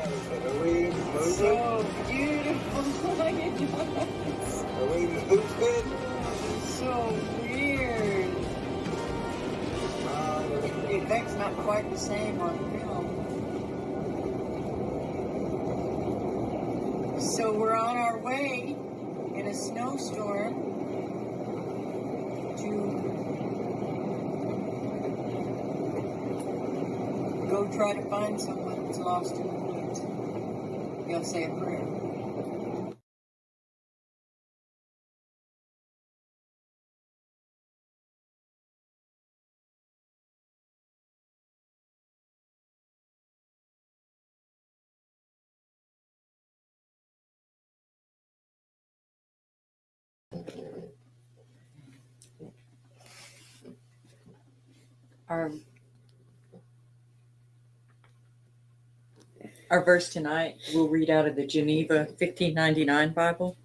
Are we moving? So beautiful. Are we moving? So weird. The effect's not quite the same on film. So we're on our way in a snowstorm to go try to find someone who's lost in the woods. You'll say a prayer. Our verse tonight, we'll read out of the Geneva 1599 Bible,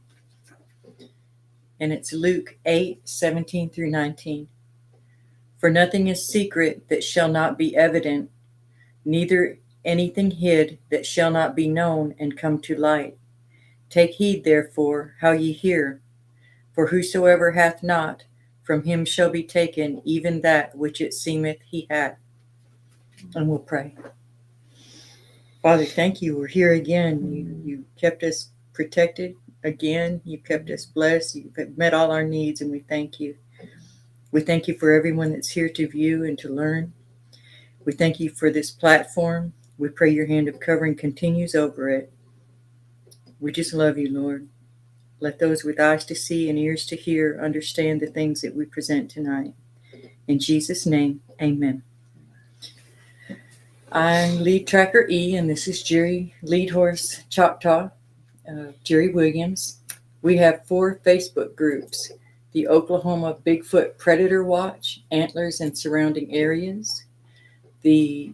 and it's Luke 8:17 through 19. For nothing is secret that shall not be evident, neither anything hid that shall not be known and come to light. Take heed, therefore, how ye hear. For whosoever hath not, from him shall be taken even that which it seemeth he hath. And we'll pray. Father, thank you. We're here again. You kept us protected again. You kept us blessed. You've met all our needs, and we thank you. We thank you for everyone that's here to view and to learn. We thank you for this platform. We pray your hand of covering continues over it. We just love you, Lord. Let those with eyes to see and ears to hear understand the things that we present tonight. In Jesus' name, amen. I'm Lead Tracker E, and this is Jerry Lead Horse Choctaw, Jerry Williams. We have 4 Facebook groups: the Oklahoma Bigfoot Predator Watch, Antlers and Surrounding Areas, the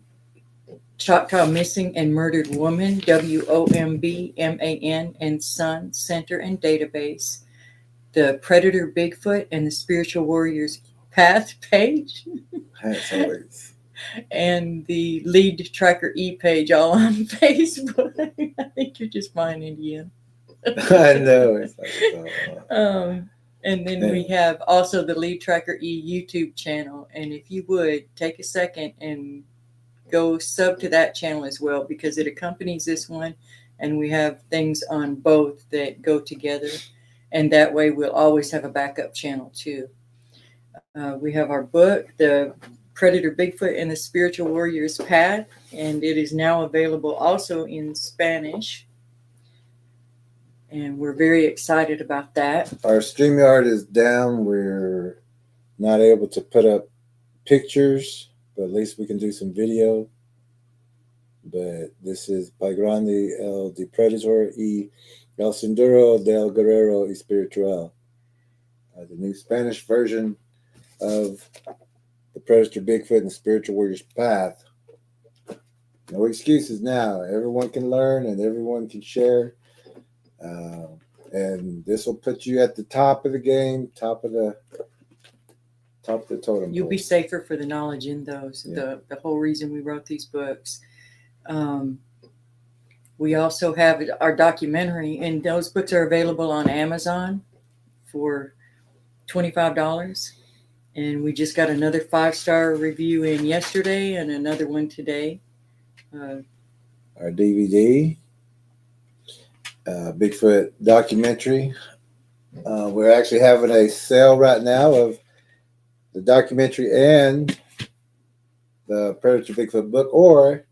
Choctaw Missing and Murdered Woman, WOMBMAN and Son Center and Database, the Predator Bigfoot and the Spiritual Warriors Path page. That's always. And the Lead Tracker E page, all on Facebook. I think you're just fine, Indian. I know. It's like, and then we have also the Lead Tracker E YouTube channel. And if you would, take a second and go sub to that channel as well, because it accompanies this one. And we have things on both that go together. And that way we'll always have a backup channel too. We have our book, the Predator Bigfoot and the Spiritual Warriors Path, and it is now available also in Spanish, and we're very excited about that. Our StreamYard is down. We're not able to put up pictures, but at least we can do some video. But this is by Grande, el Depredador y el Sendero del Guerrero Espiritual, the new Spanish version of the Predator Bigfoot and the Spiritual Warriors Path. No excuses now. Everyone can learn and everyone can share. And this will put you at the top of the game, top of the totem pole. You'll be safer for the knowledge in those. Yeah. The whole reason we wrote these books. We also have our documentary, and those books are available on Amazon for $25. And we just got another 5-star review in yesterday and another one today. Our DVD, Bigfoot documentary. We're actually having a sale right now of the documentary and the Predator Bigfoot book, or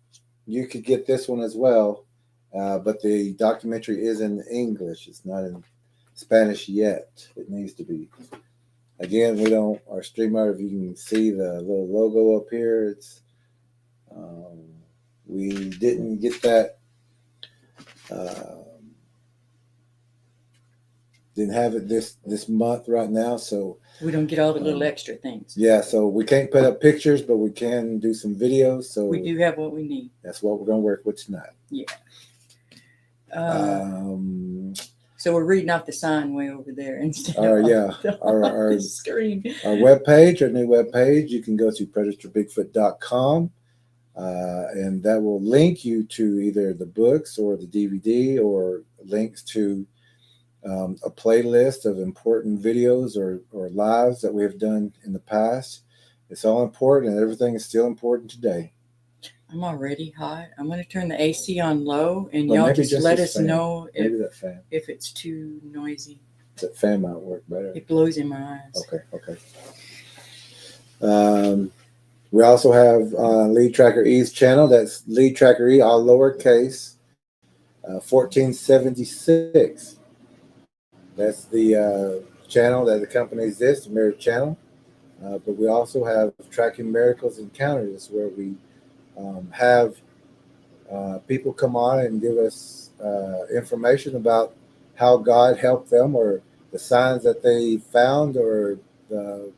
you could get this one as well. But the documentary is in English. It's not in Spanish yet. It needs to be. Again, our StreamYard, if you can see the little logo up here, it's, we didn't get that, didn't have it this month right now, so. We don't get all the little extra things. Yeah, so we can't put up pictures, but we can do some videos, so. We do have what we need. That's what we're going to work with tonight. Yeah. So we're reading off the sign way over there instead of our screen. Our webpage, our new webpage, you can go to predatorBigfoot.com. and that will link you to either the books or the DVD or links to a playlist of important videos or lives that we have done in the past. It's all important, and everything is still important today. I'm already hot. I'm going to turn the AC on low, and But y'all maybe just let this us fan. know Maybe that fan. if it's too noisy. That fan might work better. It blows in my eyes. Okay. We also have Lead Tracker E's channel. That's Lead Tracker E, all lowercase, 1476. That's the channel that the company exists, the Mirror Channel. But we also have Tracking Miracles Encounters, where we have people come on and give us information about how God helped them, or the signs that they found, or the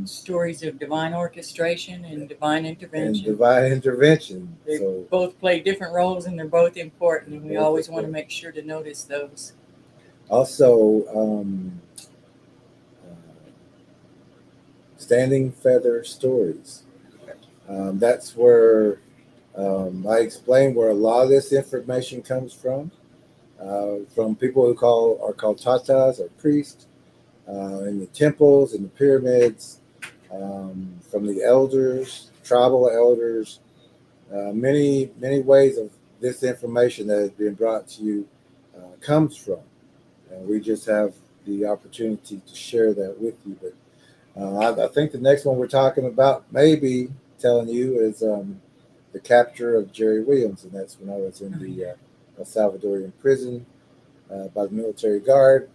stories of divine orchestration and divine intervention. They So, both play different roles, and they're both important, and we always want to make sure to notice those. Also, Standing Feather Stories. That's where I explain where a lot of this information comes from people who are called tatas or priests in the temples and the pyramids, from the elders, tribal elders, many ways of this information that is being brought to you comes from. And we just have the opportunity to share that with you. But I think the next one we're talking about, maybe telling you, is the capture of Jerry Williams, and that's when I was in the El Salvadorian prison by the military guard,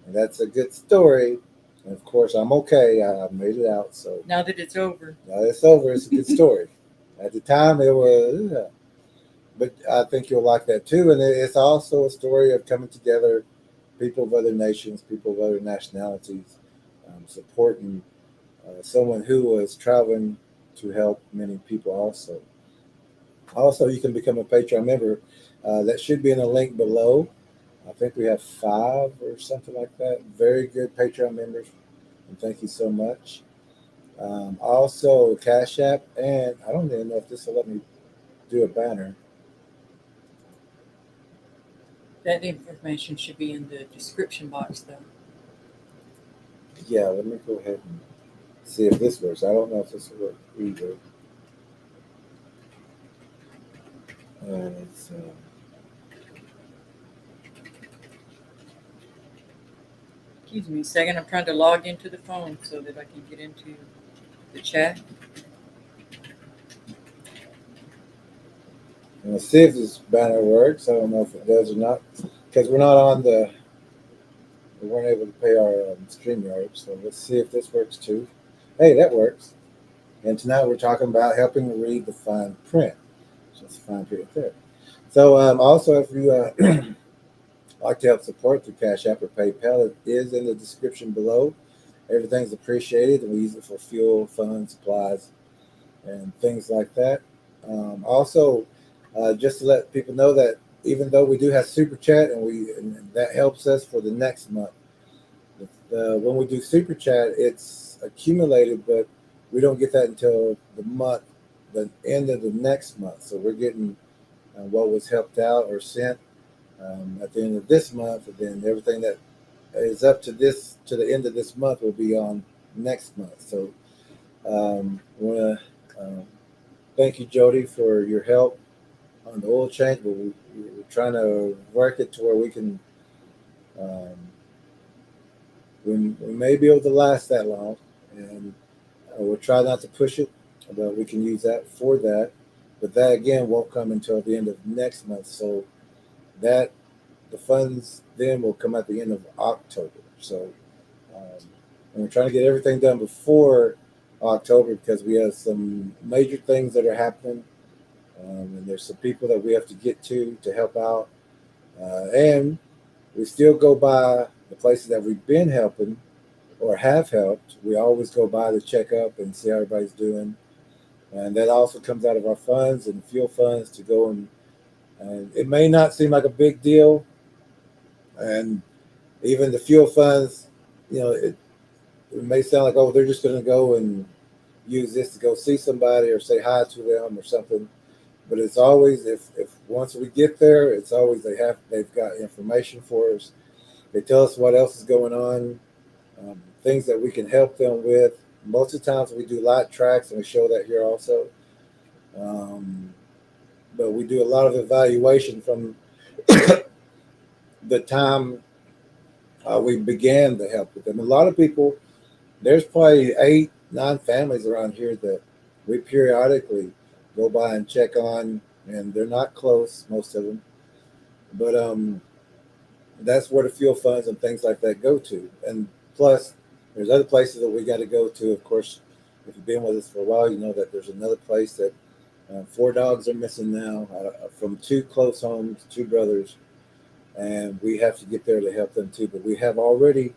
and that's a good story. And of course, I'm okay. I made it out. So now that it's over, it's a good story. At the time, it was, but I think you'll like that too. And it's also a story of coming together, people of other nations, people of other nationalities, supporting someone who was traveling to help many people also. Also, you can become a Patreon member. That should be in the link below. I think we have 5 or something like that. Very good Patreon members, and thank you so much. Also, Cash App, and I don't even know if this will let me do a banner. that information should be in the description box, though. Yeah, let me go ahead and see if this works. I don't know if this will work either. It's, Excuse me a second. I'm trying to log into the phone so that I can get into the chat. let's see if this banner works. I don't know if it does or not, because we weren't able to pay our StreamYard. So let's see if this works too. Hey, that works. And tonight we're talking about helping read the fine print. So it's a fine print there. So also, if you like to help support through Cash App or PayPal, it is in the description below. Everything's appreciated, and we use it for fuel, funds, supplies, and things like that. Also, just to let people know that even though we do have Super Chat, and that helps us for the next month. When we do Super Chat, it's accumulated, but we don't get that until the end of the next month. So we're getting what was helped out or sent at the end of this month, and then everything that is up to the end of this month will be on next month. So I want to thank you, Jody, for your help on the oil change, but we're trying to work it to where we can we may be able to last that long, and we'll try not to push it, but we can use that for that. But that again won't come until the end of next month. So that the funds then will come at the end of October. So and we're trying to get everything done before October, because we have some major things that are happening, and there's some people that we have to get to help out, and we still go by the places that we've been helping or have helped. We always go by to check up and see how everybody's doing, and that also comes out of our funds and fuel funds to go and it may not seem like a big deal, and even the fuel funds, it may sound like, oh, they're just going to go and use this to go see somebody or say hi to them or something. But it's always if once we get there, it's always they've got information for us. They tell us what else is going on, things that we can help them with. Most of the times we do light tracks, and we show that here also. Um, but we do a lot of evaluation from the time we began to help with them. A lot of people, there's probably 8, 9 families around here that we periodically go by and check on, and they're not close, most of them. But that's where the fuel funds and things like that go to. And plus, there's other places that we got to go to. Of course, if you've been with us for a while, you know that there's another place that 4 dogs are missing now from 2 close homes, 2 brothers, and we have to get there to help them too. But we have already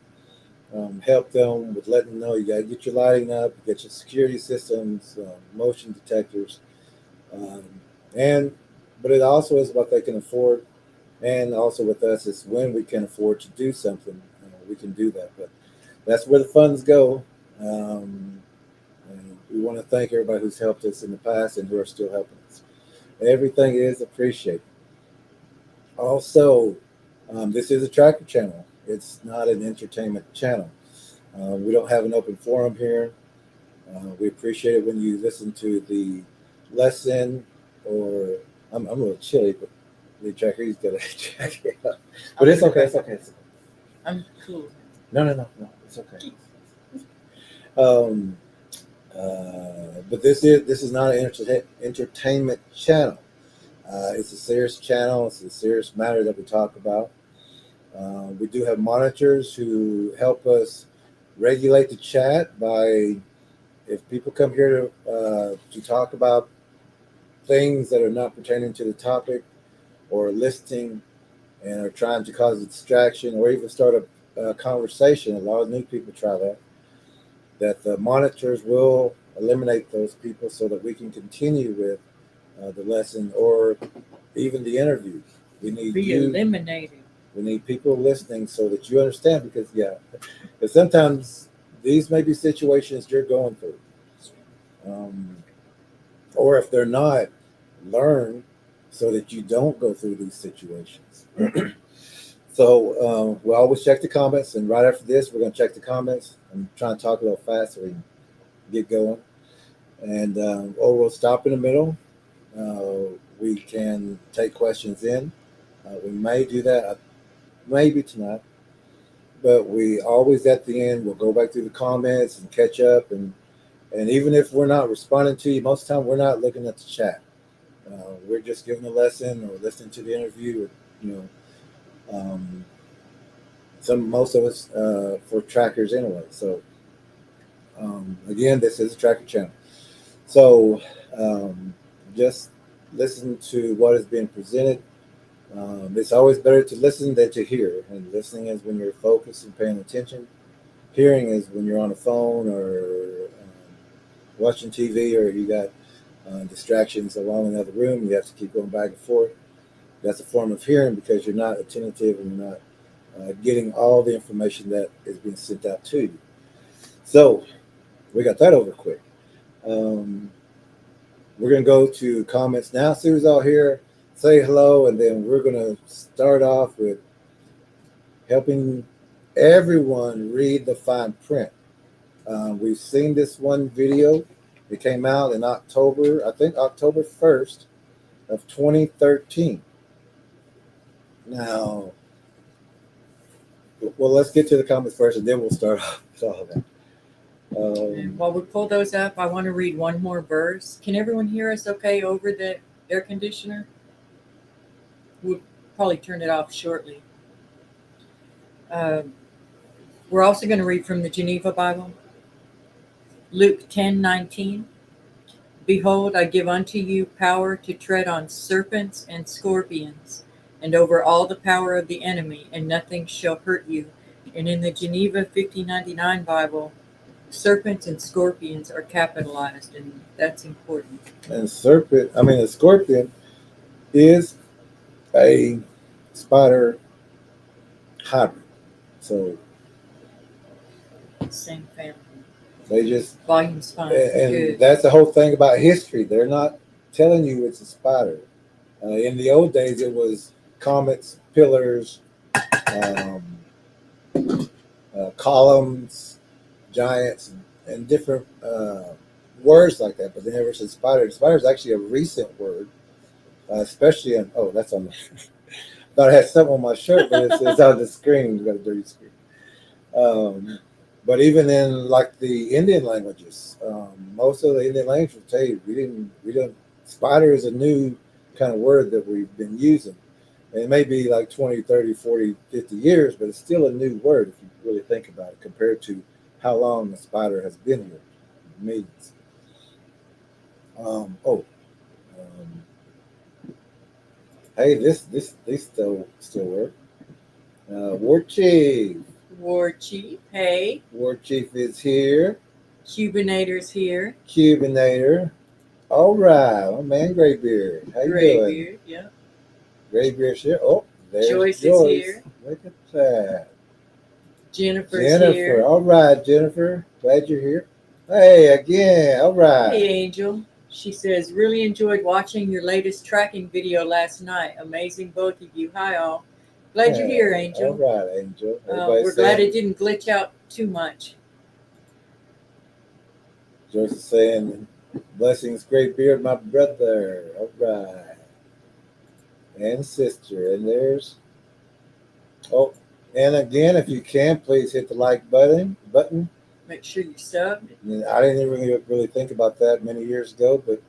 helped them with letting them know you got to get your lighting up, get your security systems, motion detectors, um, and but it also is what they can afford, and also with us, it's when we can afford to do something, we can do that. But that's where the funds go. And we want to thank everybody who's helped us in the past and who are still helping us. Everything is appreciated. Also, this is a tracker channel. It's not an entertainment channel. We don't have an open forum here. We appreciate it when you listen to the lesson, or I'm a little chilly, but the tracker, he's got a jacket. But it's okay. It's okay. It's okay. I'm cool. No. It's okay. Um, but this is not an entertainment channel. It's a serious channel. It's a serious matter that we talk about. We do have monitors who help us regulate the chat by, if people come here to talk about things that are not pertaining to the topic, or listing, and are trying to cause a distraction or even start a conversation. A lot of new people try that the monitors will eliminate those people so that we can continue with the lesson or even the interviews. We need Be eliminated. We need people listening so that you understand, because sometimes these may be situations you're going through, or if they're not, learn so that you don't go through these situations. So we'll always check the comments, and right after this, we're going to check the comments. I'm trying to talk a little fast so we can get going, and or we'll stop in the middle. We can take questions in. We may do that, maybe tonight, but we always at the end we'll go back through the comments and catch up, and even if we're not responding to you, most of the time we're not looking at the chat. We're just giving a lesson or listening to the interview, or, you know. Most of us for trackers anyway. So again, this is a tracker channel. So just listen to what is being presented. It's always better to listen than to hear. And listening is when you're focused and paying attention. Hearing is when you're on a phone or watching TV, or you got distractions along another room. You have to keep going back and forth. That's a form of hearing because you're not attentive and you're not getting all the information that is being sent out to you. So we got that over quick. We're going to go to comments now. Sue's all here. Say hello, and then we're going to start off with helping everyone read the fine print. We've seen this one video. It came out in October, I think October 1st of 2013. Now, well, let's get to the comments first, and then we'll start off with all of that. While we pull those up, I want to read one more verse. Can everyone hear us okay over the air conditioner? We'll probably turn it off shortly. We're also going to read from the Geneva Bible. Luke 10:19. Behold, I give unto you power to tread on serpents and scorpions, and over all the power of the enemy, and nothing shall hurt you. And in the Geneva 1599 Bible, serpents and scorpions are capitalized, and that's important. And a scorpion is a spider hybrid. So Same family. They just Volume's fine. and Good. that's the whole thing about history. They're not telling you it's a spider. In the old days, it was comets, pillars, um, columns, giants, and different words like that. But they never said spider. Spider is actually a recent word, especially in. Oh, that's on. Thought I had something on my shirt, but it's on the screen. We got a dirty screen. But even in like the Indian languages, most of the Indian languages will tell you we don't. Spider is a new kind of word that we've been using. And it may be like 20, 30, 40, 50 years, but it's still a new word if you really think about it compared to how long the spider has been here. Millions. Um, oh, um, hey, this still work. War Chief. War Chief. Hey. War Chief is here. Cubinator's here. Cubinator. All right, my man Graybeard. How you doing? Graybeard, yeah. Graybeard's here. Oh, there's Joyce Joyce. is here. Look at that. Jennifer's Jennifer. here. All right, Jennifer. Glad you're here. Hey, again. All right. Hey, Angel. She says, really enjoyed watching your latest tracking video last night. Amazing, both of you. Hi, all. Glad you're here, Angel. All right, Angel. We're glad it didn't glitch out too much. Joyce is saying, blessings, Graybeard, my brother. All right. And sister. And there's, oh, and again, if you can, please hit the like button. Make sure you subbed. I didn't really think about that many years ago, but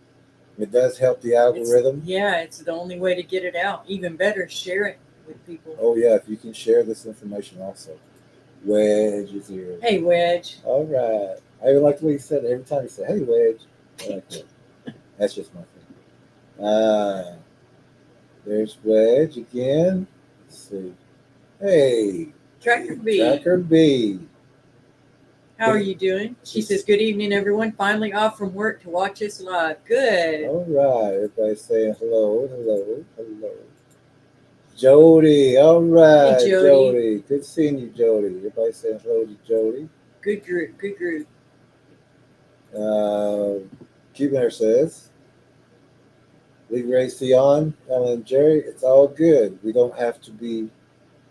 it does help the algorithm. It's the only way to get it out. Even better, share it with people. Oh, yeah, if you can share this information also. Wedge is here. Hey, Wedge. All right. I even like the way you said it every time you say, hey, Wedge. I like that. That's just my thing. There's Wedge again. Let's see. Hey. Tracker B. Tracker B. How are you doing? She says, good evening, everyone. Finally off from work to watch us live. Good. All right. Everybody's saying hello, hello, hello. Jody. All right, hey, Jody. Good seeing you, Jody. Everybody saying hello to Jody. Good group. Good group. Cubaner says, leave your AC on, Ellen and Jerry. It's all good. We don't have to be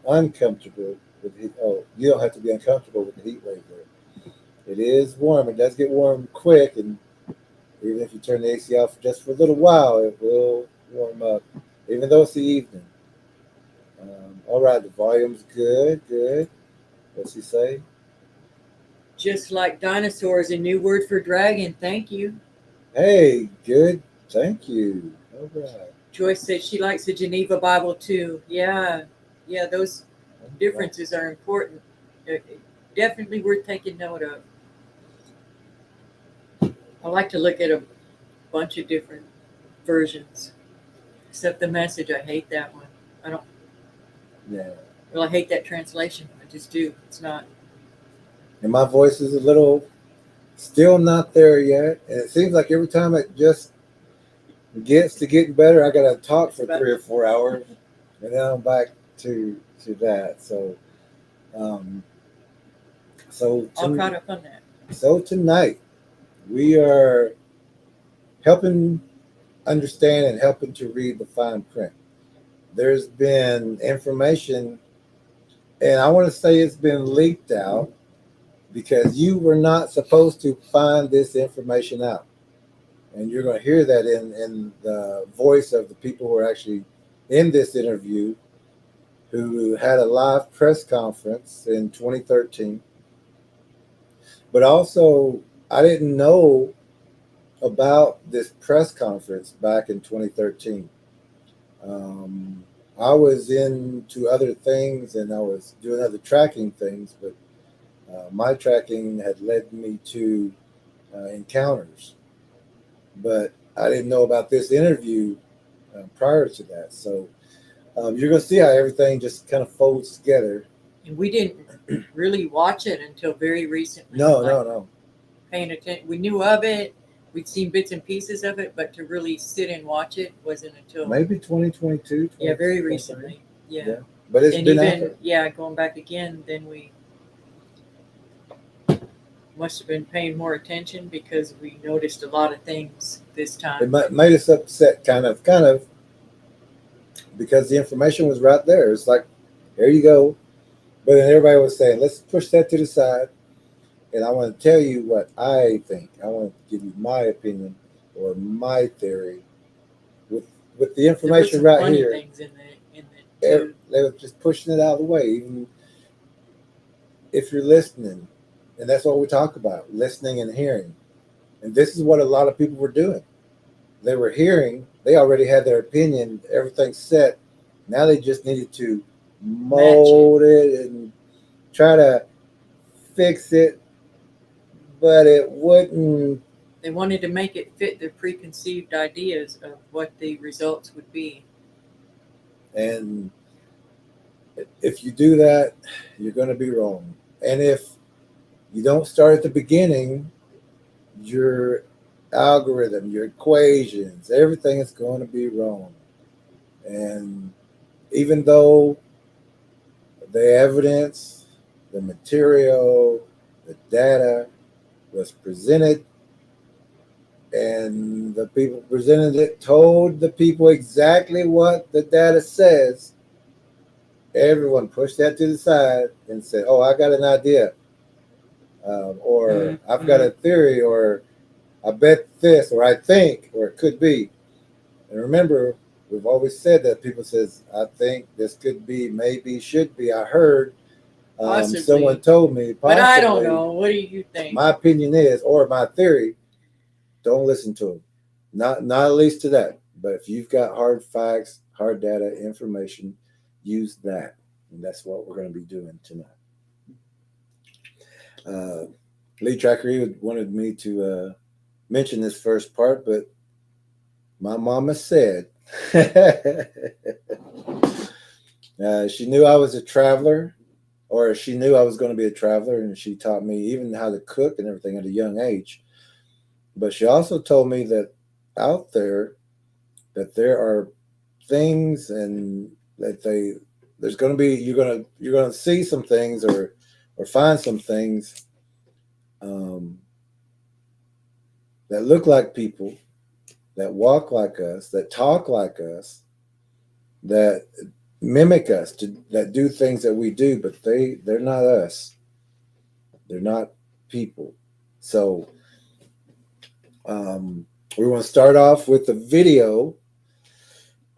uncomfortable with the heat. Oh, you don't have to be uncomfortable with the heat wave there. It is warm. It does get warm quick, and even if you turn the AC off just for a little while, it will warm up, even though it's the evening. All right, the volume's good. Good. What's he say? Just like dinosaurs, a new word for dragon. Thank you. Hey, good. Thank you. All right. Joyce said she likes the Geneva Bible too. Yeah, those differences are important. They're definitely worth taking note of. I like to look at a bunch of different versions, except the Message. I hate that one. I don't. Yeah. Well, I hate that translation. I just do. It's not. And my voice is a little still not there yet. And it seems like every time it just gets to getting better, I got to talk for 3 or 4 hours, and then I'm back to that. So, All caught up on that. So tonight we are helping understand and helping to read the fine print. There's been information, and I want to say it's been leaked out because you were not supposed to find this information out. And you're going to hear that in the voice of the people who are actually in this interview, who had a live press conference in 2013. But also, I didn't know about this press conference back in 2013. I was into other things, and I was doing other tracking things, but my tracking had led me to encounters. But I didn't know about this interview prior to that. So you're going to see how everything just kind of folds together. And we didn't really watch it until very recently. No. Paying attention. We knew of it. We'd seen bits and pieces of it, but to really sit and watch it wasn't until maybe 2022. Yeah, very recently. Yeah. But it's been even going back again, then we must have been paying more attention because we noticed a lot of things this time. It made us upset, kind of, because the information was right there. It's like, here you go. But then everybody was saying, let's push that to the side. And I want to tell you what I think. I want to give you my opinion or my theory with the There was information some right funny here. things in the too. They were just pushing it out of the way. Even if you're listening, and that's what we talk about, listening and hearing. And this is what a lot of people were doing. They were hearing, they already had their opinion, everything set. Now they just needed to mold it and try to fix it, but it wouldn't. They wanted to make it fit their preconceived ideas of what the results would be. And if you do that, you're going to be wrong. And if you don't start at the beginning, your algorithm, your equations, everything is going to be wrong. And even though the evidence, the material, the data was presented, and the people presented it told the people exactly what the data says, everyone pushed that to the side and said, oh, I got an idea, or I've got a theory, or I bet this, or I think, or it could be. And remember, we've always said that people says, I think this could be, maybe, should be, I heard, someone told me, possibly, but I don't know. What do you think? My opinion is, or my theory, don't listen to them. Not at least to that. But if you've got hard facts, hard data, information, use that. And that's what we're going to be doing tonight. Lee Tracker, he wanted me to mention this first part, but my mama said she knew I was a traveler, or she knew I was going to be a traveler, and she taught me even how to cook and everything at a young age. But she also told me that out there, that there are things, and that there's going to be, you're going to see some things, or find some things that look like people, that walk like us, that talk like us, that mimic us, that do things that we do, but they're not us. They're not people. So we want to start off with the video.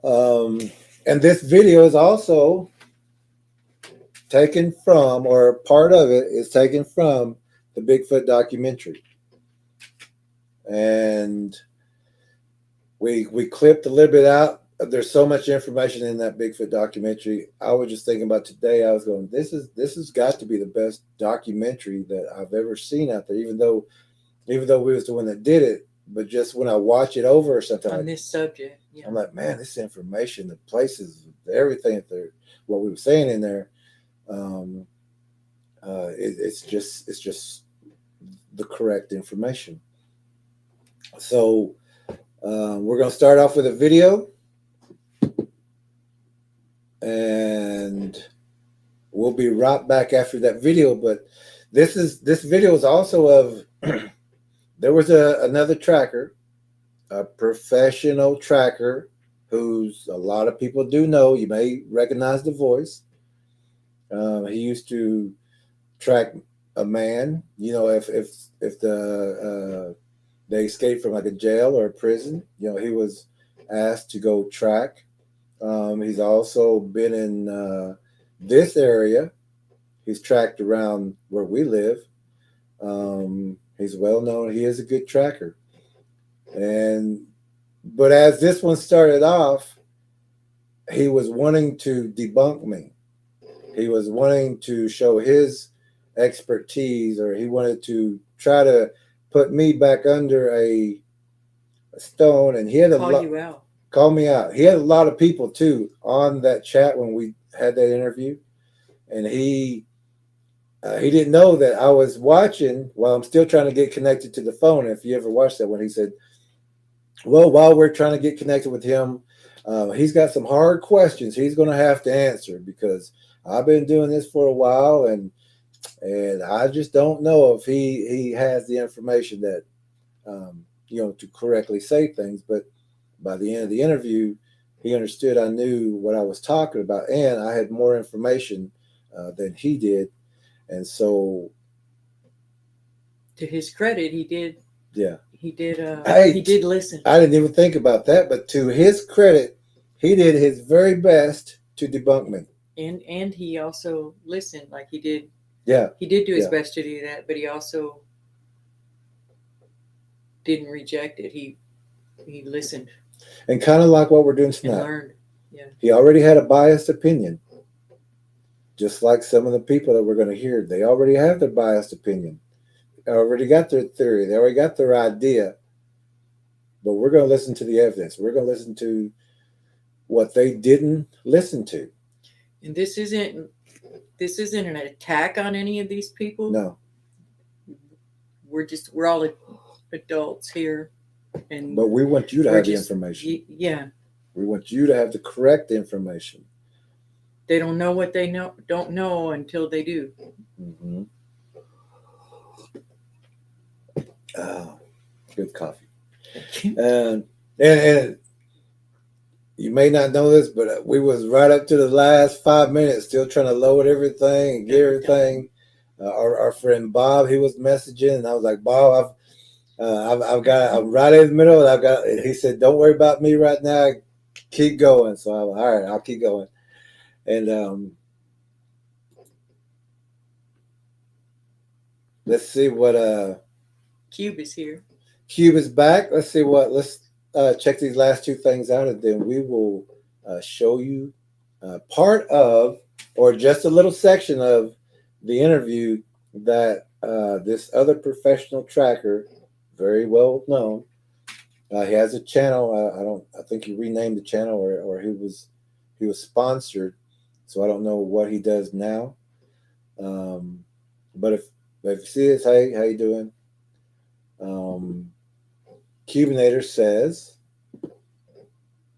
And this video is also taken from, or part of it is taken from, the Bigfoot documentary. And we clipped a little bit out. There's so much information in that Bigfoot documentary. I was just thinking about today, I was going, this has got to be the best documentary that I've ever seen out there, even though we was the one that did it. But just when I watch it over or something on this subject, yeah. I'm like, man, this information, the places, everything that what we were saying in there, it's just the correct information. So we're going to start off with a video, and we'll be right back after that video. But this video is also of there was another tracker, a professional tracker, who's a lot of people do know. You may recognize the voice. He used to track a man. You know, if they escaped from like a jail or a prison, you know, he was asked to go track. He's also been in this area. He's tracked around where we live. He's well known. He is a good tracker. But as this one started off, he was wanting to debunk me. He was wanting to show his expertise, or he wanted to try to put me back under a stone. And he had call me out. He had a lot of people too on that chat when we had that interview, and he didn't know that I was watching while I'm still trying to get connected to the phone. If you ever watched that one, he said, well, while we're trying to get connected with him, he's got some hard questions he's going to have to answer, because I've been doing this for a while, and And I just don't know if he has the information that to correctly say things. But by the end of the interview, he understood I knew what I was talking about, and I had more information than he did. And so, to his credit, he did. yeah, He did listen. I didn't even think about that, but to his credit, he did his very best to debunk me. And he also listened, like he did. Yeah, he did do his best to do that, but he also didn't reject it. He listened and kind of like what we're doing and tonight. learned. Yeah, He already had a biased opinion, just like some of the people that we're going to hear. They already have their biased opinion. They already got their theory. They already got their idea. But we're going to listen to the evidence. We're going to listen to what they didn't listen to. and this isn't an attack on any of these people. No. We're all adults here, but we want you to have the information. Yeah, we want you to have the correct information. They don't know what they don't know until they do. Mm-hmm. Oh, good coffee. And you may not know this, but we was right up to the last 5 minutes still trying to load everything and get everything. Our friend Bob, he was messaging, and I was like, Bob, I'm right in the middle. He said, don't worry about me right now. Keep going. So I'm all right. I'll keep going. And let's see what Cube is here. Cube is back. Let's check these last two things out, and then we will show you part of, or just a little section of, the interview that this other professional tracker, very well known, he has a channel. I think he renamed the channel, or he was sponsored, so I don't know what he does now. But if you see this, hey, how you doing? Cubinator says,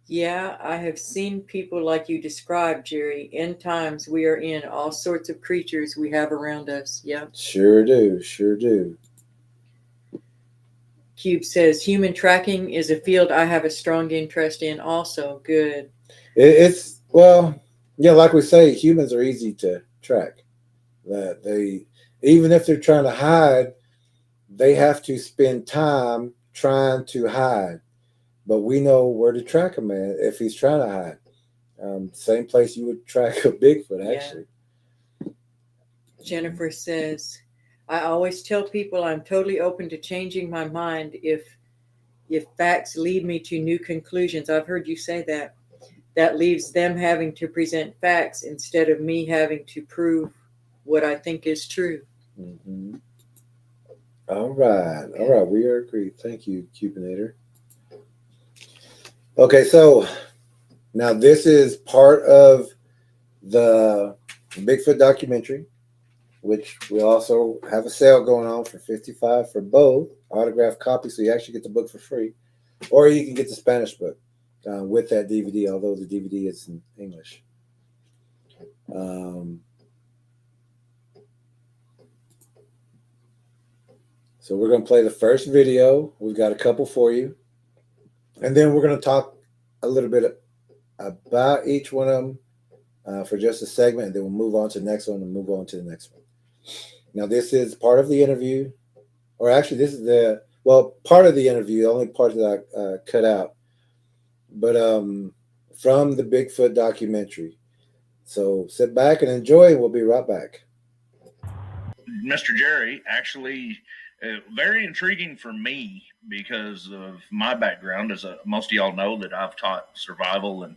yeah, I have seen people like you described, Jerry. End times we are in, all sorts of creatures we have around us. Yeah. Sure do. Cube says, human tracking is a field I have a strong interest in also. Good. It's, well, yeah, like we say, humans are easy to track. That even if they're trying to hide, they have to spend time trying to hide. But we know where to track a man if he's trying to hide. Same place you would track a Bigfoot, actually. Yeah. Jennifer says, I always tell people I'm totally open to changing my mind if facts lead me to new conclusions. I've heard you say that. That leaves them having to present facts instead of me having to prove what I think is true. Mm-hmm. All right. We are agreed. Thank you, Cubinator. Okay, so now this is part of the Bigfoot documentary, which we also have a sale going on for $55 for both autographed copies, so you actually get the book for free, or you can get the Spanish book with that DVD, although the DVD is in English. So we're going to play the first video. We've got a couple for you. And then we're going to talk a little bit about each one of them for just a segment, and then we'll move on to the next one and move on to the next one. Now, this is part of the interview, or actually this is part of the interview, the only part that I cut out, but from the Bigfoot documentary. So sit back and enjoy, and we'll be right back. Mr. Jerry, actually, very intriguing for me because of my background. As most of y'all know, that I've taught survival and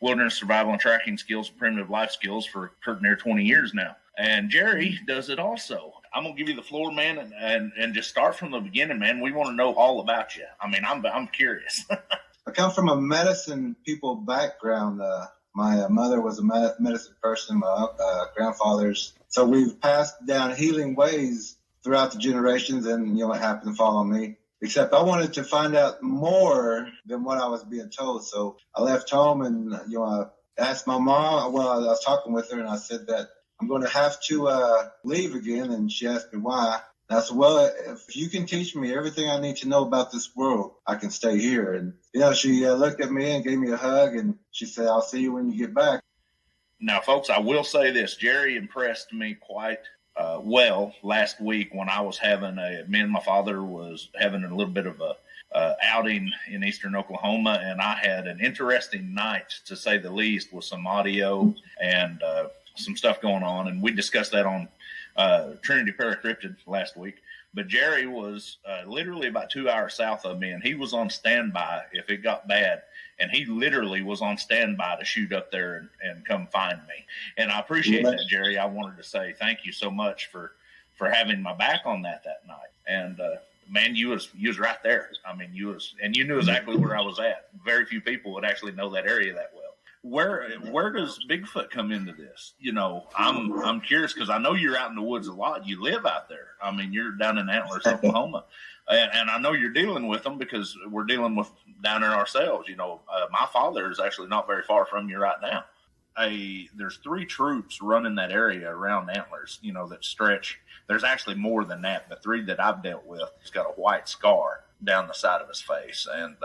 wilderness survival and tracking skills, primitive life skills for near 20 years now. And Jerry does it also. I'm gonna give you the floor, man, and just start from the beginning, man. We want to know all about you. I mean, I'm curious. I come from a medicine people background. My mother was a medicine person, my grandfather's. So we've passed down healing ways throughout the generations, and it happened to fall on me. Except I wanted to find out more than what I was being told. So I left home and I asked my mom. Well, I was talking with her, and I said that I'm going to have to leave again. And she asked me why. And I said, well, if you can teach me everything I need to know about this world, I can stay here. And, she looked at me and gave me a hug, and she said, I'll see you when you get back. Now, folks, I will say this. Jerry impressed me quite well last week when I was me and my father was having a little bit of a outing in eastern Oklahoma, and I had an interesting night, to say the least, with some audio and some stuff going on, and we discussed that on Trinity Paracryptid last week. But Jerry was literally about 2 hours south of me, and he was on standby if it got bad, and he literally was on standby to shoot up there and come find me. And I appreciate that, Jerry. I wanted to say thank you so much for having my back on that night. And man, you was right there. I mean, you knew exactly where I was at. Very few people would actually know that area that well. Where does Bigfoot come into this? I'm curious, because I know you're out in the woods a lot. You live out there. I mean, you're down in Antlers, Oklahoma, and I know you're dealing with them because we're dealing with down there ourselves. My father is actually not very far from you right now. There's 3 troops running that area around Antlers, that stretch. There's actually more than that, but 3 that I've dealt with. He's got a white scar down the side of his face, and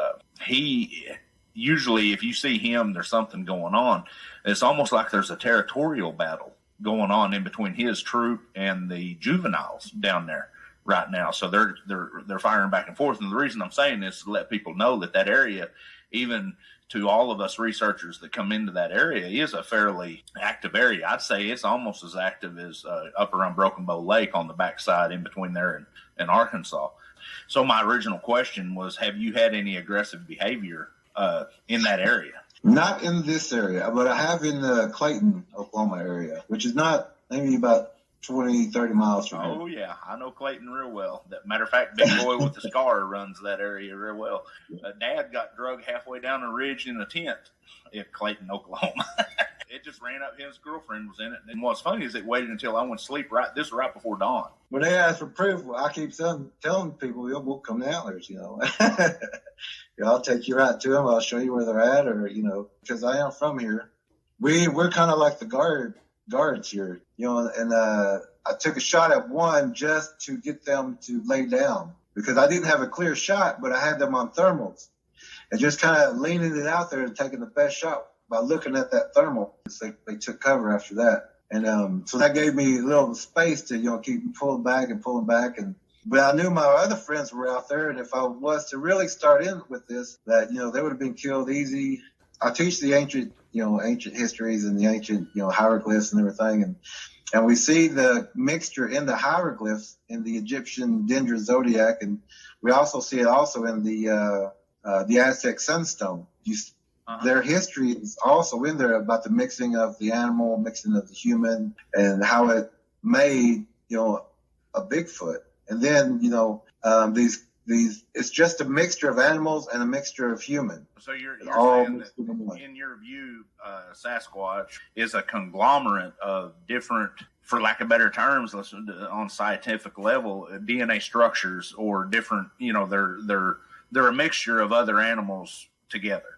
usually if you see him, there's something going on. It's almost like there's a territorial battle going on in between his troop and the juveniles down there right now. So they're firing back and forth. And the reason I'm saying this is to let people know that area, even to all of us researchers that come into that area, is a fairly active area. I'd say it's almost as active as up around Broken Bow Lake on the backside in between there and Arkansas. So my original question was, have you had any aggressive behavior in that area? Not in this area, but I have in the Clayton, Oklahoma area, which is not maybe about 20, 30 miles from here. Oh, yeah. I know Clayton real well. Matter of fact, Big Boy with the scar runs that area real well. Dad got drugged halfway down a ridge in a tent in Clayton, Oklahoma. It just ran up. His girlfriend was in it. And what's funny is it waited until I went to sleep right before dawn. When they ask for proof, I keep telling people, we'll come to Antlers, I'll take you right to them. I'll show you where they're at, or, because I am from here. We're kind of like the guards here, and I took a shot at one just to get them to lay down, because I didn't have a clear shot, but I had them on thermals, and just kind of leaning it out there and taking the best shot by looking at that thermal. They took cover after that. And so that gave me a little space to, keep pulling back. But I knew my other friends were out there, and if I was to really start in with this, that, they would have been killed easy. I teach the ancient histories and the ancient, hieroglyphs and everything. And we see the mixture in the hieroglyphs in the Egyptian Dendra zodiac. And we also see it also in the Aztec sunstone. Their history is also in there about the mixing of the animal, mixing of the human, and how it made, a Bigfoot. And then, these it's just a mixture of animals and a mixture of human. So you're saying that in your view, Sasquatch is a conglomerate of different, for lack of better terms, on scientific level, DNA structures, or different, they're a mixture of other animals together.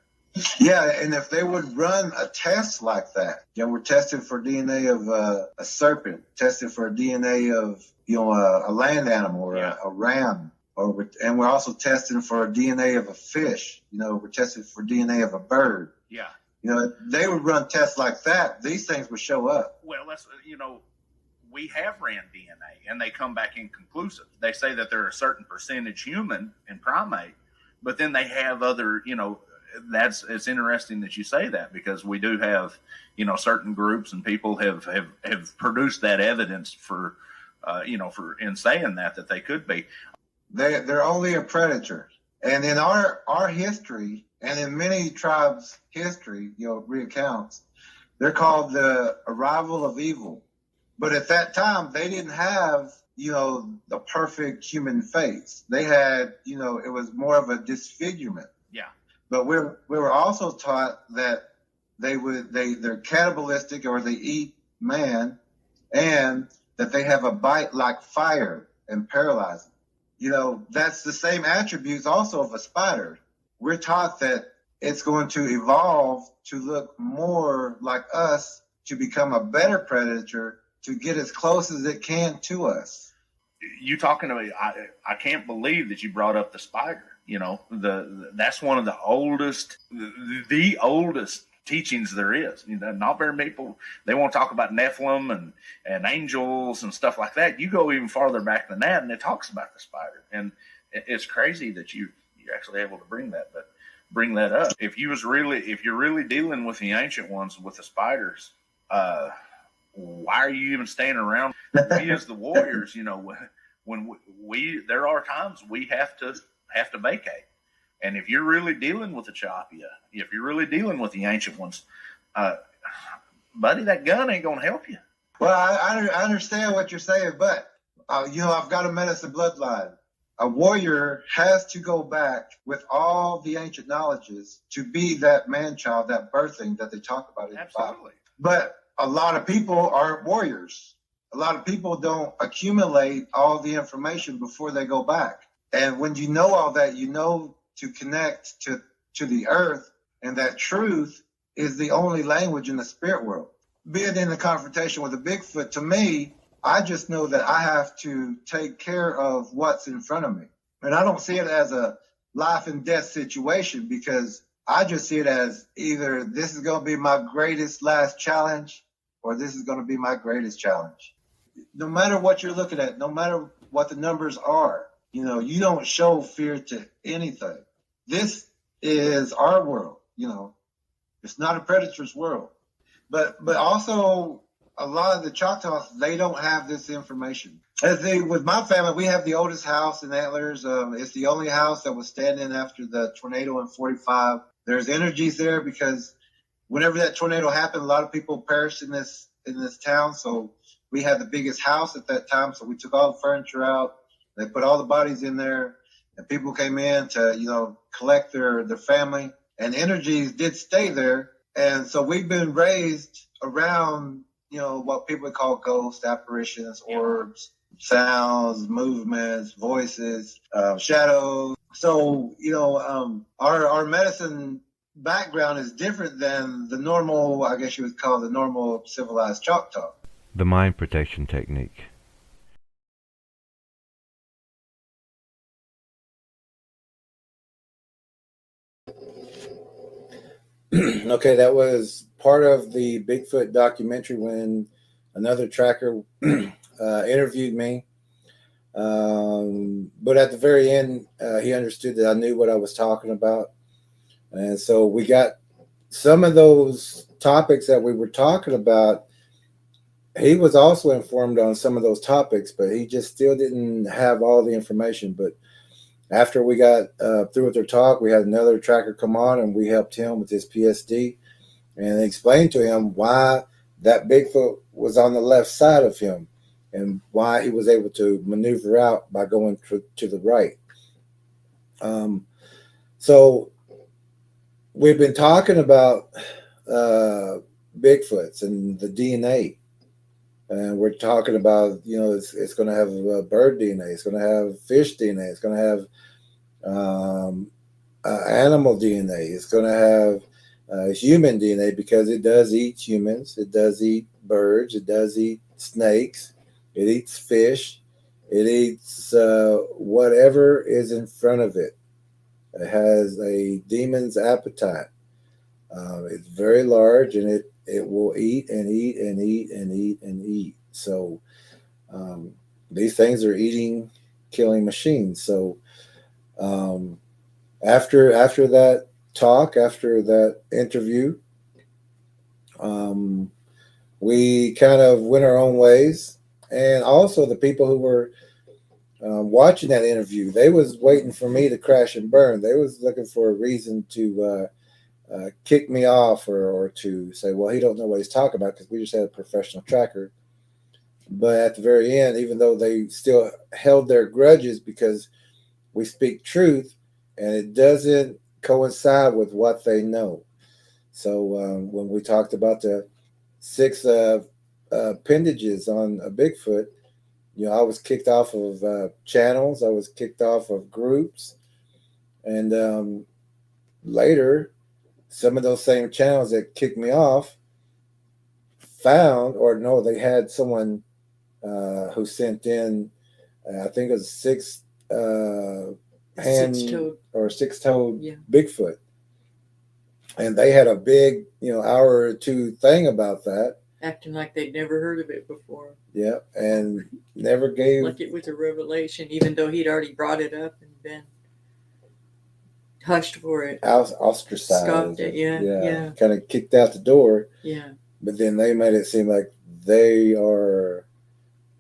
Yeah, and if they would run a test like that, we're testing for DNA of a serpent, testing for DNA of, a land animal, or a ram, and we're also testing for DNA of a fish. We're testing for DNA of a bird. Yeah. They would run tests like that. These things would show up. Well, that's, we have ran DNA, and they come back inconclusive. They say that they're a certain percentage human and primate, but then they have other, it's interesting that you say that, because we do have, certain groups and people have produced that evidence for in saying that they could be. They're only a predator. And in our history, and in many tribes' history, recounts, they're called the arrival of evil. But at that time, they didn't have, the perfect human face. They had, it was more of a disfigurement. Yeah. But we were also taught that they're cannibalistic, or they eat man, and that they have a bite like fire and paralyzing. That's the same attributes also of a spider. We're taught that it's going to evolve to look more like us, to become a better predator to get as close as it can to us. You talking to me? I can't believe that you brought up the spider. You know, that's one of the oldest teachings there is. You know, not very many people, they won't talk about Nephilim and angels and stuff like that. You go even farther back than that, and it talks about the spider. And it's crazy that you're actually able to bring that up. If you're really dealing with the ancient ones, with the spiders, why are you even staying around? We as the warriors, you know, when we there are times we have to vacate. And if you're really dealing with the Chapia, if you're really dealing with the ancient ones, buddy, that gun ain't gonna help you. Well, I understand what you're saying, but you know, I've got a medicine bloodline. A warrior has to go back with all the ancient knowledges to be that man-child, that birthing that they talk about in the Bible. Absolutely. But a lot of people aren't warriors. A lot of people don't accumulate all the information before they go back. And when you know all that, you know to connect to the earth, and that truth is the only language in the spirit world. Being in the confrontation with a Bigfoot, to me, I just know that I have to take care of what's in front of me. And I don't see it as a life and death situation, because I just see it as either this is going to be my greatest last challenge, or this is going to be my greatest challenge. No matter what you're looking at, no matter what the numbers are, you know, you don't show fear to anything. This is our world, you know. It's not a predator's world. But also, a lot of the Choctaws, they don't have this information. With my family, we have the oldest house in Antlers. It's the only house that was standing after the tornado in 45. There's energies there because whenever that tornado happened, a lot of people perished in this town. So we had the biggest house at that time. So we took all the furniture out. They put all the bodies in there, and people came in to, you know, collect their family. And energies did stay there. And so we've been raised around, you know, what people call ghosts, apparitions, orbs, sounds, movements, voices, shadows. So, you know, our medicine background is different than the normal, I guess you would call the normal civilized Choctaw. The mind protection technique. Okay, that was part of the Bigfoot documentary when another tracker interviewed me. But at the very end, he understood that I knew what I was talking about. And so we got some of those topics that we were talking about. He was also informed on some of those topics, but he just still didn't have all the information. But after we got through with their talk, we had another tracker come on, and we helped him with his PSD and explained to him why that Bigfoot was on the left side of him and why he was able to maneuver out by going to the right. So we've been talking about Bigfoots and the DNA. And we're talking about, you know, it's going to have bird DNA. It's going to have fish DNA. It's going to have animal DNA. It's going to have human DNA because it does eat humans. It does eat birds. It does eat snakes. It eats fish. It eats whatever is in front of it. It has a demon's appetite. It's very large, and it will eat and eat and eat and eat and eat. So these things are eating, killing machines. So after that talk, after that interview, we kind of went our own ways. And also the people who were watching that interview, they was waiting for me to crash and burn. They was looking for a reason to kick me off or to say, well, he don't know what he's talking about because we just had a professional tracker. But at the very end, even though they still held their grudges because we speak truth and it doesn't coincide with what they know. So when we talked about the 6 appendages on a Bigfoot, you know, I was kicked off of channels. I was kicked off of groups. And later, some of those same channels that kicked me off found, or no, they had someone who sent in, I think it was six hand Six-toed. or six-toed Yeah. Bigfoot. And they had a big, hour or two thing about that. Acting like they'd never heard of it before. Yeah, and never gave. Like it was a revelation, even though he'd already brought it up and been hushed for it. Ostracized. Scoffed at, yeah. Kind of kicked out the door. Yeah. But then they made it seem like they are,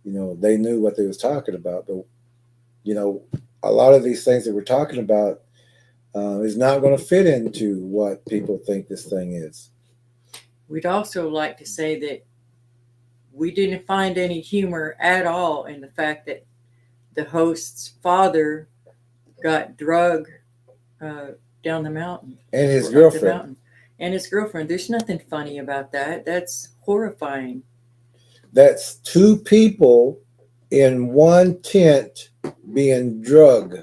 they knew what they was talking about. But, a lot of these things that we're talking about is not going to fit into what people think this thing is. We'd also like to say that we didn't find any humor at all in the fact that the host's father got drug down the mountain. And his Up the girlfriend. mountain. And his girlfriend. There's nothing funny about that. That's horrifying. That's two people in one tent being drugged.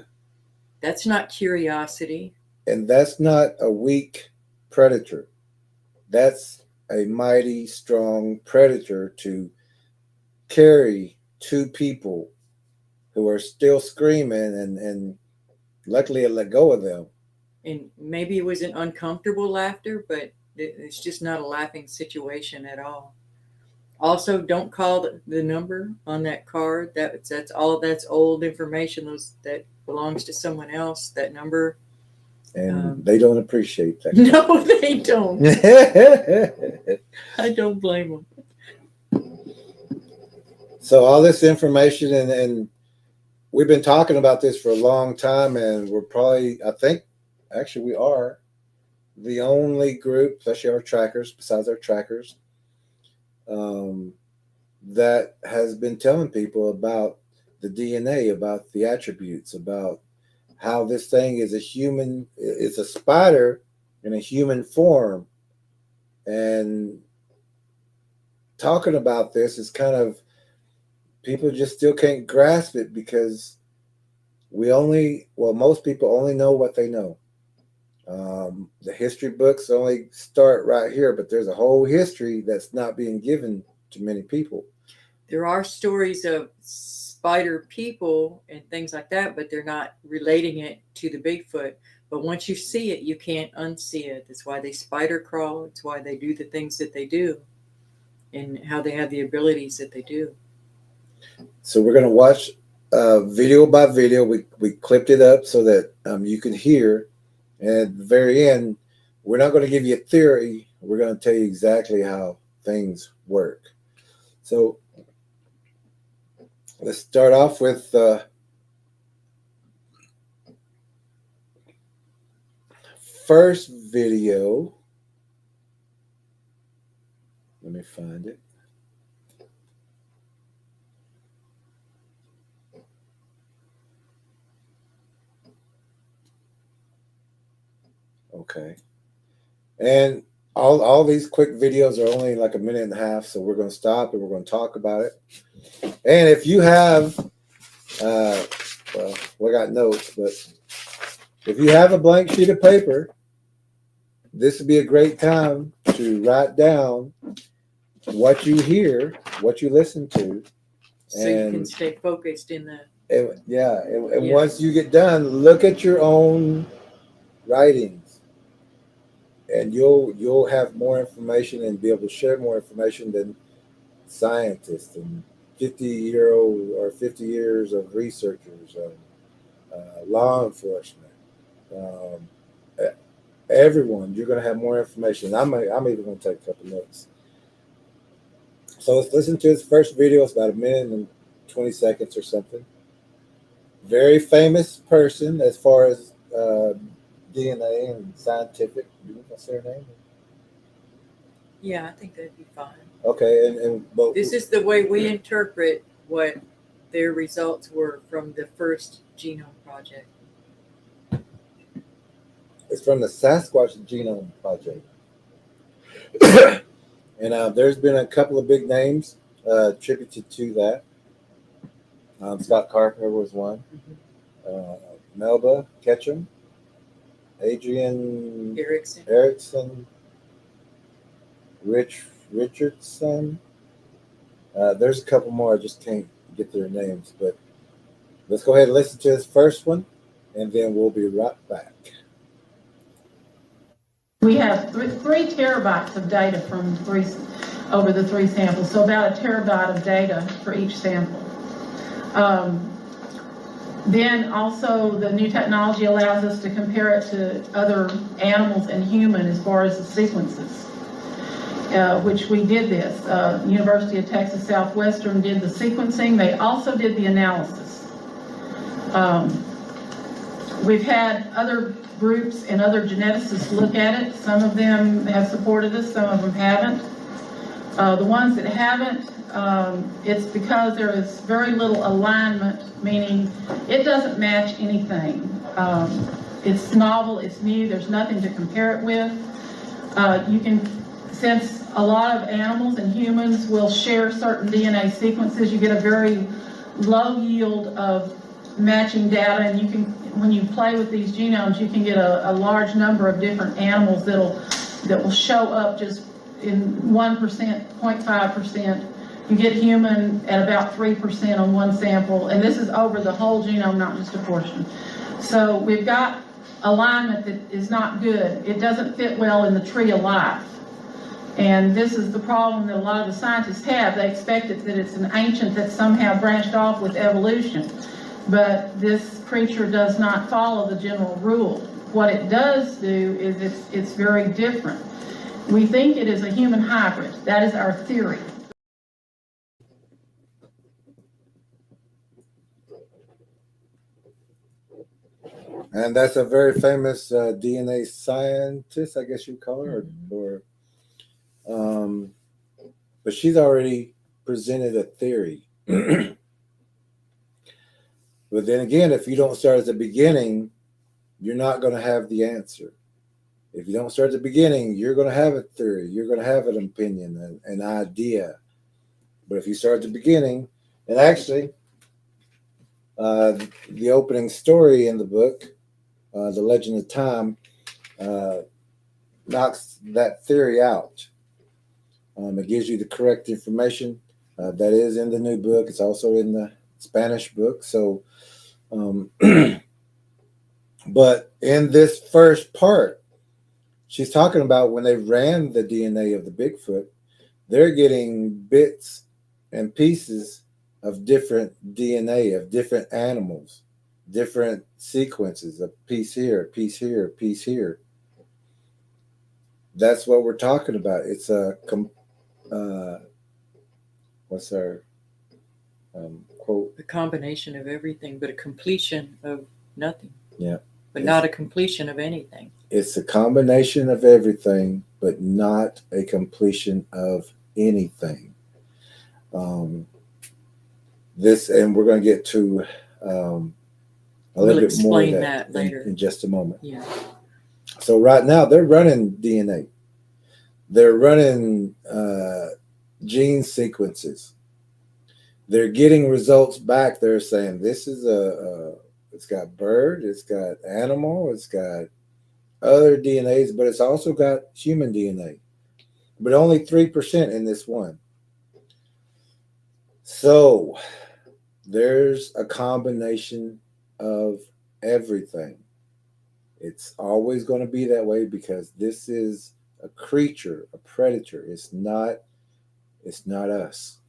That's not curiosity. And that's not a weak predator. That's a mighty strong predator to carry two people who are still screaming, and luckily it let go of them. And maybe it was an uncomfortable laughter, but it's just not a laughing situation at all. Also, don't call the number on that card. That's old information. That belongs to someone else. That number. And they don't appreciate that. No, they don't. I don't blame them. So all this information, and we've been talking about this for a long time, and we're probably, I think, actually we are the only group, especially our trackers, besides our trackers, that has been telling people about the DNA, about the attributes, about how this thing is it's a spider in a human form. And talking about this is kind of, people just still can't grasp it because most people only know what they know. The history books only start right here, but there's a whole history that's not being given to many people. There are stories of spider people and things like that, but they're not relating it to the Bigfoot. But once you see it, you can't unsee it. That's why they spider crawl. It's why they do the things that they do and how they have the abilities that they do. So we're going to watch video by video. We clipped it up so that you can hear. And at the very end, we're not going to give you a theory. We're going to tell you exactly how things work. So let's start off with first video. Let me find it. Okay. And all these quick videos are only like a minute and a half, so we're going to stop and we're going to talk about it. And if you have, we got notes, but if you have a blank sheet of paper, this would be a great time to write down what you hear, what you listen to. So you can stay focused in the... And once you get done, look at your own writings. And you'll have more information and be able to share more information than scientists and 50 years of researchers, law enforcement, everyone. You're going to have more information. I'm even going to take a couple notes. So let's listen to his first video. It's about a minute and 20 seconds or something. Very famous person as far as DNA and scientific. Do you want to say her name? Yeah, I think that'd be fine. Okay, but this is the way we interpret what their results were from the first genome project. It's from the Sasquatch Genome Project. And there's been a couple of big names attributed to that. Scott Carpenter was one. Melba Ketchum. Adrian Erickson. Rich Richardson. There's a couple more. I just can't get their names. But let's go ahead and listen to this first one, and then we'll be right back. We have 3 terabytes of data from over the 3 samples, so about a terabyte of data for each sample. Then also the new technology allows us to compare it to other animals and human as far as the sequences, which we did this. University of Texas Southwestern did the sequencing. They also did the analysis. We've had other groups and other geneticists look at it. Some of them have supported us, some of them haven't. The ones that haven't, it's because there is very little alignment, meaning it doesn't match anything. It's novel, it's new, there's nothing to compare it with. Since a lot of animals and humans will share certain DNA sequences, you get a very low yield of matching data, and when you play with these genomes, you can get a large number of different animals that will show up just in 1%, 0.5%. You get human at about 3% on one sample, and this is over the whole genome, not just a portion. So we've got alignment that is not good. It doesn't fit well in the tree of life. And this is the problem that a lot of the scientists have. They expect that it's an ancient that somehow branched off with evolution. But this creature does not follow the general rule. What it does do is it's very different. We think it is a human hybrid. That is our theory. And that's a very famous DNA scientist, I guess you'd call her, but she's already presented a theory. But then again, if you don't start at the beginning, you're not going to have the answer. If you don't start at the beginning, you're going to have a theory. You're going to have an opinion, an idea. But if you start at the beginning, and actually, the opening story in the book, The Legend of Time, knocks that theory out. It gives you the correct information. That is in the new book. It's also in the Spanish book. So, but in this first part, she's talking about when they ran the DNA of the Bigfoot, they're getting bits and pieces of different DNA of different animals, different sequences, a piece here, a piece here, a piece here. That's what we're talking about. It's a what's our quote? A combination of everything, but a completion of nothing. Yeah. But not a completion of anything. It's a combination of everything, but not a completion of anything. This, and we're going to get to a little bit more of that later in just a moment. Yeah. So right now they're running DNA. They're running gene sequences. They're getting results back. They're saying this is it's got bird, it's got animal, it's got other DNAs, but it's also got human DNA, but only 3% in this one. So there's a combination of everything. It's always going to be that way because this is a creature, a predator. It's not us.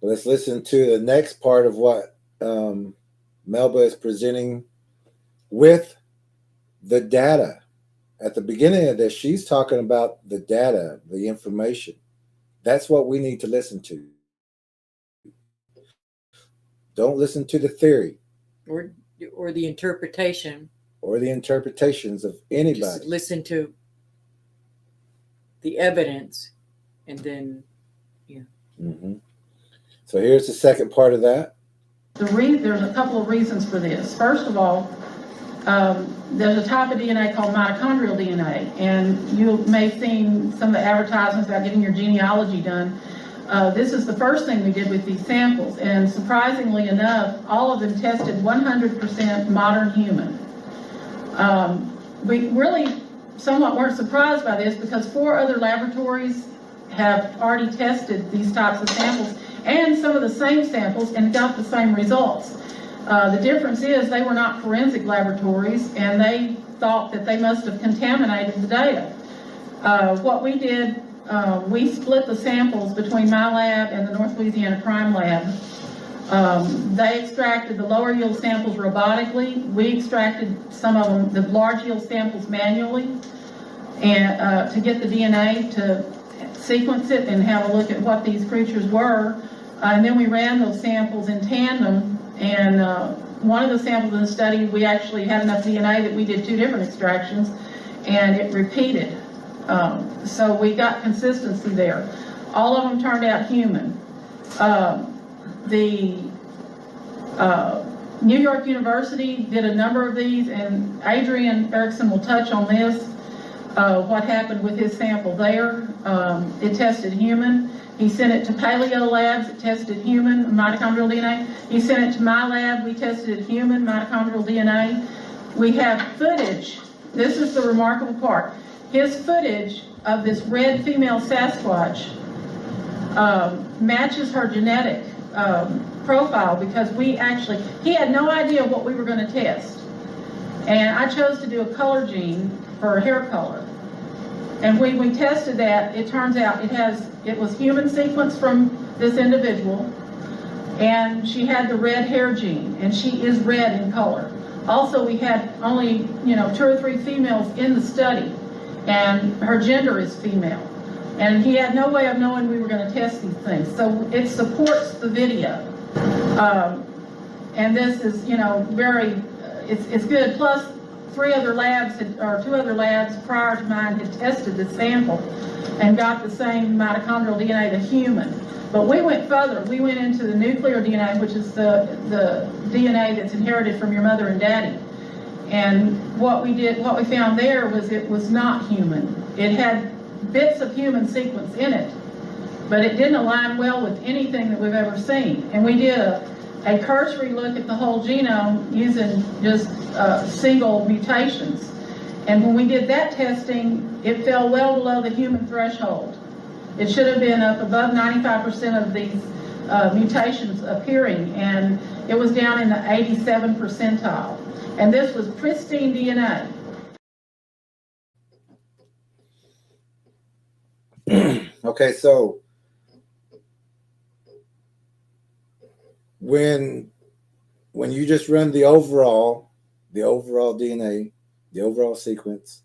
Let's listen to the next part of what Melba is presenting with the data. At the beginning of this, she's talking about the data, the information. That's what we need to listen to. Don't listen to the theory. Or the interpretation. Or the interpretations of anybody. Just listen to the evidence and then, yeah. Mm-hmm. So here's the second part of that. There's a couple of reasons for this. First of all, there's a type of DNA called mitochondrial DNA, and you may have seen some of the advertisements about getting your genealogy done. This is the first thing we did with these samples, and surprisingly enough, all of them tested 100% modern human. We really somewhat weren't surprised by this because 4 other laboratories have already tested these types of samples and some of the same samples and got the same results. The difference is they were not forensic laboratories and they thought that they must have contaminated the data. What we did, we split the samples between my lab and the North Louisiana Crime Lab. They extracted the lower yield samples robotically. We extracted some of them, the large yield samples manually, and to get the DNA to sequence it and have a look at what these creatures were. And then we ran those samples in tandem, and one of the samples in the study, we actually had enough DNA that we did 2 different extractions, and it repeated. So we got consistency there. All of them turned out human. The New York University did a number of these, and Adrian Erickson will touch on this, what happened with his sample there. It tested human. He sent it to Paleo Labs, it tested human mitochondrial DNA. He sent it to my lab, we tested human mitochondrial DNA. We have footage, this is the remarkable part. His footage of this red female Sasquatch matches her genetic profile because he had no idea what we were going to test. And I chose to do a color gene for hair color. And when we tested that, it turns out it was human sequence from this individual, and she had the red hair gene, and she is red in color. Also, we had only 2 or 3 females in the study, and her gender is female. And he had no way of knowing we were going to test these things. So it supports the video. And this is, very, it's good. Plus, 2 other labs prior to mine had tested this sample and got the same mitochondrial DNA to human. But we went further. We went into the nuclear DNA, which is the DNA that's inherited from your mother and daddy. And what we found there was it was not human. It had bits of human sequence in it, but it didn't align well with anything that we've ever seen. And we did a cursory look at the whole genome using just single mutations. And when we did that testing, it fell well below the human threshold. It should have been up above 95% of these mutations appearing, and it was down in the 87th percentile. And this was pristine DNA. Okay, so when you just run the overall DNA, the overall sequence,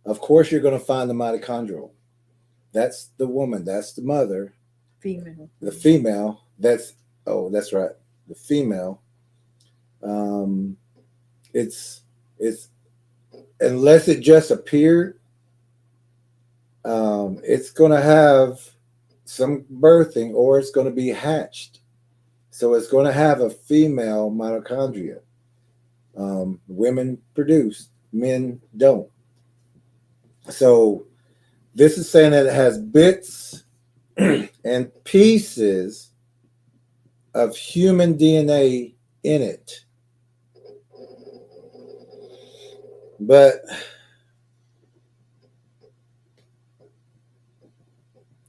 of course you're going to find the mitochondrial. That's the woman, that's the mother. Female. The female, that's right, the female. It's unless it just appeared, it's going to have some birthing or it's going to be hatched. So it's going to have a female mitochondria. Women produce, men don't. So this is saying that it has bits and pieces of human DNA in it. But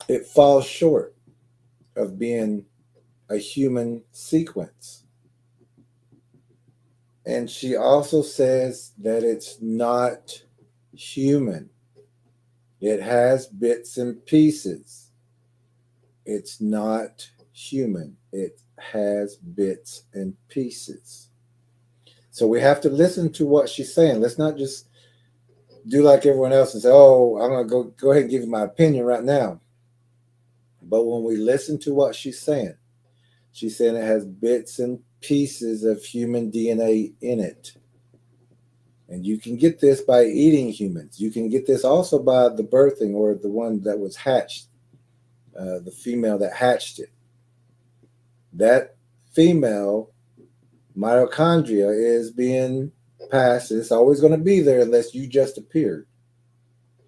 it falls short of being a human sequence. And she also says that it's not human. It has bits and pieces. It's not human. It has bits and pieces. So we have to listen to what she's saying. Let's not just do like everyone else and say, oh, I'm going to go ahead and give you my opinion right now. But when we listen to what she's saying it has bits and pieces of human DNA in it. And you can get this by eating humans. You can get this also by the birthing or the one that was hatched, the female that hatched it. That female mitochondria is being passed. It's always going to be there unless you just appeared.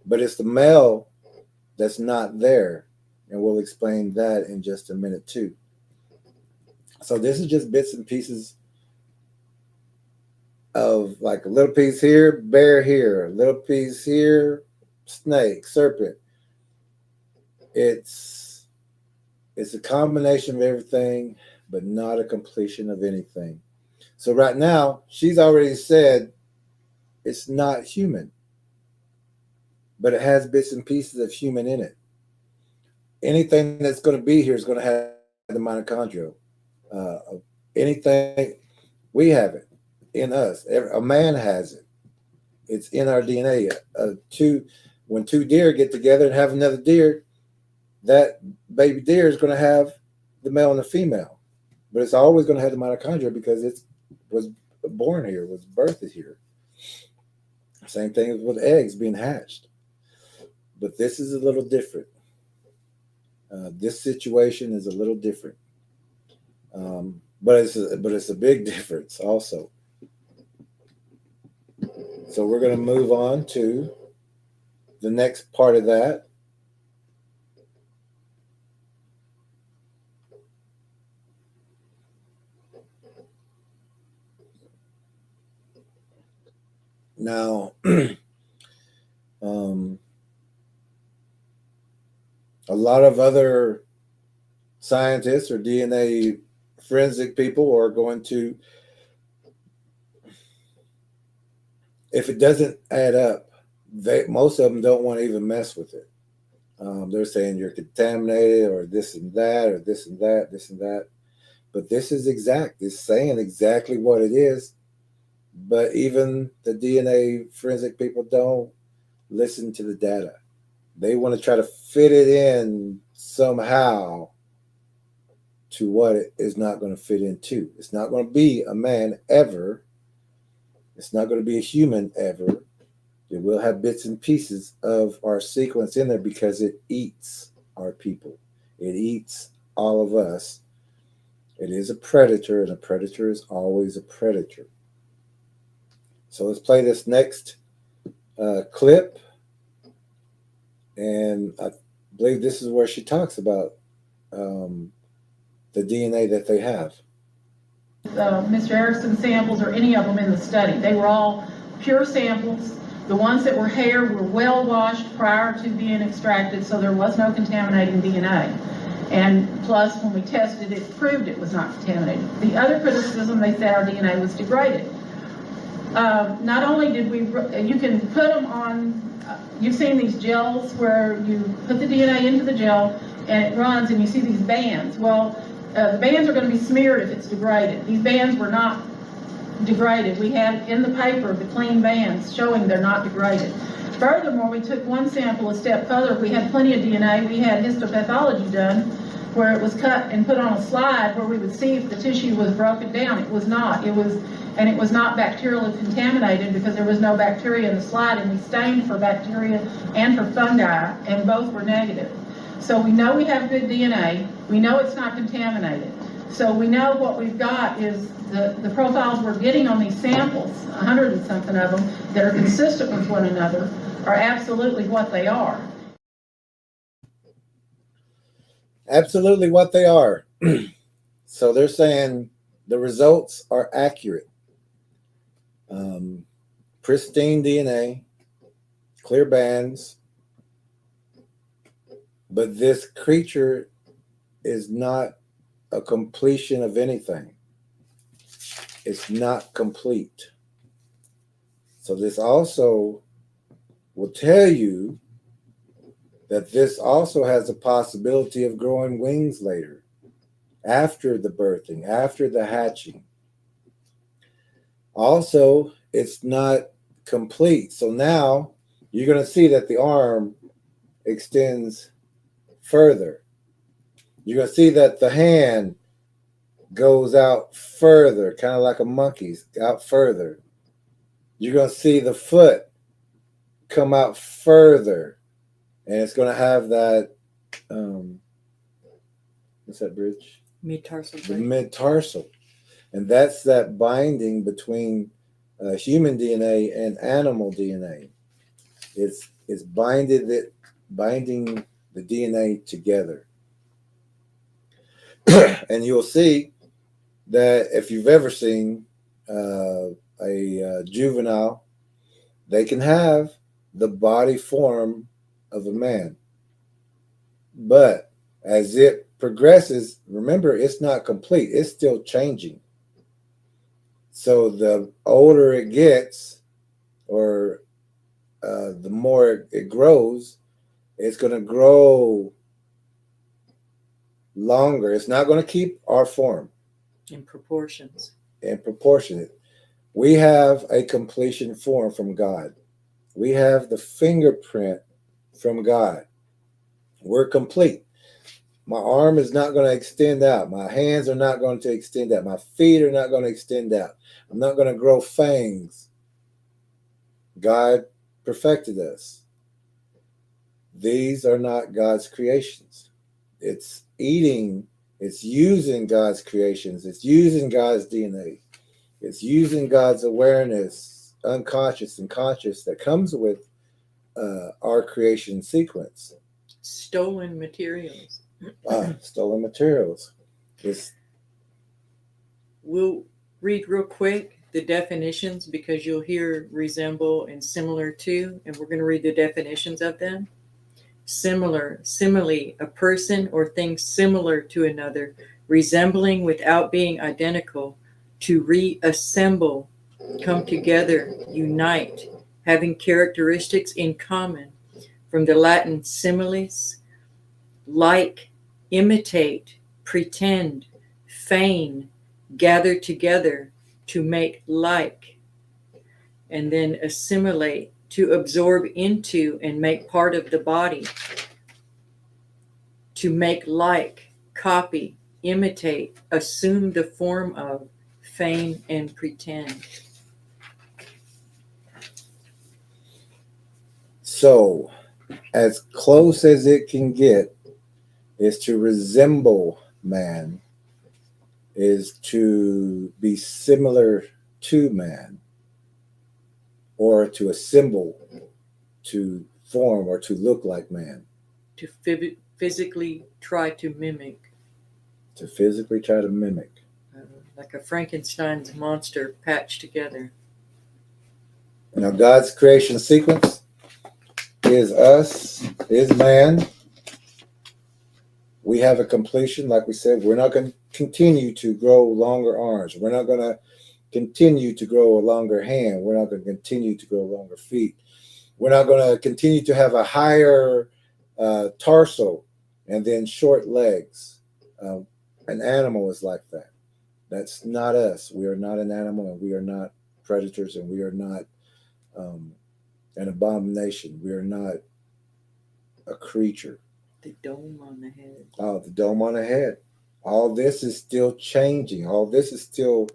But it's the male that's not there. And we'll explain that in just a minute too. So this is just bits and pieces of like a little piece here, bear here, a little piece here, snake, serpent. It's a combination of everything, but not a completion of anything. So right now, she's already said it's not human, but it has bits and pieces of human in it. Anything that's going to be here is going to have the mitochondria. Anything, we have it in us. A man has it. It's in our DNA. When two deer get together and have another deer, that baby deer is going to have the male and the female, but it's always going to have the mitochondria because it was born here, was birthed here. Same thing with eggs being hatched, but this is a little different. This situation is a little different, but it's a big difference also. So we're going to move on to the next part of that. Now, a lot of other scientists or DNA forensic people are going to, if it doesn't add up, most of them don't want to even mess with it. They're saying you're contaminated or this and that or this and that, this and that. But this is exact. It's saying exactly what it is. But even the DNA forensic people don't listen to the data. They want to try to fit it in somehow to what it is not going to fit into. It's not going to be a man ever. It's not going to be a human ever. It will have bits and pieces of our sequence in there because it eats our people. It eats all of us. It is a predator, and a predator is always a predator. So let's play this next clip. And I believe this is where she talks about the DNA that they have. Mr. Erickson's samples or any of them in the study. They were all pure samples. The ones that were hair were well washed prior to being extracted, so there was no contaminating DNA. And plus, when we tested it, proved it was not contaminated. The other criticism, they said our DNA was degraded. Not only did we, you can put them on, you've seen these gels where you put the DNA into the gel and it runs and you see these bands. Well, the bands are going to be smeared if it's degraded. These bands were not degraded. We had in the paper the clean bands showing they're not degraded. Furthermore, we took one sample a step further. We had plenty of DNA. We had histopathology done where it was cut and put on a slide where we would see if the tissue was broken down. It was not. It was not bacterially contaminated because there was no bacteria in the slide, and we stained for bacteria and for fungi, and both were negative. So we know we have good DNA. We know it's not contaminated. So we know what we've got is the profiles we're getting on these samples, 100 and something of them, that are consistent with one another, are absolutely what they are. Absolutely what they are. So they're saying the results are accurate. Pristine DNA, clear bands, but this creature is not a completion of anything. It's not complete. So this also will tell you that this also has a possibility of growing wings later, after the birthing, after the hatching. Also, it's not complete. So now you're going to see that the arm extends further. You're going to see that the hand goes out further, kind of like a monkey's, out further. You're going to see the foot come out further, and it's going to have that, what's that bridge? Mid-tarsal. The mid-tarsal. And that's that binding between human DNA and animal DNA. It's binding the DNA together. And you'll see that if you've ever seen a juvenile, they can have the body form of a man. But as it progresses, remember, it's not complete. It's still changing. So the older it gets, or the more it grows, it's going to grow longer. It's not going to keep our form. In proportions. In proportion. We have a completion form from God. We have the fingerprint from God. We're complete. My arm is not going to extend out. My hands are not going to extend out. My feet are not going to extend out. I'm not going to grow fangs. God perfected us. These are not God's creations. It's eating, it's using God's creations. It's using God's DNA. It's using God's awareness, unconscious and conscious, that comes with our creation sequence. Stolen materials. Stolen materials. We'll read real quick the definitions, because you'll hear resemble and similar to, and we're going to read the definitions of them. Similar, simile, a person or thing similar to another, resembling without being identical, to reassemble, come together, unite, having characteristics in common. From the Latin similis, like, imitate, pretend, feign, gather together, to make like. And then assimilate, to absorb into and make part of the body. To make like, copy, imitate, assume the form of, feign, and pretend. So, as close as it can get is to resemble man, is to be similar to man, or to assemble, to form, or to look like man. To physically try to mimic. To physically try to mimic. Like a Frankenstein's monster patched together. Now, God's creation sequence is us, is man. We have a completion. Like we said, we're not going to continue to grow longer arms. We're not going to continue to grow a longer hand. We're not going to continue to grow longer feet. We're not going to continue to have a higher torso and then short legs. An animal is like that. That's not us. We are not an animal, and we are not predators, and we are not an abomination. We are not a creature. The dome on the head. Oh, the dome on the head. All this is still changing. All this is still,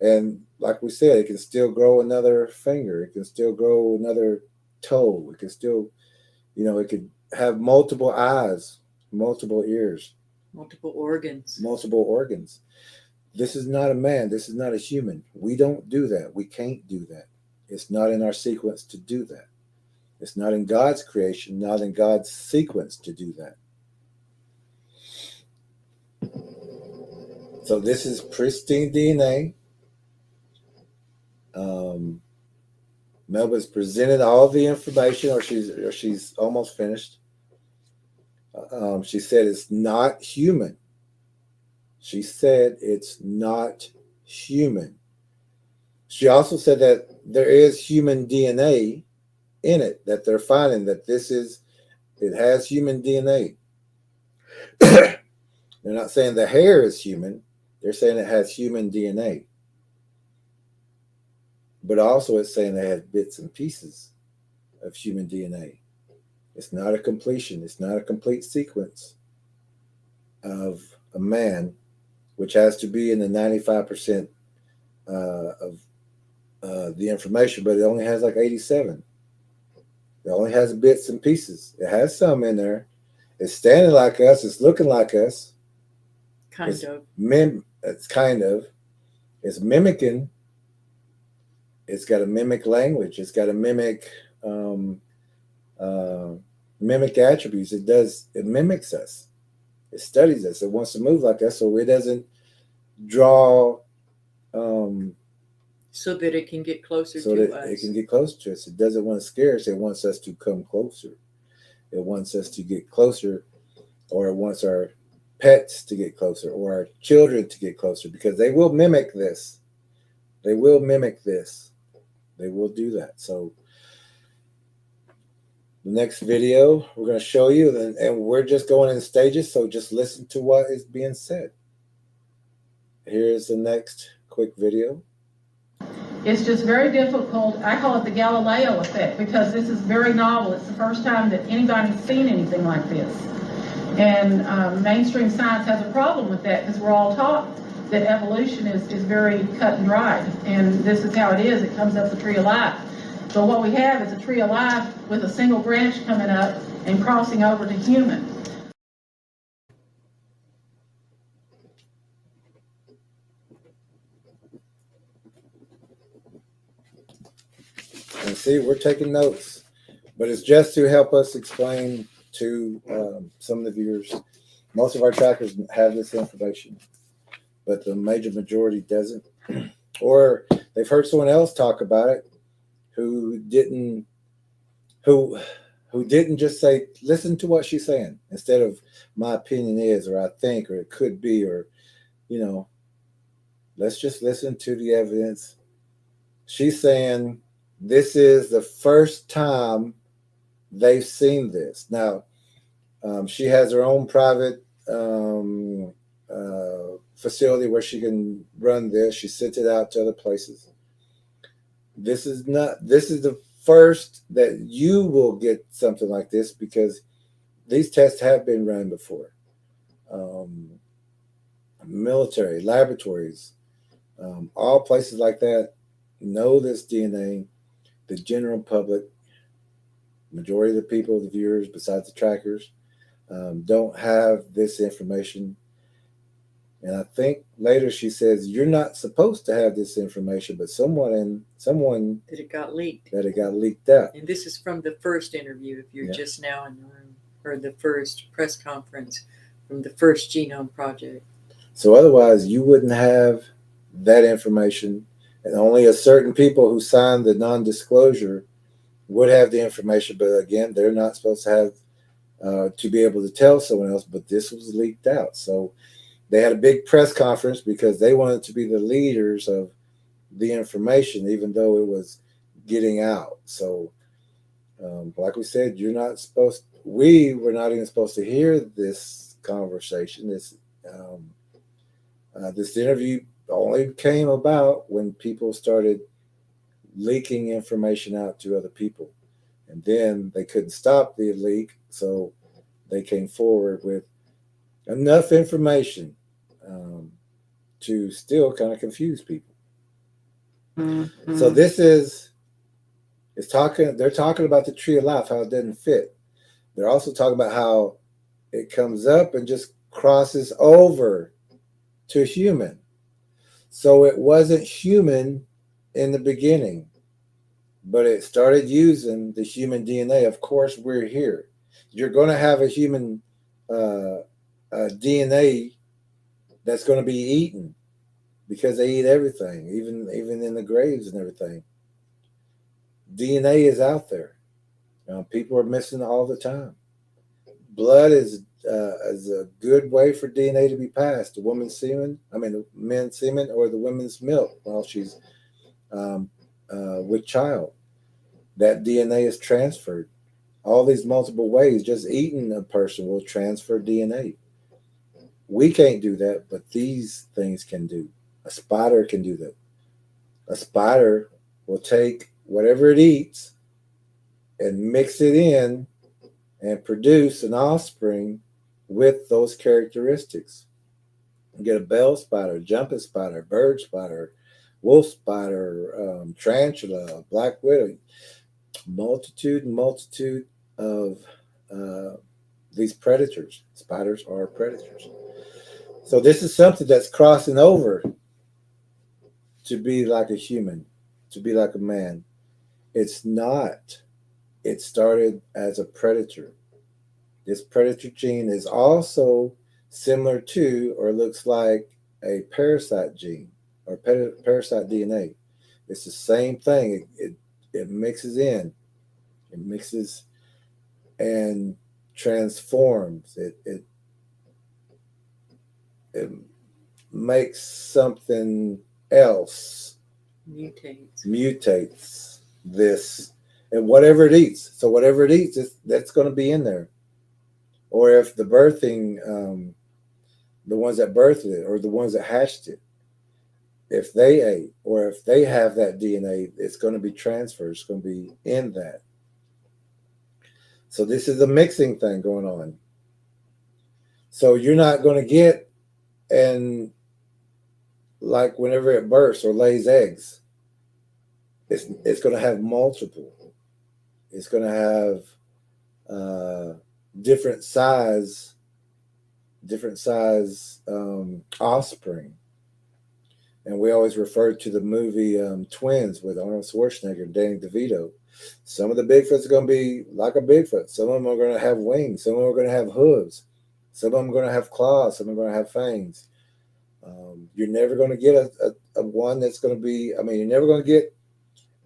and like we said, it can still grow another finger. It can still grow another toe. It can still, it could have multiple eyes, multiple ears, multiple organs. Multiple organs. This is not a man. This is not a human. We don't do that. We can't do that. It's not in our sequence to do that. It's not in God's creation, not in God's sequence to do that. So this is pristine DNA. Melba's presented all the information, or she's almost finished. She said it's not human. She said it's not human. She also said that there is human DNA in it, that they're finding that it has human DNA. They're not saying the hair is human. They're saying it has human DNA. But also it's saying it has bits and pieces of human DNA. It's not a completion. It's not a complete sequence of a man, which has to be in the 95% of the information, but it only has like 87. It only has bits and pieces. It has some in there. It's standing like us. It's looking like us. Kind of. It's mimicking. It's got to mimic language. It's got to mimic attributes. It mimics us. It studies us. It wants to move like us, so it doesn't draw So that it can get closer so to that us. it can get closer to us. It doesn't want to scare us. It wants us to come closer. It wants us to get closer, or it wants our pets to get closer, or our children to get closer, because they will mimic this. They will mimic this. They will do that. So the next video we're going to show you, and we're just going in stages, so just listen to what is being said. Here's the next quick video. It's just very difficult. I call it the Galileo effect, because this is very novel. It's the first time that anybody's seen anything like this. And mainstream science has a problem with that, because we're all taught that evolution is very cut and dried. And this is how it is. It comes up the tree of life. So what we have is a tree of life with a single branch coming up and crossing over to human. And see, we're taking notes, but it's just to help us explain to some of the viewers. Most of our trackers have this information, but the major majority doesn't, or they've heard someone else talk about it who didn't just say, listen to what she's saying, instead of my opinion is, or I think, or it could be, or, you know, let's just listen to the evidence. She's saying this is the first time they've seen this. Now, she has her own private facility where she can run this. She sent it out to other places. This is the first that you will get something like this, because these tests have been run before. Military, laboratories, all places like that know this DNA. The general public, majority of the people, the viewers, besides the trackers, don't have this information. And I think later she says, you're not supposed to have this information, but someone That it got leaked. out. And this is from the first interview, if you're just now in the room, or the first press conference from the first Genome Project. So otherwise, you wouldn't have that information, and only a certain people who signed the non-disclosure would have the information. But again, they're not supposed to have to be able to tell someone else. But this was leaked out, so they had a big press conference because they wanted to be the leaders of the information, even though it was getting out. So, like we said, we were not even supposed to hear this conversation. This interview only came about when people started leaking information out to other people. And then they couldn't stop the leak, so they came forward with enough information to still kind of confuse people. Mm-hmm. So they're talking about the tree of life, how it doesn't fit. They're also talking about how it comes up and just crosses over to human. So it wasn't human in the beginning, but it started using the human DNA. Of course, we're here. You're going to have a human DNA that's going to be eaten, because they eat everything, even in the graves and everything. DNA is out there. People are missing all the time. Blood is a good way for DNA to be passed. The men's semen, or the woman's milk while she's with child. That DNA is transferred. All these multiple ways. Just eating a person will transfer DNA. We can't do that, but these things can do. A spider can do that. A spider will take whatever it eats and mix it in and produce an offspring with those characteristics. You get a bell spider, jumping spider, bird spider, wolf spider, tarantula, black widow, multitude of these predators. Spiders are predators. So this is something that's crossing over to be like a human, to be like a man. It's not. It started as a predator. This predator gene is also similar to, or looks like, a parasite gene, or parasite DNA. It's the same thing. It mixes in. It mixes and transforms. It makes something else. Mutates this. And whatever it eats. So whatever it eats, that's going to be in there. Or if the birthing, the ones that birthed it or the ones that hatched it, if they ate or if they have that DNA, it's going to be transferred. It's going to be in that. So this is a mixing thing going on. So you're not going to get, and like whenever it bursts or lays eggs, it's going to have multiple. It's going to have different size offspring. And we always refer to the movie Twins with Arnold Schwarzenegger and Danny DeVito. Some of the Bigfoots are going to be like a Bigfoot. Some of them are going to have wings. Some of them are going to have hooves. Some of them are going to have claws. Some are going to have fangs. You're never going to get a one that's going to be, you're never going to get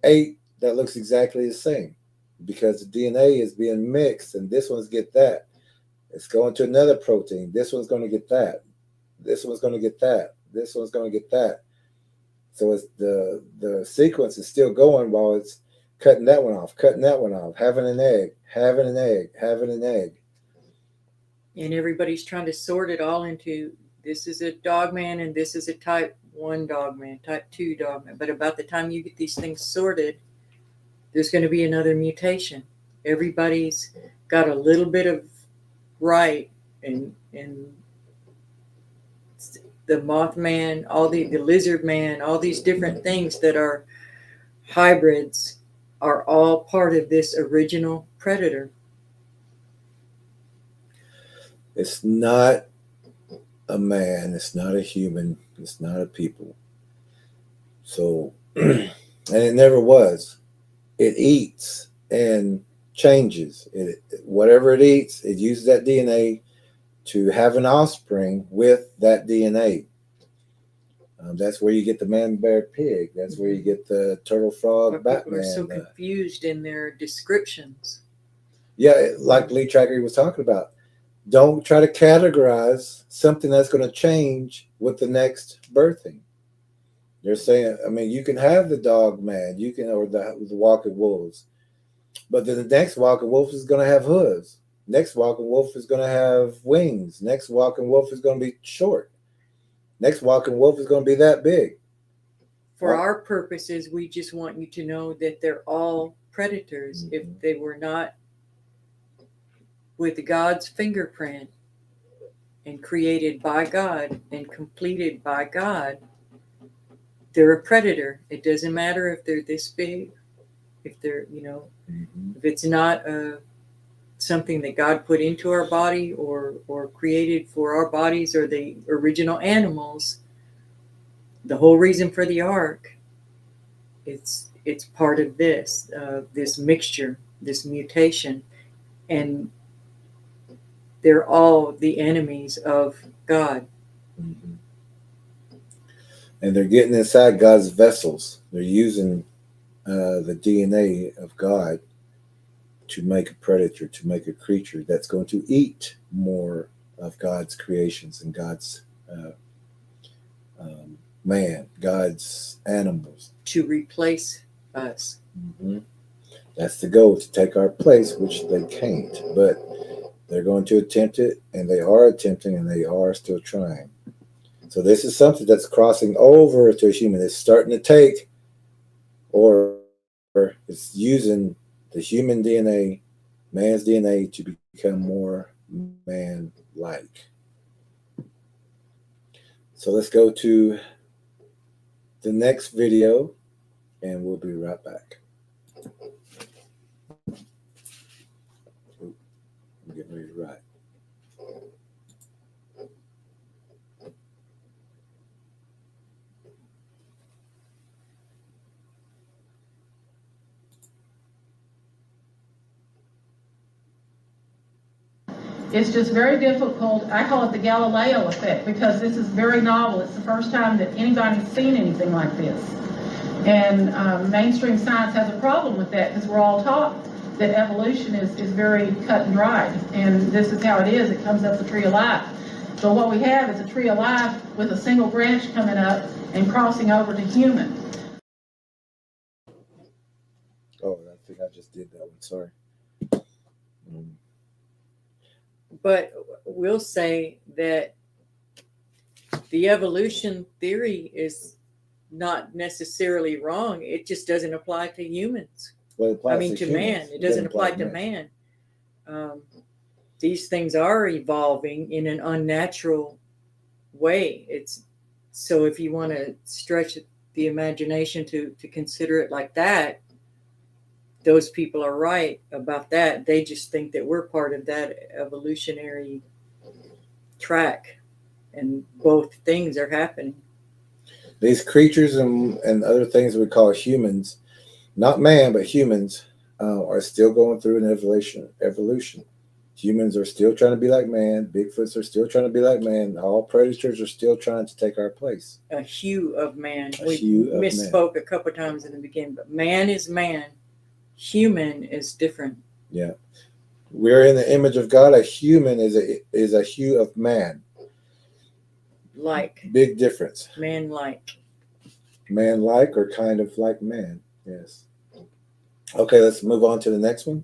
8 that looks exactly the same, because the DNA is being mixed, and this one's get that. It's going to another protein. This one's going to get that. This one's going to get that. This one's going to get that. So it's the sequence is still going while it's cutting that one off, having an egg, having an egg, having an egg. And everybody's trying to sort it all into, this is a dogman and this is a type 1 dogman, type 2 dogman. But about the time you get these things sorted, there's going to be another mutation. Everybody's got a little bit of right, and the Mothman, all the lizard man, all these different things that are hybrids are all part of this original predator. It's not a man. It's not a human. It's not a people. So, and it never was. It eats and changes. Whatever it eats, it uses that DNA to have an offspring with that DNA. That's where you get the man, bear, pig. That's where you get the turtle, frog, But Batman. people are so confused in their descriptions. Yeah, like Lee Tracker was talking about. Don't try to categorize something that's going to change with the next birthing. They're saying, you can have the dog man, you can, or the walking wolves, but then the next walking wolf is going to have hooves. Next walking wolf is going to have wings. Next walking wolf is going to be short. Next walking wolf is going to be that big. For our purposes, we just want you to know that they're all predators. Mm-hmm. If they were not with God's fingerprint and created by God and completed by God, they're a predator. It doesn't matter if they're this big, if they're, if it's not something that God put into our body or created for our bodies, or the original animals. The whole reason for the ark, it's part of this mixture, this mutation, and they're all the enemies of God. Mm-hmm. And they're getting inside God's vessels. They're using the DNA of God to make a predator, to make a creature that's going to eat more of God's creations and God's man, God's animals. To replace us. Mm-hmm. That's the goal, to take our place, which they can't. But they're going to attempt it, and they are attempting, and they are still trying. So this is something that's crossing over to a human. It's starting to take, or it's using the human DNA, man's DNA, to become more man-like. So let's go to the next video, and we'll be right back. I'm getting ready to write. It's just very difficult. I call it the Galileo effect, because this is very novel. It's the first time that anybody's seen anything like this. And mainstream science has a problem with that because we're all taught that evolution is very cut and dried. And this is how it is. It comes up the tree of life. So what we have is a tree of life with a single branch coming up and crossing over to human. Oh, I think I just did that one. Sorry. But we'll say that the evolution theory is not necessarily wrong. It just doesn't apply to humans. Well, it applies I mean, to humans. man. It doesn't apply to man. These things are evolving in an unnatural way. It's so if you want to stretch the imagination to consider it like that, those people are right about that. They just think that we're part of that evolutionary track, and both things are happening. These creatures and other things we call humans, not man, but humans, are still going through an evolution. Humans are still trying to be like man. Bigfoots are still trying to be like man. All predators are still trying to take our place. A hue of man. We misspoke a couple of times in the beginning, but man is man. Human is different. Yeah. We're in the image of God. A human is a hue of man. Like. Big difference. Man-like. Man-like or kind of like man. Yes. Okay, let's move on to the next one.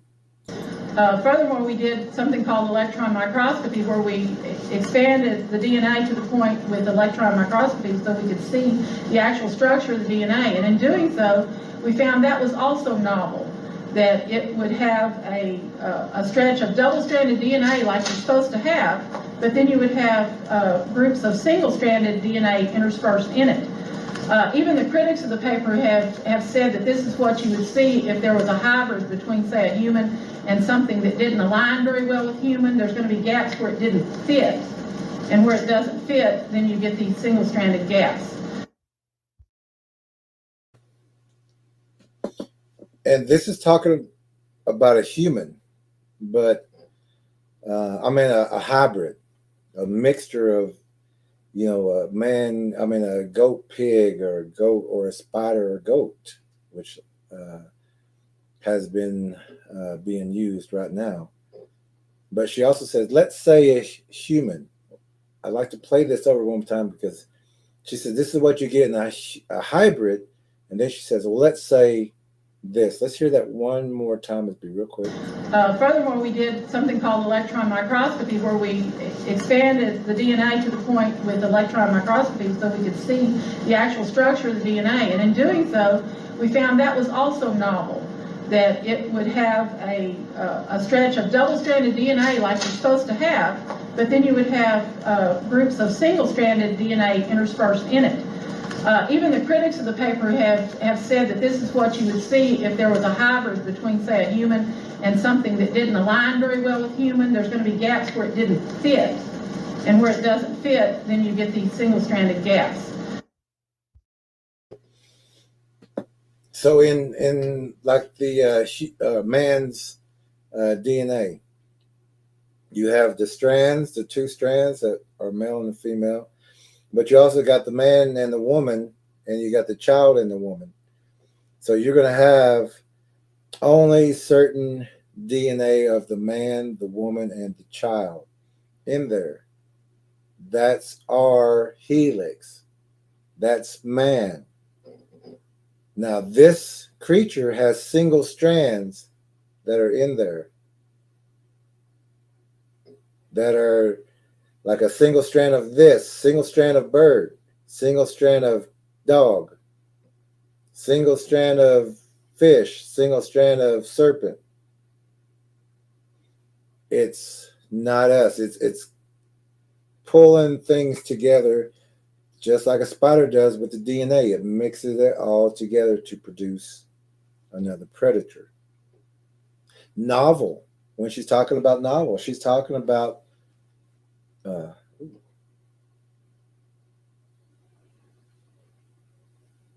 Furthermore, we did something called electron microscopy, where we expanded the DNA to the point with electron microscopy so we could see the actual structure of the DNA. And in doing so, we found that was also novel, that it would have a stretch of double-stranded DNA like you're supposed to have, but then you would have groups of single-stranded DNA interspersed in it. Even the critics of the paper have said that this is what you would see if there was a hybrid between, say, a human and something that didn't align very well with human. There's going to be gaps where it didn't fit, and where it doesn't fit, then you get these single-stranded gaps. And this is talking about a human, but a hybrid, a mixture of, a goat pig or a goat or a spider or goat, which has been being used right now. But she also says, let's say a human. I'd like to play this over one more time because she said, this is what you get in a hybrid. And then she says, well, let's say this. Let's hear that one more time. Let's be real quick. Furthermore, we did something called electron microscopy, where we expanded the DNA to the point with electron microscopy so we could see the actual structure of the DNA. And in doing so, we found that was also novel, that it would have a stretch of double-stranded DNA like you're supposed to have, but then you would have groups of single-stranded DNA interspersed in it. Even the critics of the paper have said that this is what you would see if there was a hybrid between, say, a human and something that didn't align very well with human. There's going to be gaps where it didn't fit, and where it doesn't fit, then you get these single-stranded gaps. So in like the man's DNA, you have the two strands that are male and female. But you also got the man and the woman, and you got the child and the woman. So you're going to have only certain DNA of the man, the woman, and the child in there. That's our helix. That's man. Now, this creature has single strands that are in there that are like a single strand of this, single strand of bird, single strand of dog, single strand of fish, single strand of serpent. It's not us. It's pulling things together just like a spider does with the DNA. It mixes it all together to produce another predator. Novel. When she's talking about novel, she's talking about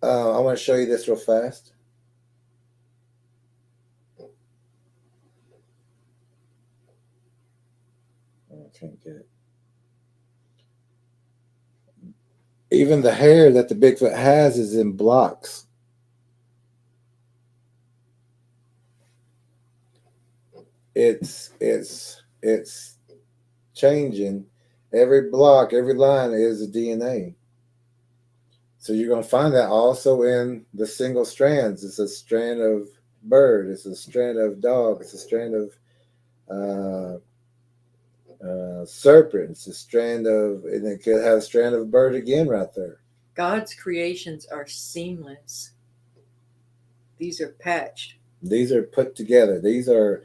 I want to show you this real fast. I can't get it. Even the hair that the Bigfoot has is in blocks. it's changing. Every block, every line is a DNA. So you're going to find that also in the single strands. It's a strand of bird. It's a strand of dog. It's a strand of serpent. It's a strand of, and it could have a strand of bird again right there. God's creations are seamless. These are patched. These are put together. These are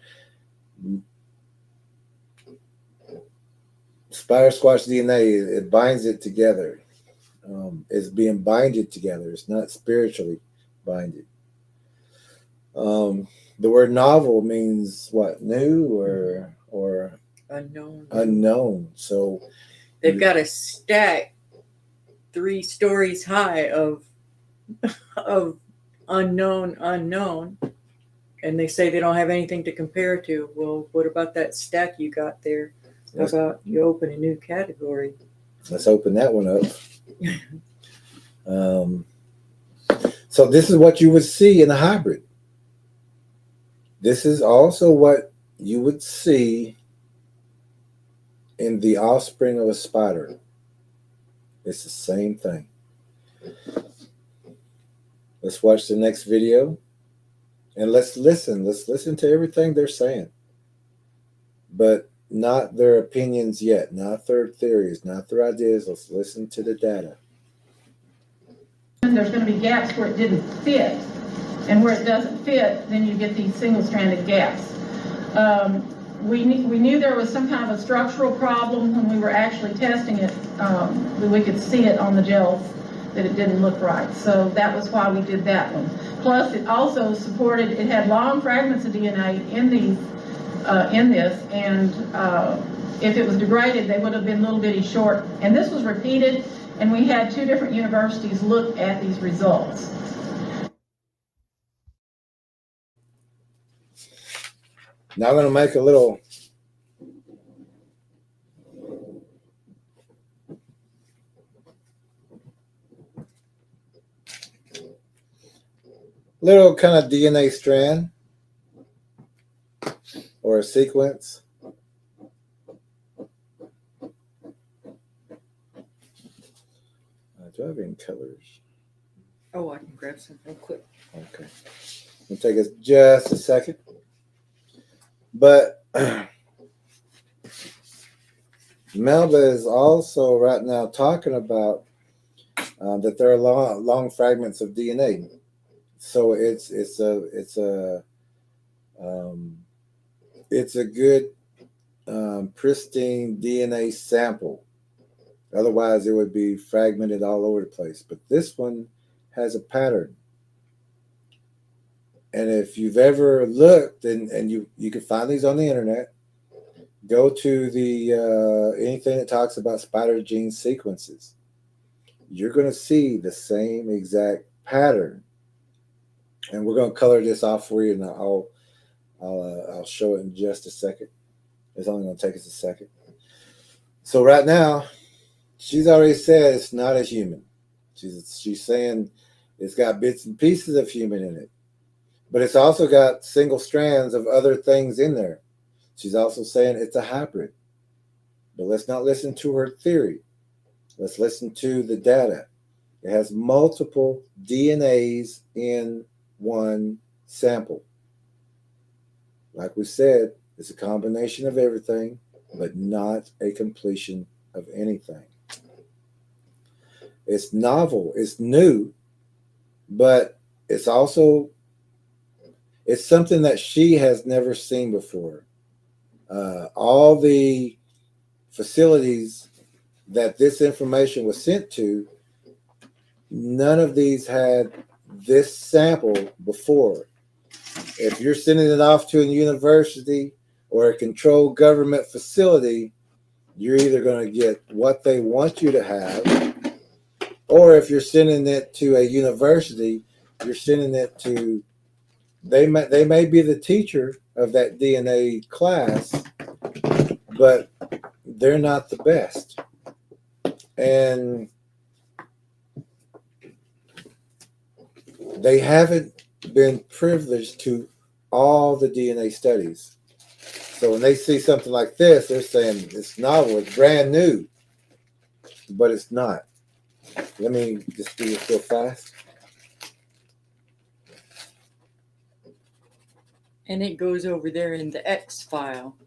spider squash DNA. It binds it together. It's being binded together. It's not spiritually binded. The word novel means what? New or Unknown. unknown. So They've got a stack 3 stories high of unknown, and they say they don't have anything to compare to. Well, what about that stack you got there? How about you open a new category? let's open that one up. So this is what you would see in a hybrid. This is also what you would see in the offspring of a spider. It's the same thing. Let's watch the next video and let's listen. Let's listen to everything they're saying, but not their opinions yet, not their theories, not their ideas. Let's listen to the data. There's going to be gaps where it didn't fit, and where it doesn't fit, then you get these single-stranded gaps. We knew there was some kind of a structural problem when we were actually testing it. We could see it on the gels that it didn't look right, so that was why we did that one. Plus, it also supported, it had long fragments of DNA in these, in this, and if it was degraded, they would have been little bitty short. And this was repeated, and we had 2 different universities look at these results. Now I'm going to make a little kind of DNA strand or a sequence. Do I have any colors? Oh, I can grab some real quick. Okay. It'll take us just a second. But Melba is also right now talking about that there are long fragments of DNA. So it's a good pristine DNA sample. Otherwise, it would be fragmented all over the place. But this one has a pattern. And if you've ever looked, and you can find these on the internet, go to the anything that talks about spider gene sequences. You're going to see the same exact pattern. And we're going to color this off for you, and I'll show it in just a second. It's only going to take us a second. So right now, she's already said it's not a human. She's saying it's got bits and pieces of human in it, but it's also got single strands of other things in there. She's also saying it's a hybrid. But let's not listen to her theory. Let's listen to the data. It has multiple DNAs in one sample. Like we said, it's a combination of everything, but not a completion of anything. It's novel, it's new, but it's something that she has never seen before. All the facilities that this information was sent to, none of these had this sample before. If you're sending it off to a university or a controlled government facility, you're either going to get what they want you to have, or if you're sending it to a university, you're sending it to, they may be the teacher of that DNA class, but they're not the best. And they haven't been privileged to all the DNA studies. So when they see something like this, they're saying it's novel, it's brand new, but it's not. Let me just do this real fast. And it goes over there in the X file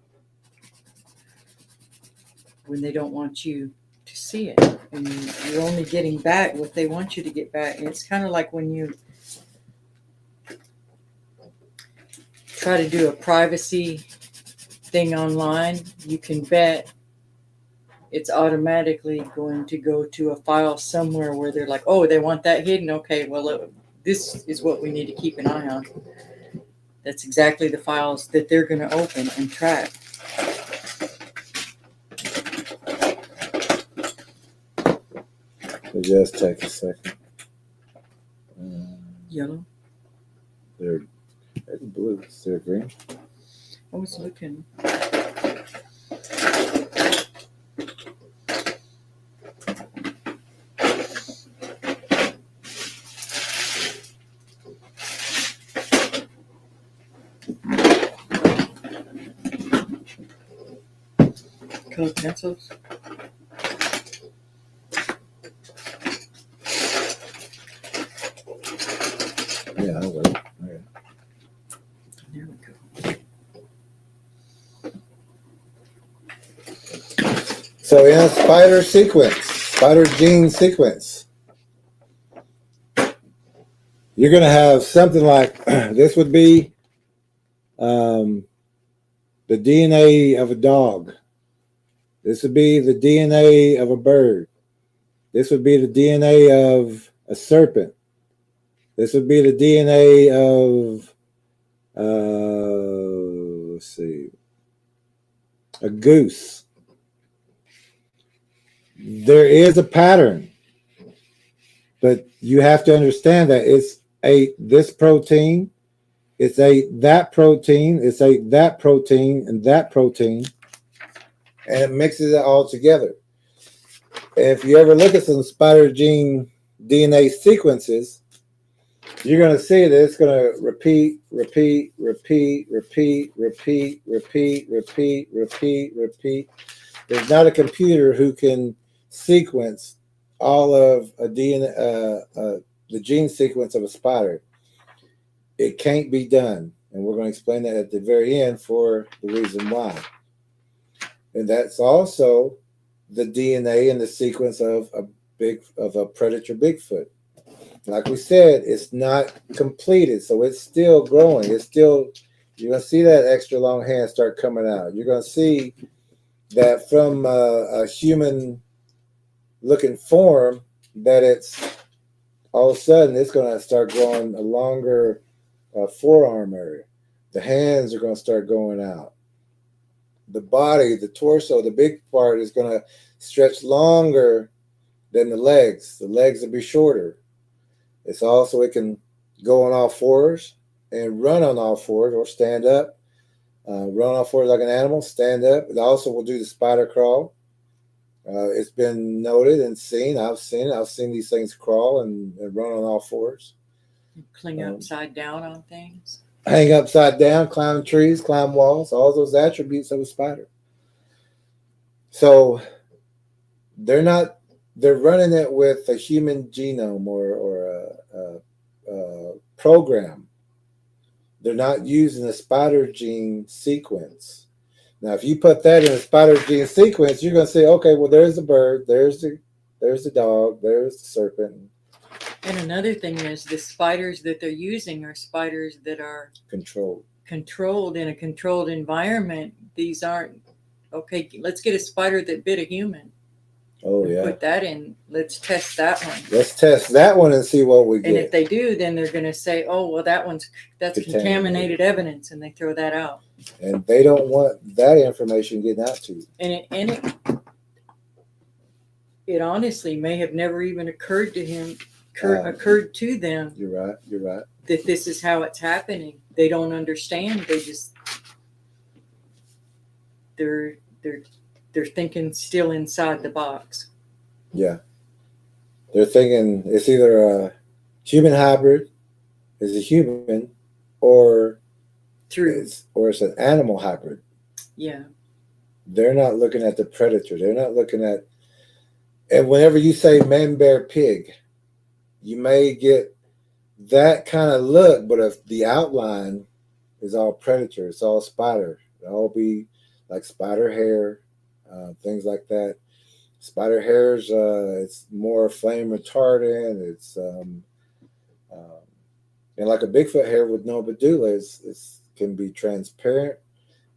when they don't want you to see it. And you're only getting back what they want you to get back. And it's kind of like when you try to do a privacy thing online, you can bet it's automatically going to go to a file somewhere where they're like, oh, they want that hidden. Okay, well, this is what we need to keep an eye on. That's exactly the files that they're going to open and track. It just take a second. Yellow? They're blue. They're green. I was looking. Colored pencils? Yeah, I'll wait. Okay. There we go. So in a spider sequence, spider gene sequence, you're going to have something like this would be the DNA of a dog. This would be the DNA of a bird. This would be the DNA of a serpent. This would be the DNA of, let's see, a goose. There is a pattern, but you have to understand that it's ate this protein, it's ate that protein, it's ate that protein, and that protein, and it mixes it all together. If you ever look at some spider gene DNA sequences, you're going to see that it's going to repeat. There's not a computer who can sequence all of a DNA, the gene sequence of a spider. It can't be done, and we're going to explain that at the very end for the reason why. And that's also the DNA and the sequence of a predator Bigfoot. Like we said, it's not completed, so it's still growing. It's still, you're going to see that extra long hand start coming out. You're going to see that from a human looking form, that it's all of a sudden it's going to start growing a longer forearm area. The hands are going to start going out. The body, the torso, the big part is going to stretch longer than the legs. The legs will be shorter. It's also, it can go on all fours and run on all fours or stand up. Run on all fours like an animal, stand up. It also will do the spider crawl. It's been noted and seen. I've seen it. I've seen these things crawl and run on all fours. Cling upside down on things. Hang upside down, climb trees, climb walls, all those attributes of a spider. So they're running it with a human genome or a program. They're not using a spider gene sequence. Now, if you put that in a spider gene sequence, you're going to say, okay, well, there's the bird, there's the dog, there's the serpent. And another thing is the spiders that they're using are spiders that are controlled in a controlled environment. These aren't, okay, let's get a spider that bit a human. Oh, yeah. Put that in. Let's test that one. Let's test that one and see what we get. And if they do, then they're going to say, oh, well, that's contaminated evidence, and they throw that out. And they don't want that information getting out to you. And it honestly may have never even occurred to them. You're right. That this is how it's happening. They don't understand. They just they're thinking still inside the box. Yeah. They're thinking it's either a human hybrid, is a human, or it's an animal hybrid. Yeah. They're not looking at the predator. They're not looking at, and whenever you say man, bear, pig, you may get that kind of look, but if the outline is all predator, it's all spider. It'll all be like spider hair, things like that. Spider hairs, it's more flame retardant. It's and like a Bigfoot hair with no medulla, is can be transparent,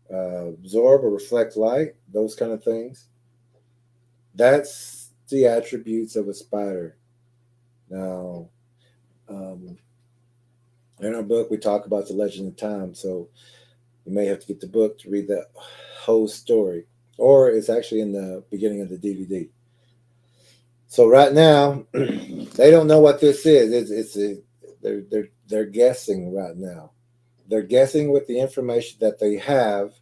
absorb or reflect light, those kind of things. That's the attributes of a spider. Now, in our book, we talk about the legend of time, so you may have to get the book to read that whole story, or it's actually in the beginning of the DVD. So right now, they don't know what this is. They're guessing right now. They're guessing with the information that they have.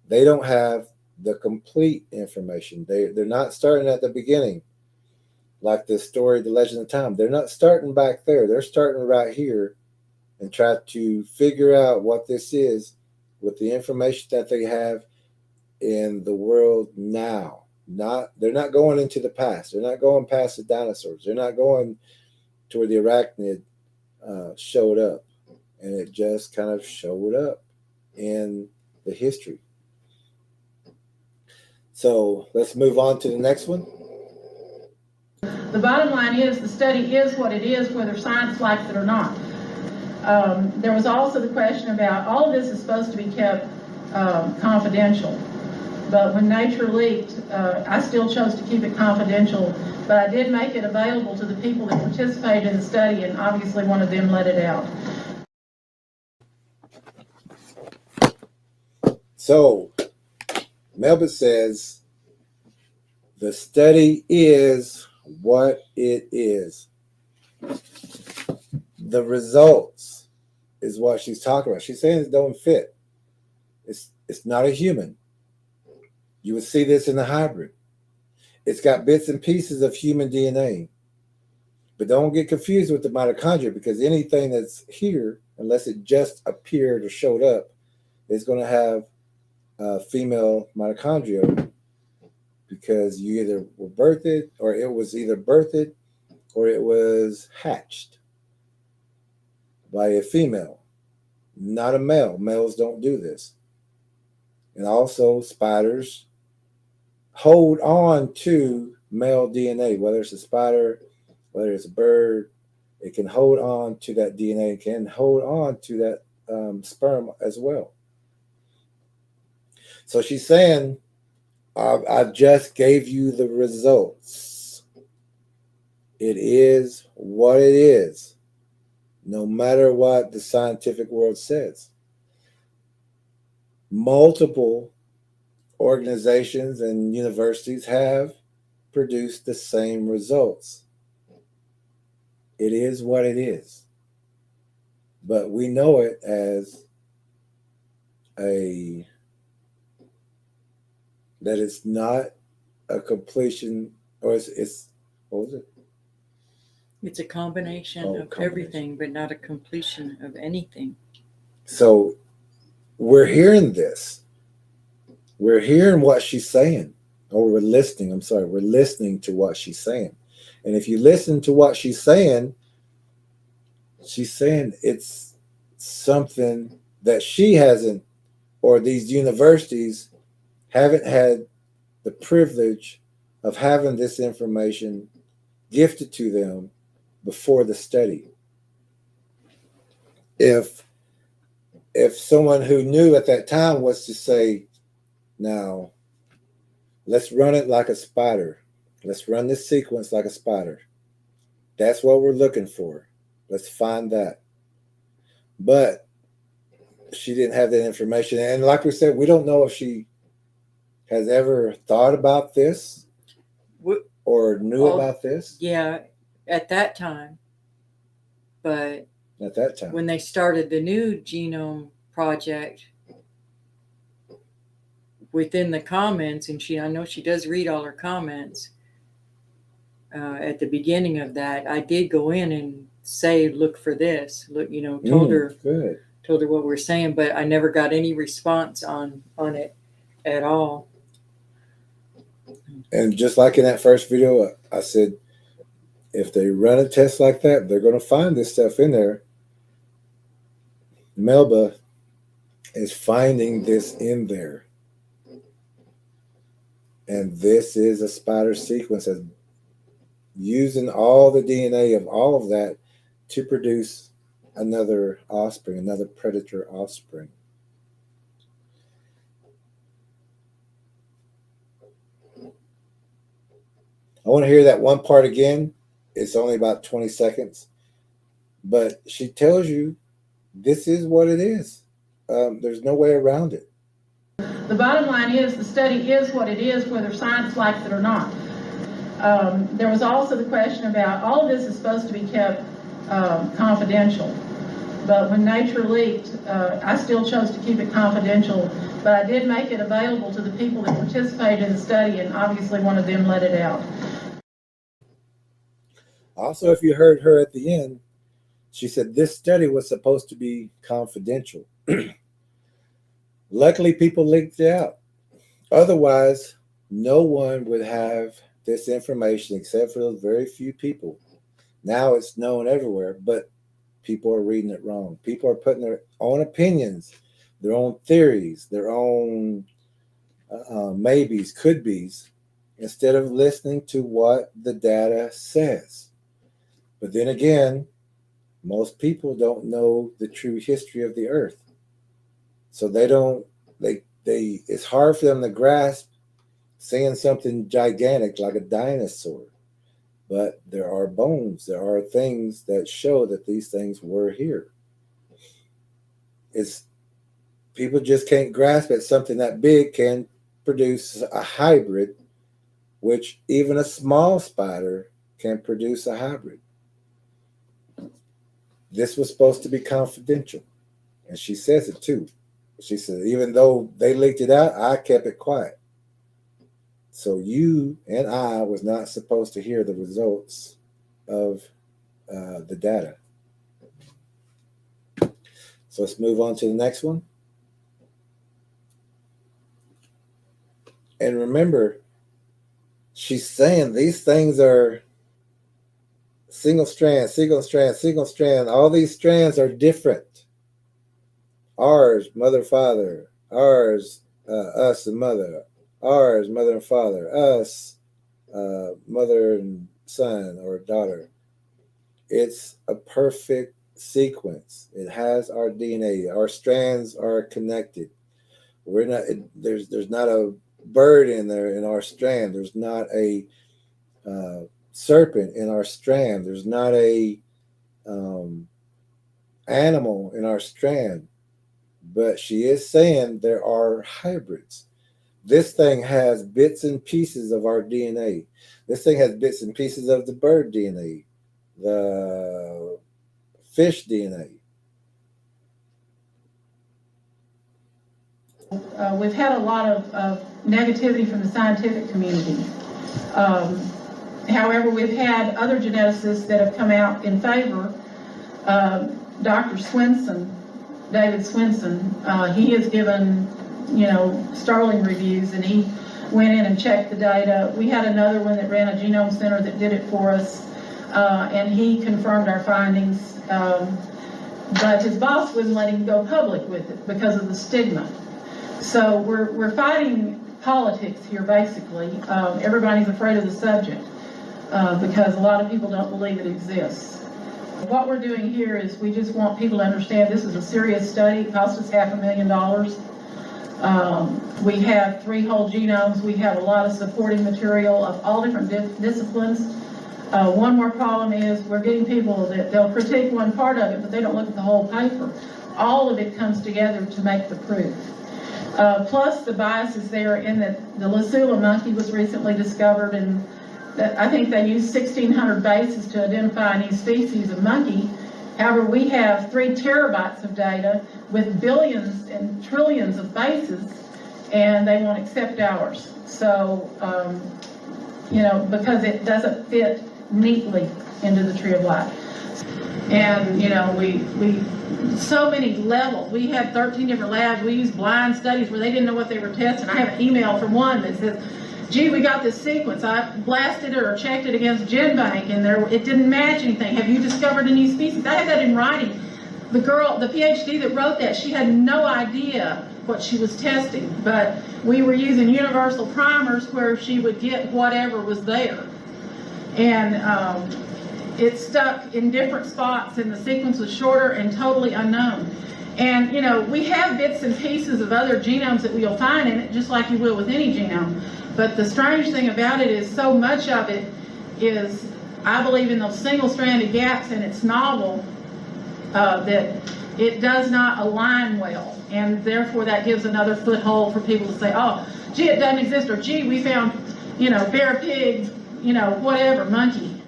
They don't have the complete information. They're not starting at the beginning, like the story, the legend of time. They're not starting back there. They're starting right here and try to figure out what this is with the information that they have in the world now. They're not going into the past. They're not going past the dinosaurs. They're not going to where the arachnid showed up, and it just kind of showed up in the history. So let's move on to the next one. The bottom line is the study is what it is, whether science likes it or not. There was also the question about all of this is supposed to be kept confidential. But when Nature leaked, I still chose to keep it confidential, but I did make it available to the people that participated in the study, and obviously one of them let it out. So Melba says the study is what it is. The results is what she's talking about. She's saying it don't fit. It's not a human. You would see this in the hybrid. It's got bits and pieces of human DNA. But don't get confused with the mitochondria, because anything that's here, unless it just appeared or showed up, is going to have female mitochondria, because you either were birthed, or it was either birthed or it was hatched by a female, not a male. Males don't do this. And also spiders hold on to male DNA, whether it's a spider, whether it's a bird, it can hold on to that DNA, it can hold on to that sperm as well. So she's saying, I just gave you the results. It is what it is, no matter what the scientific world says. Multiple organizations and universities have produced the same results. It is what it is. But we know it as that it's not a completion, or it's what was it? It's a combination of everything, but not a completion of anything. So we're hearing this. We're hearing what she's saying, or we're listening. I'm sorry, we're listening to what she's saying. And if you listen to what she's saying it's something that she hasn't, or these universities haven't had the privilege of having this information gifted to them before the study. If someone who knew at that time was to say, now let's run it like a spider, let's run this sequence like a spider, that's what we're looking for, let's find that. But she didn't have that information, and like we said, we don't know if she has ever thought about this or knew about this. Yeah, at that time. But at that time, when they started the new genome project, within the comments, and I know she does read all her comments, at the beginning of that, I did go in and say, look for this, look, told her what we're saying, but I never got any response on it. at all. And just like in that first video, I said, if they run a test like that, they're going to find this stuff in there. Melba is finding this in there. And this is a spider sequence of using all the DNA of all of that to produce another offspring, another predator offspring. I want to hear that one part again. It's only about 20 seconds. But she tells you this is what it is. There's no way around it. The bottom line is the study is what it is, whether science likes it or not. There was also the question about all of this is supposed to be kept confidential. But when Nature leaked, I still chose to keep it confidential. But I did make it available to the people that participated in the study, and obviously one of them let it out. Also, if you heard her at the end, she said this study was supposed to be confidential. Luckily, people leaked it out. Otherwise, no one would have this information except for those very few people. Now it's known everywhere, but people are reading it wrong. People are putting their own opinions, their own theories, their own maybes, could be's, instead of listening to what the data says. But then again, most people don't know the true history of the earth. So it's hard for them to grasp seeing something gigantic like a dinosaur. But there are bones, there are things that show that these things were here. People just can't grasp that something that big can produce a hybrid, which even a small spider can produce a hybrid. This was supposed to be confidential. And she says it too. She said, even though they leaked it out, I kept it quiet. So you and I was not supposed to hear the results of the data. So let's move on to the next one. And remember, she's saying these things are single strand, single strand, single strand. All these strands are different. Ours, mother, father. Ours, us and mother. Ours, mother and father. Us, mother and son or daughter. It's a perfect sequence. It has our DNA. Our strands are connected. We're not. There's not a bird in there in our strand. There's not a serpent in our strand. There's not a animal in our strand. But she is saying there are hybrids. This thing has bits and pieces of our DNA. This thing has bits and pieces of the bird DNA, the fish DNA. We've had a lot of negativity from the scientific community. However, we've had other geneticists that have come out in favor. Dr. Swinson, David Swinson, he has given, sterling reviews, and he went in and checked the data. We had another one that ran a genome center that did it for us, and he confirmed our findings. But his boss wouldn't let him go public with it because of the stigma. So we're fighting politics here, basically. Everybody's afraid of the subject because a lot of people don't believe it exists. What we're doing here is we just want people to understand this is a serious study. It cost us $500,000. We have 3 whole genomes. We have a lot of supporting material of all different disciplines. One more problem is we're getting people that they'll critique one part of it, but they don't look at the whole paper. All of it comes together to make the proof. Plus the bias is there in that the Lasula monkey was recently discovered, and I think they used 1,600 bases to identify a new species of monkey. However, we have 3 terabytes of data with billions and trillions of bases, and they won't accept ours. So, because it doesn't fit neatly into the tree of life. And, you know, we so many levels. We had 13 different labs. We used blind studies where they didn't know what they were testing. I have an email from one that says, gee, we got this sequence. I blasted it or checked it against GenBank and it didn't match anything. Have you discovered a new species? I have that in writing. The girl, the PhD that wrote that, she had no idea what she was testing, but we were using universal primers where she would get whatever was there. And it stuck in different spots and the sequence was shorter and totally unknown. And, you know, we have bits and pieces of other genomes that we'll find in it, just like you will with any genome. But the strange thing about it is so much of it is, I believe, in those single-stranded gaps, and it's novel, that it does not align well. And therefore that gives another foothold for people to say, oh, gee, it doesn't exist, or gee, we found, you know, bear, pig, you know, whatever, monkey.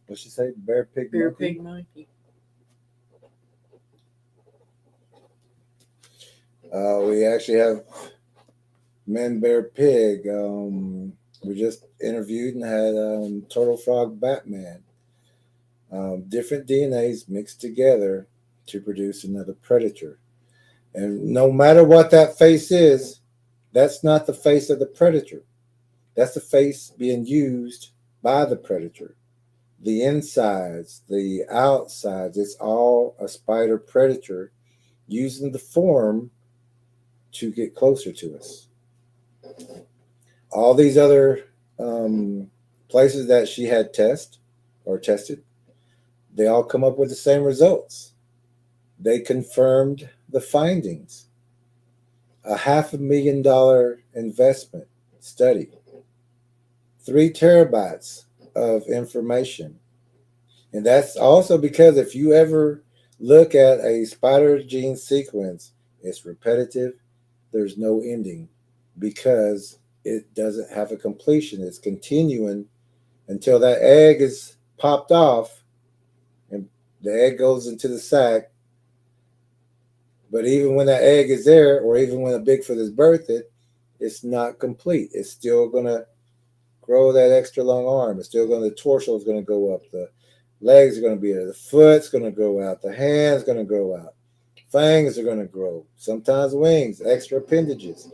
What'd she say? Bear, pig, Bear, monkey? pig, monkey. We actually have men, bear, pig. We just interviewed and had turtle, frog, Batman. Different DNAs mixed together to produce another predator. And no matter what that face is, that's not the face of the predator. That's the face being used by the predator. The insides, the outsides, it's all a spider predator using the form to get closer to us. All these other places that she had tested, they all come up with the same results. They confirmed the findings. A $500,000 investment study, 3 terabytes of information. And that's also because if you ever look at a spider gene sequence, it's repetitive. There's no ending because it doesn't have a completion. It's continuing until that egg is popped off and the egg goes into the sac. But even when that egg is there, or even when a Bigfoot is birthed, it's not complete. It's still going to grow that extra long arm. It's still going to, the torso is going to go up. The legs are going to be there. The foot's going to go out. The hand's going to grow out. Fangs are going to grow. Sometimes wings, extra appendages.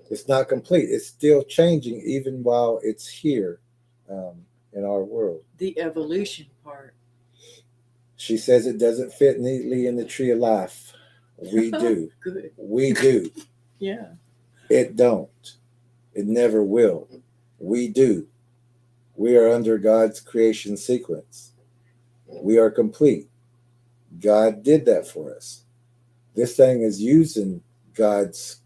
It's not complete. It's still changing even while it's here in our world. The evolution part. She says it doesn't fit neatly in the tree of life. We do. Good. We do. Yeah. It don't. It never will. We do. We are under God's creation sequence. We are complete. God did that for us. This thing is using God's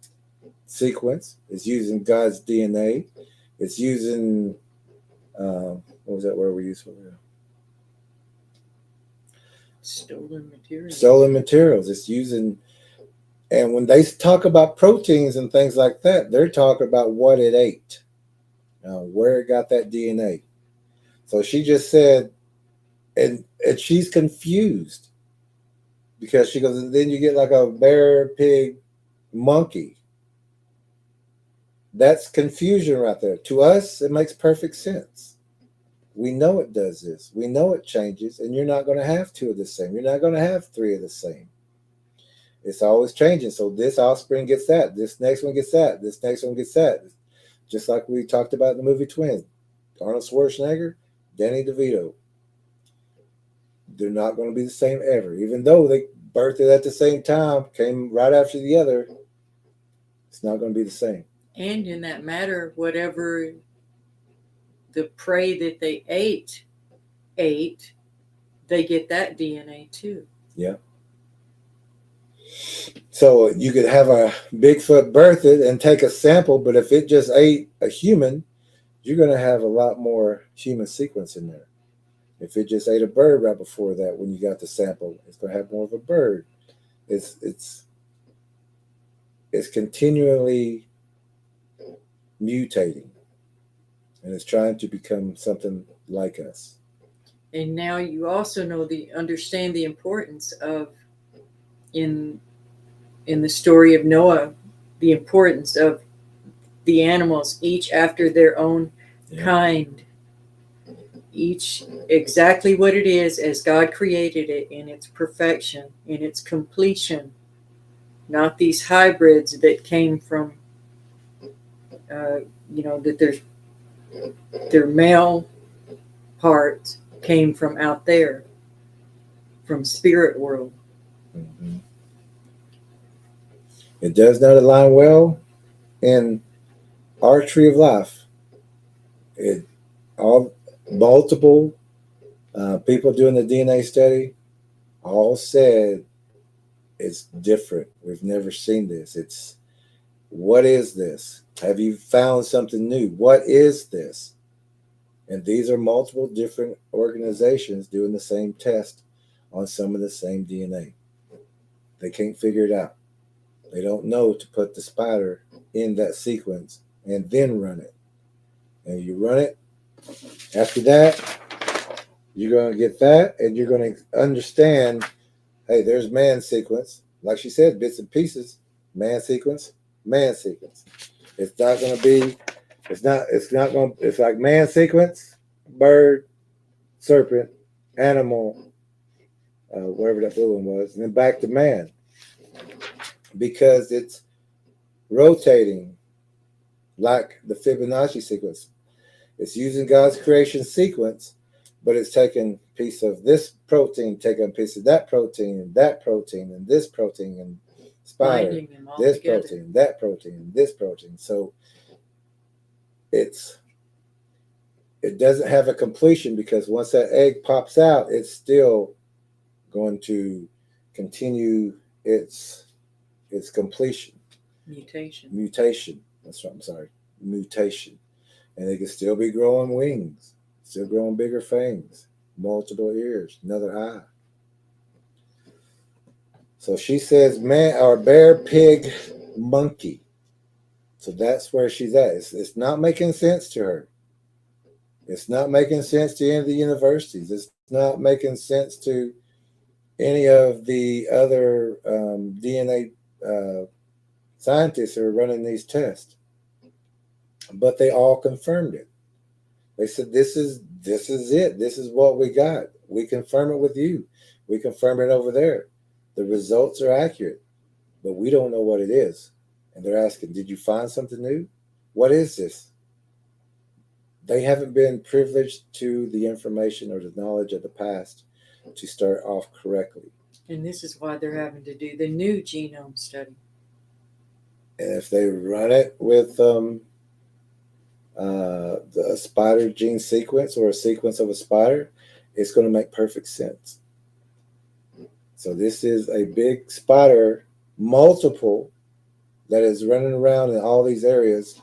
sequence. It's using God's DNA. It's using, what was that word we used for it? Stolen materials. Stolen materials. It's using, and when they talk about proteins and things like that, they're talking about what it ate, where it got that DNA. So she just said, and she's confused because she goes, and then you get like a bear, pig, monkey. That's confusion right there. To us, it makes perfect sense. We know it does this. We know it changes, and you're not going to have 2 of the same. You're not going to have 3 of the same. It's always changing. So this offspring gets that. This next one gets that. This next one gets that. Just like we talked about in the movie Twins. Arnold Schwarzenegger, Danny DeVito. They're not going to be the same ever. Even though they birthed at the same time, came right after the other, it's not going to be the same. And in that matter, whatever the prey that they ate, they get that DNA too. Yeah. So you could have a Bigfoot birthed and take a sample, but if it just ate a human, you're going to have a lot more human sequence in there. If it just ate a bird right before that, when you got the sample, it's going to have more of a bird. It's continually mutating, and it's trying to become something like us. And now you also know understand the importance of in the story of Noah, the importance of the animals, each after their own kind. each exactly what it is as God created it in its perfection, in its completion, not these hybrids that came from, that their male parts came from out there, from spirit world. Mhm. It does not align well in our tree of life. It all multiple people doing the DNA study all said it's different. We've never seen this. It's what is this? Have you found something new? What is this? And these are multiple different organizations doing the same test on some of the same DNA. They can't figure it out. They don't know to put the spider in that sequence and then run it. And you run it, after that, you're going to get that, and you're going to understand, hey, there's man sequence. Like she said, bits and pieces, man sequence, man sequence. It's not going to be, it's not going to, it's like man sequence, bird, serpent, animal, whatever that blue one was, and then back to man. Because it's rotating like the Fibonacci sequence. It's using God's creation sequence, but it's taking a piece of this protein, taking a piece of that protein, and this protein, and spider, this together. protein, that protein, this protein. So it doesn't have a completion, because once that egg pops out, it's still going to continue its completion. Mutation. That's right. I'm sorry. Mutation. And they can still be growing wings, still growing bigger fangs, multiple ears, another eye. So she says man or bear, pig, monkey. So that's where she's at. It's not making sense to her. It's not making sense to any of the universities. It's not making sense to any of the other DNA scientists who are running these tests. But they all confirmed it. They said, this is it. This is what we got. We confirm it with you. We confirm it over there. The results are accurate, but we don't know what it is. And they're asking, did you find something new? What is this? They haven't been privileged to the information or the knowledge of the past to start off correctly. And this is why they're having to do the new genome study. And if they run it with the spider gene sequence or a sequence of a spider, it's going to make perfect sense. So this is a big spider, multiple, that is running around in all these areas,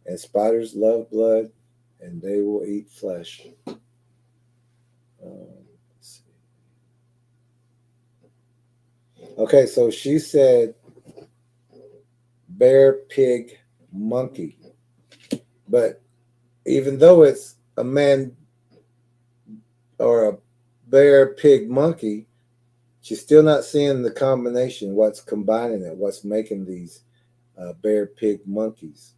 and spiders love blood, and they will eat flesh. Okay, so she said bear, pig, monkey. But even though it's a man or a bear, pig, monkey, she's still not seeing the combination, what's combining it, what's making these bear, pig, monkeys.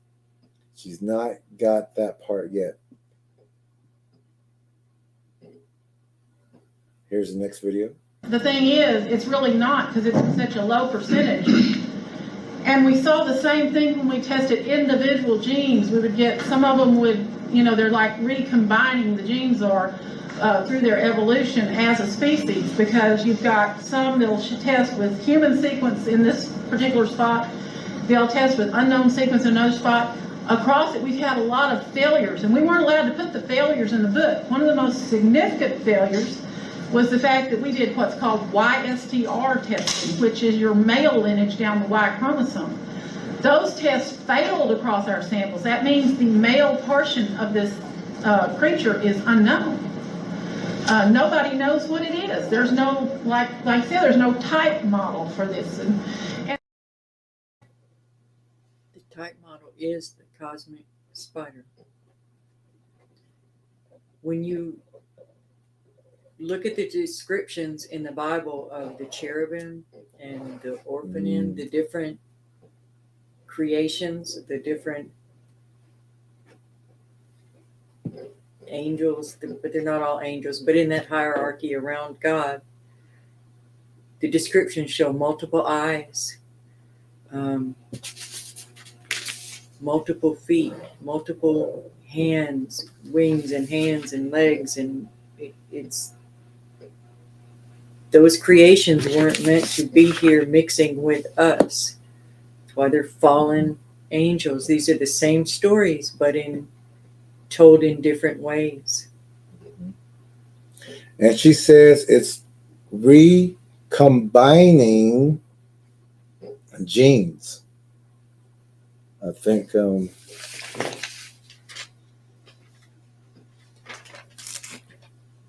She's not got that part yet. Here's the next video. The thing is, it's really not, because it's such a low percentage. And we saw the same thing when we tested individual genes. We would get, some of them would, they're like recombining, the genes are, through their evolution as a species, because you've got some that'll test with human sequence in this particular spot. They'll test with unknown sequence in another spot. Across it, we've had a lot of failures, and we weren't allowed to put the failures in the book. One of the most significant failures was the fact that we did what's called YSTR testing, which is your male lineage down the Y chromosome. Those tests failed across our samples. That means the male portion of this creature is unknown. Nobody knows what it is. There's no, like I said, there's no type model for this. And the type model is the cosmic spider. When you look at the descriptions in the Bible of the cherubim and the orphanim, the different creations, the different angels, but they're not all angels. But in that hierarchy around God, the descriptions show multiple eyes, multiple feet, multiple hands, wings and hands and legs, and it's those creations weren't meant to be here mixing with us. That's why they're fallen angels. These are the same stories, but told in different ways. And she says it's recombining genes. I think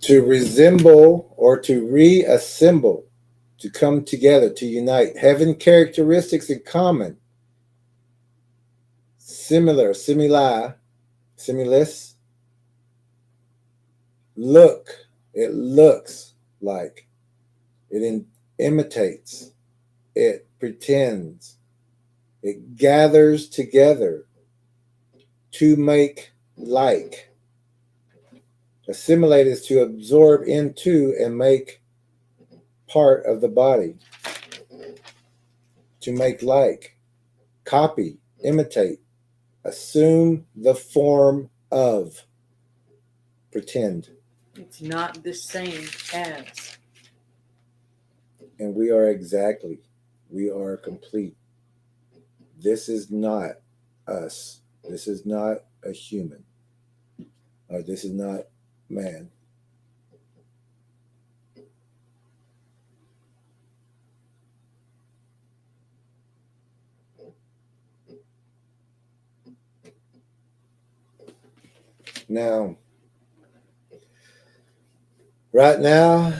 to resemble or to reassemble, to come together, to unite, having characteristics in common, similis, it looks like, it imitates, it pretends, it gathers together to make like. Assimilate is to absorb into and make part of the body. To make like, copy, imitate, assume the form of, pretend. It's not the same as. And we are exactly, we are complete. This is not us. This is not a human. Or this is not man. Now, right now,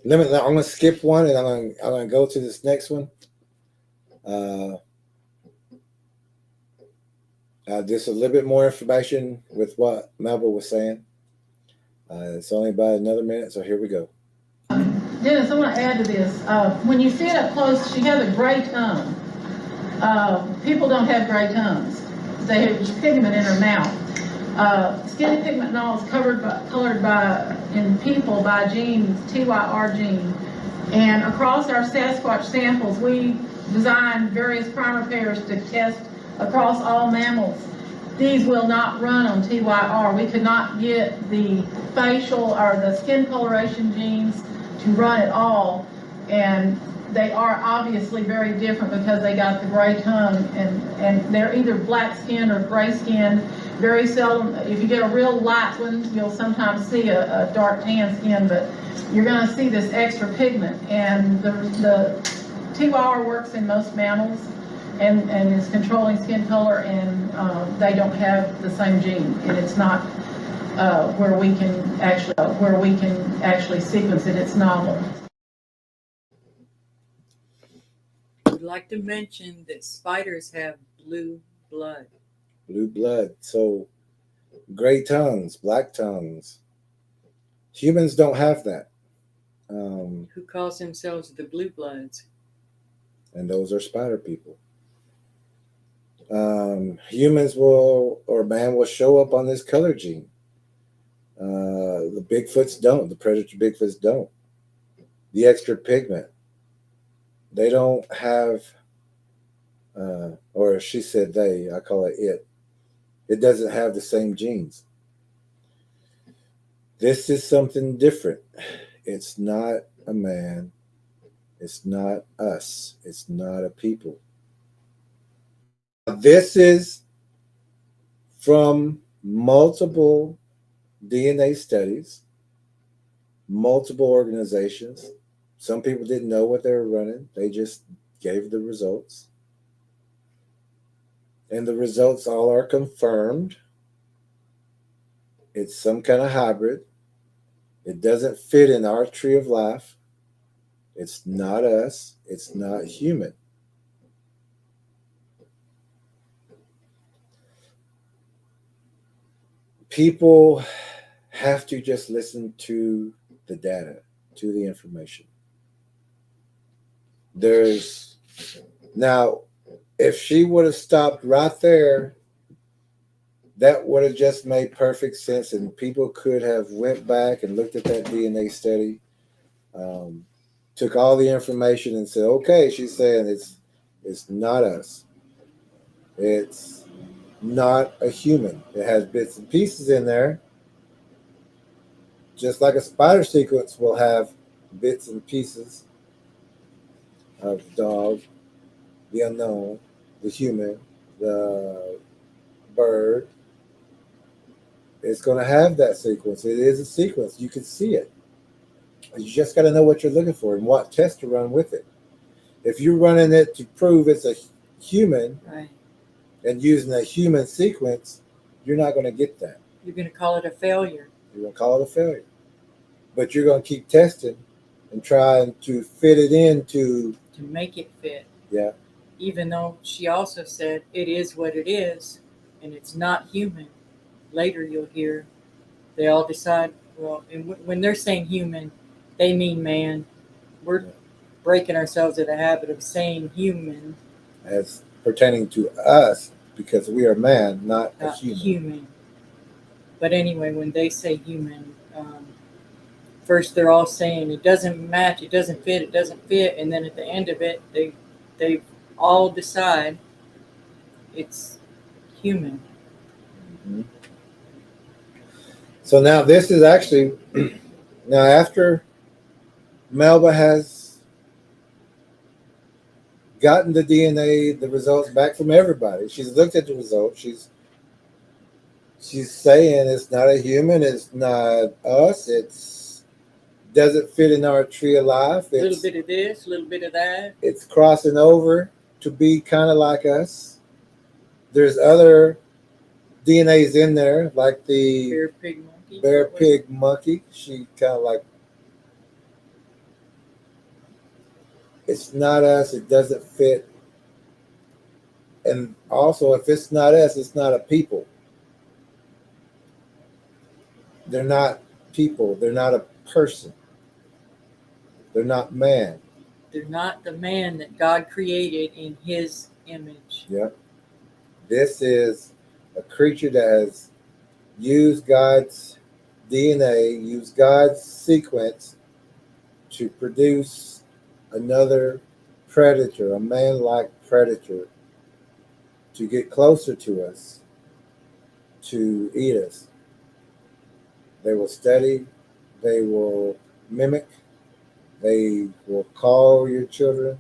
I'm going to skip one and I'm going to go to this next one. Just a little bit more information with what Melba was saying. It's only about another minute, so here we go. Dennis, I want to add to this. When you see it up close, she has a gray tongue. People don't have gray tongues. They have pigment in their mouth. Skin pigment and all is colored by in people by genes, TYR gene. And across our Sasquatch samples, we designed various primer pairs to test across all mammals. These will not run on TYR. We could not get the facial or the skin coloration genes to run at all, and they are obviously very different because they got the gray tongue, and they're either black skin or gray skin. Very seldom, if you get a real light one, you'll sometimes see a dark tan skin, but you're going to see this extra pigment. And the TYR works in most mammals and is controlling skin color, and they don't have the same gene, and it's not where we can actually sequence it. It's novel. I'd like to mention that spiders have blue blood. Blue blood. So gray tongues, black tongues. Humans don't have that. Who calls themselves the blue bloods? And those are spider people. Humans will, or man will show up on this color gene. The Bigfoots don't. The predator Bigfoots don't. The extra pigment. They don't have, or she said they, I call it it. It doesn't have the same genes. This is something different. It's not a man. It's not us. It's not a people. This is from multiple DNA studies, multiple organizations. Some people didn't know what they were running. They just gave the results. And the results all are confirmed. It's some kind of hybrid. It doesn't fit in our tree of life. It's not us. It's not human. People have to just listen to the data, to the information. Now, if she would have stopped right there that would have just made perfect sense, and people could have went back and looked at that DNA study, took all the information and said, okay, she's saying it's not us. It's not a human. It has bits and pieces in there, just like a spider sequence will have bits and pieces of the dog, the unknown, the human, the bird. It's going to have that sequence. It is a sequence. You can see it. You just got to know what you're looking for and what test to run with it. If you're running it to prove it's a human, Right. and using a human sequence, you're not going to get that. You're going to call it a failure. You're going to call it a failure. But you're going to keep testing and trying to fit it into. To make it fit. Yeah. Even though she also said it is what it is and it's not human. Later you'll hear they all decide, well, and when they're saying human, they mean man. We're breaking ourselves of the habit of saying human. As pertaining to us, because we are man, not a human. But anyway, when they say human, first they're all saying it doesn't match, it doesn't fit, and then at the end of it, they all decide it's human. Mm-hmm. So now this is actually, now after Melba has gotten the DNA, the results back from everybody, she's looked at the results, she's saying it's not a human, it's not us, it's doesn't fit in our tree of life. A little bit of this, a little bit of that. It's crossing over to be kind of like us. There's other DNAs in there, like the bear pig monkey. She kind of like, it's not us, it doesn't fit. And also, if it's not us, it's not a people. They're not people. They're not a person. They're not man. They're not the man that God created in his image. Yep. This is a creature that has used God's DNA, used God's sequence to produce another predator, a man-like predator, to get closer to us, to eat us. They will study, they will mimic, they will call your children,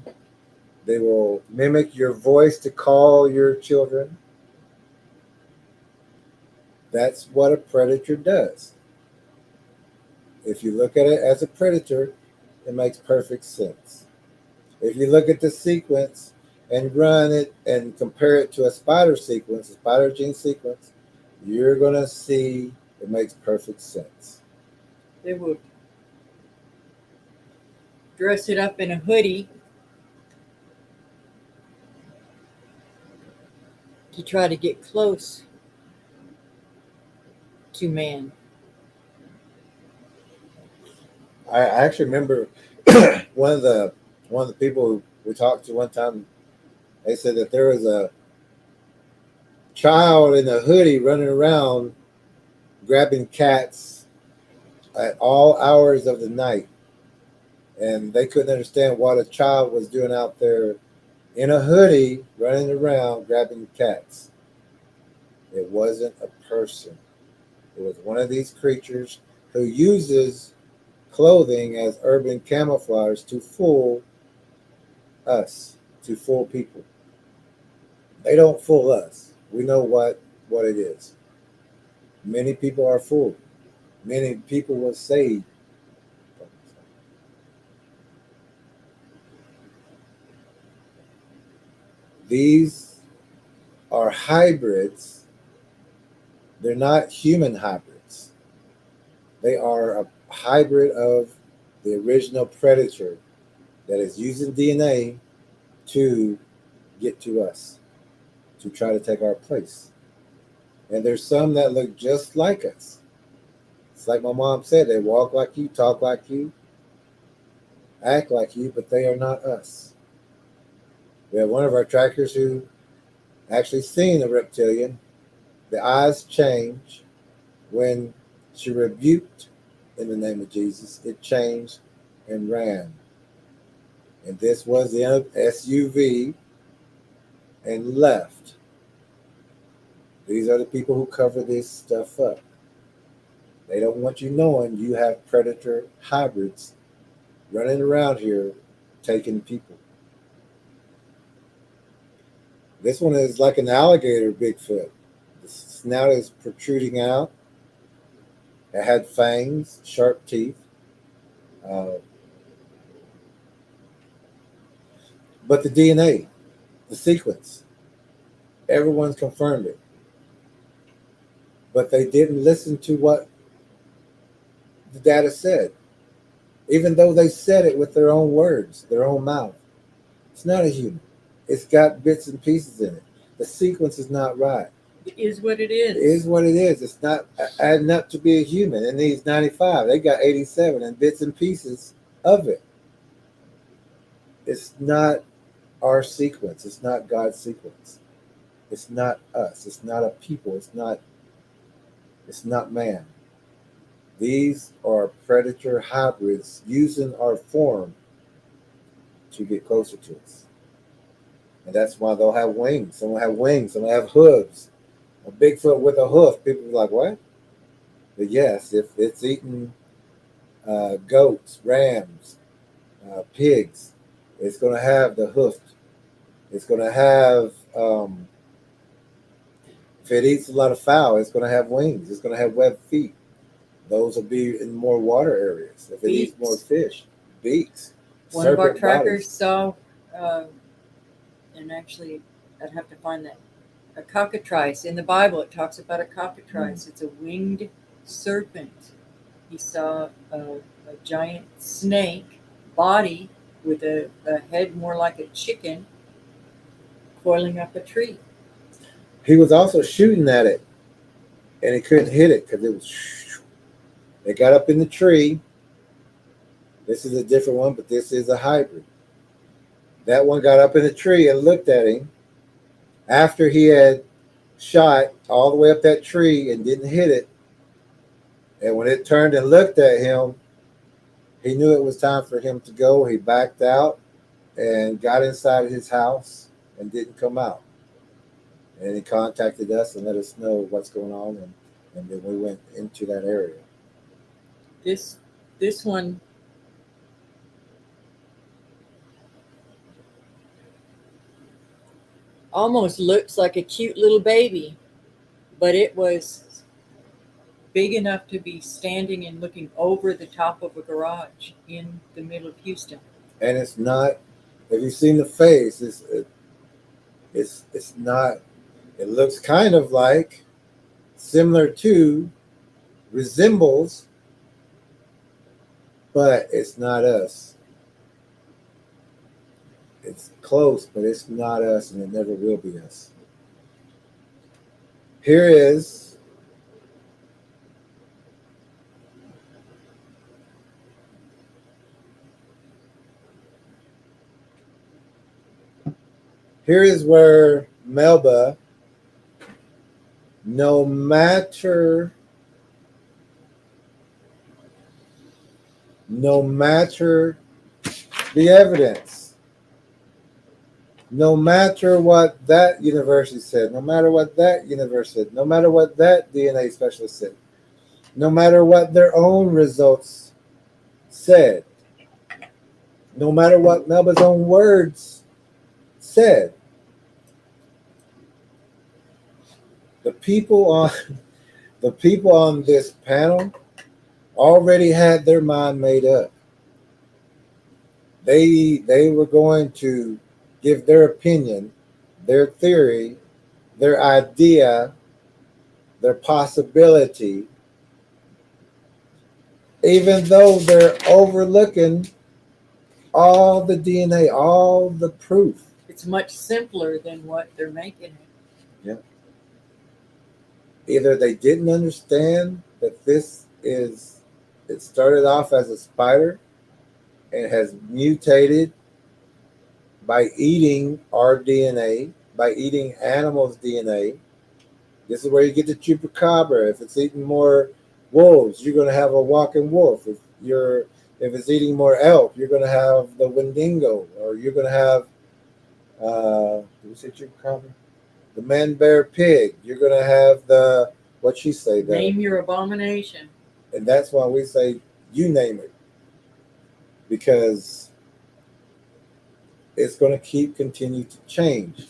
they will mimic your voice to call your children. That's what a predator does. If you look at it as a predator, it makes perfect sense. If you look at the sequence and run it and compare it to a spider sequence, a spider gene sequence, you're going to see it makes perfect sense. They would dress it up in a hoodie to try to get close to man. I actually remember one of the people who we talked to one time, they said that there was a child in a hoodie running around grabbing cats at all hours of the night. And they couldn't understand what a child was doing out there in a hoodie running around grabbing cats. It wasn't a person. It was one of these creatures who uses clothing as urban camouflage to fool us, to fool people. They don't fool us. We know what it is. Many people are fooled. Many people will say, these are hybrids. They're not human hybrids. They are a hybrid of the original predator that is using DNA to get to us, to try to take our place. And there's some that look just like us. It's like my mom said, they walk like you, talk like you, act like you, but they are not us. We have one of our trackers who actually seen a reptilian The eyes change. When she rebuked in the name of Jesus, it changed and ran. And this was the SUV and left. These are the people who cover this stuff up. They don't want you knowing you have predator hybrids running around here taking people. This one is like an alligator Bigfoot. The snout is protruding out. It had fangs, sharp teeth. But the DNA, the sequence, everyone's confirmed it. But they didn't listen to what the data said, even though they said it with their own words, their own mouth. It's not a human. It's got bits and pieces in it. The sequence is not right. It is what it is. It is what it is. It's not adding up to be a human. And these 95, they got 87 and bits and pieces of it. It's not our sequence. It's not God's sequence. It's not us. It's not a people. It's not man. These are predator hybrids using our form to get closer to us. And that's why they'll have wings. Some will have wings. Some will have hooves. A Bigfoot with a hoof. People are like, what? But yes, if it's eating goats, rams, pigs, it's going to have the hoof. It's going to have, if it eats a lot of fowl, it's going to have wings. It's going to have webbed feet. Those will be in more water areas. If it eats more fish, beaks. One of our trackers saw, and actually, I'd have to find that, a cockatrice. In the Bible, it talks about a cockatrice. It's a winged serpent. He saw a giant snake body with a head more like a chicken coiling up a tree. He was also shooting at it, and he couldn't hit it because it was. They got up in the tree. This is a different one, but this is a hybrid. That one got up in the tree and looked at him after he had shot all the way up that tree and didn't hit it. And when it turned and looked at him, he knew it was time for him to go. He backed out and got inside his house and didn't come out. And he contacted us and let us know what's going on. And then we went into that area. This one almost looks like a cute little baby, but it was big enough to be standing and looking over the top of a garage in the middle of Houston. And it's not, have you seen the face? It's not, it looks kind of like, similar to, resembles, but it's not us. It's close, but it's not us, and it never will be us. Here is where Melba, no matter the evidence, no matter what that university said, no matter what that university said, no matter what that DNA specialist said, no matter what their own results said, no matter what Melba's own words said, the people on this panel already had their mind made up. They were going to give their opinion, their theory, their idea, their possibility, even though they're overlooking all the DNA, all the proof. It's much simpler than what they're making it. Yeah. Either they didn't understand that it started off as a spider and has mutated by eating our DNA, by eating animals' DNA, This is where you get the chupacabra. If it's eating more wolves, you're going to have a walking wolf. If it's eating more elk, you're going to have the Wendigo, or you're going to have did we say chupacabra? The man bear pig. You're going to have the what she say Name your abomination. and that's why we say you name it, because it's going to continue to change.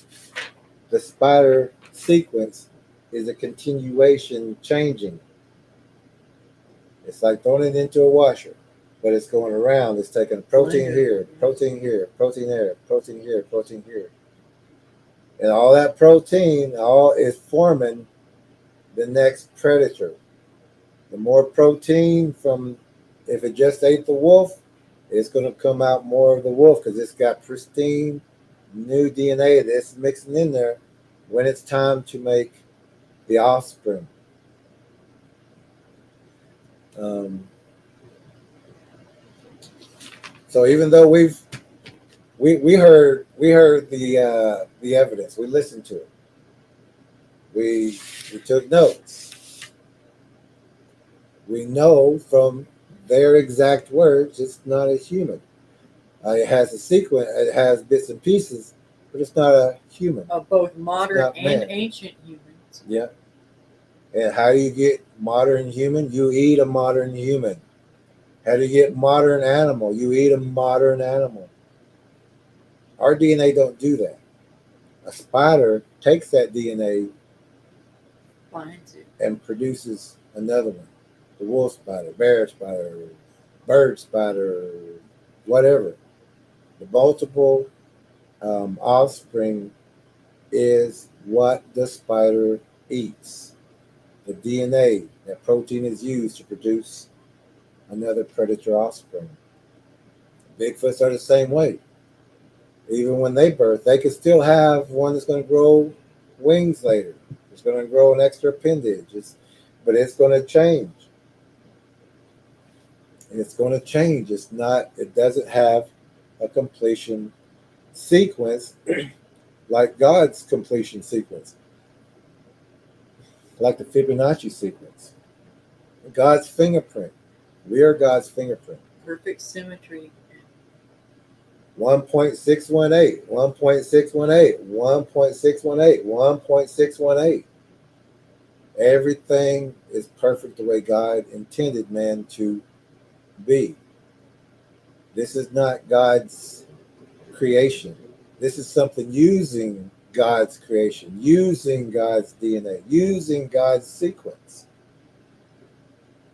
The spider sequence is a continuation changing. It's like throwing it into a washer, but it's going around. It's taking protein here, protein here, protein there, protein here, protein here. And all that protein all is forming the next predator. The more protein from, if it just ate the wolf, it's going to come out more of the wolf because it's got pristine new DNA that's mixing in there when it's time to make the offspring. So even though we heard the evidence, we listened to it, we took notes. We know from their exact words it's not a human. It has a sequence. It has bits and pieces, but it's not a human. Of both modern and ancient humans. Yeah. And how do you get modern human? You eat a modern human. How do you get modern animal? You eat a modern animal. Our DNA don't do that. A spider takes that DNA, finds it, and produces another one. The wolf spider, bear spider, bird spider, whatever. The multiple offspring is what the spider eats. The DNA, that protein is used to produce another predator offspring. Bigfoots are the same way. Even when they birth, they can still have one that's going to grow wings later. It's going to grow an extra appendage. But it's going to change. It's going to change. It doesn't have a completion sequence like God's completion sequence, like the Fibonacci sequence. God's fingerprint. We are God's fingerprint. Perfect symmetry. 1.618, 1.618, 1.618, 1.618. Everything is perfect the way God intended man to be. This is not God's creation. This is something using God's creation, using God's DNA, using God's sequence.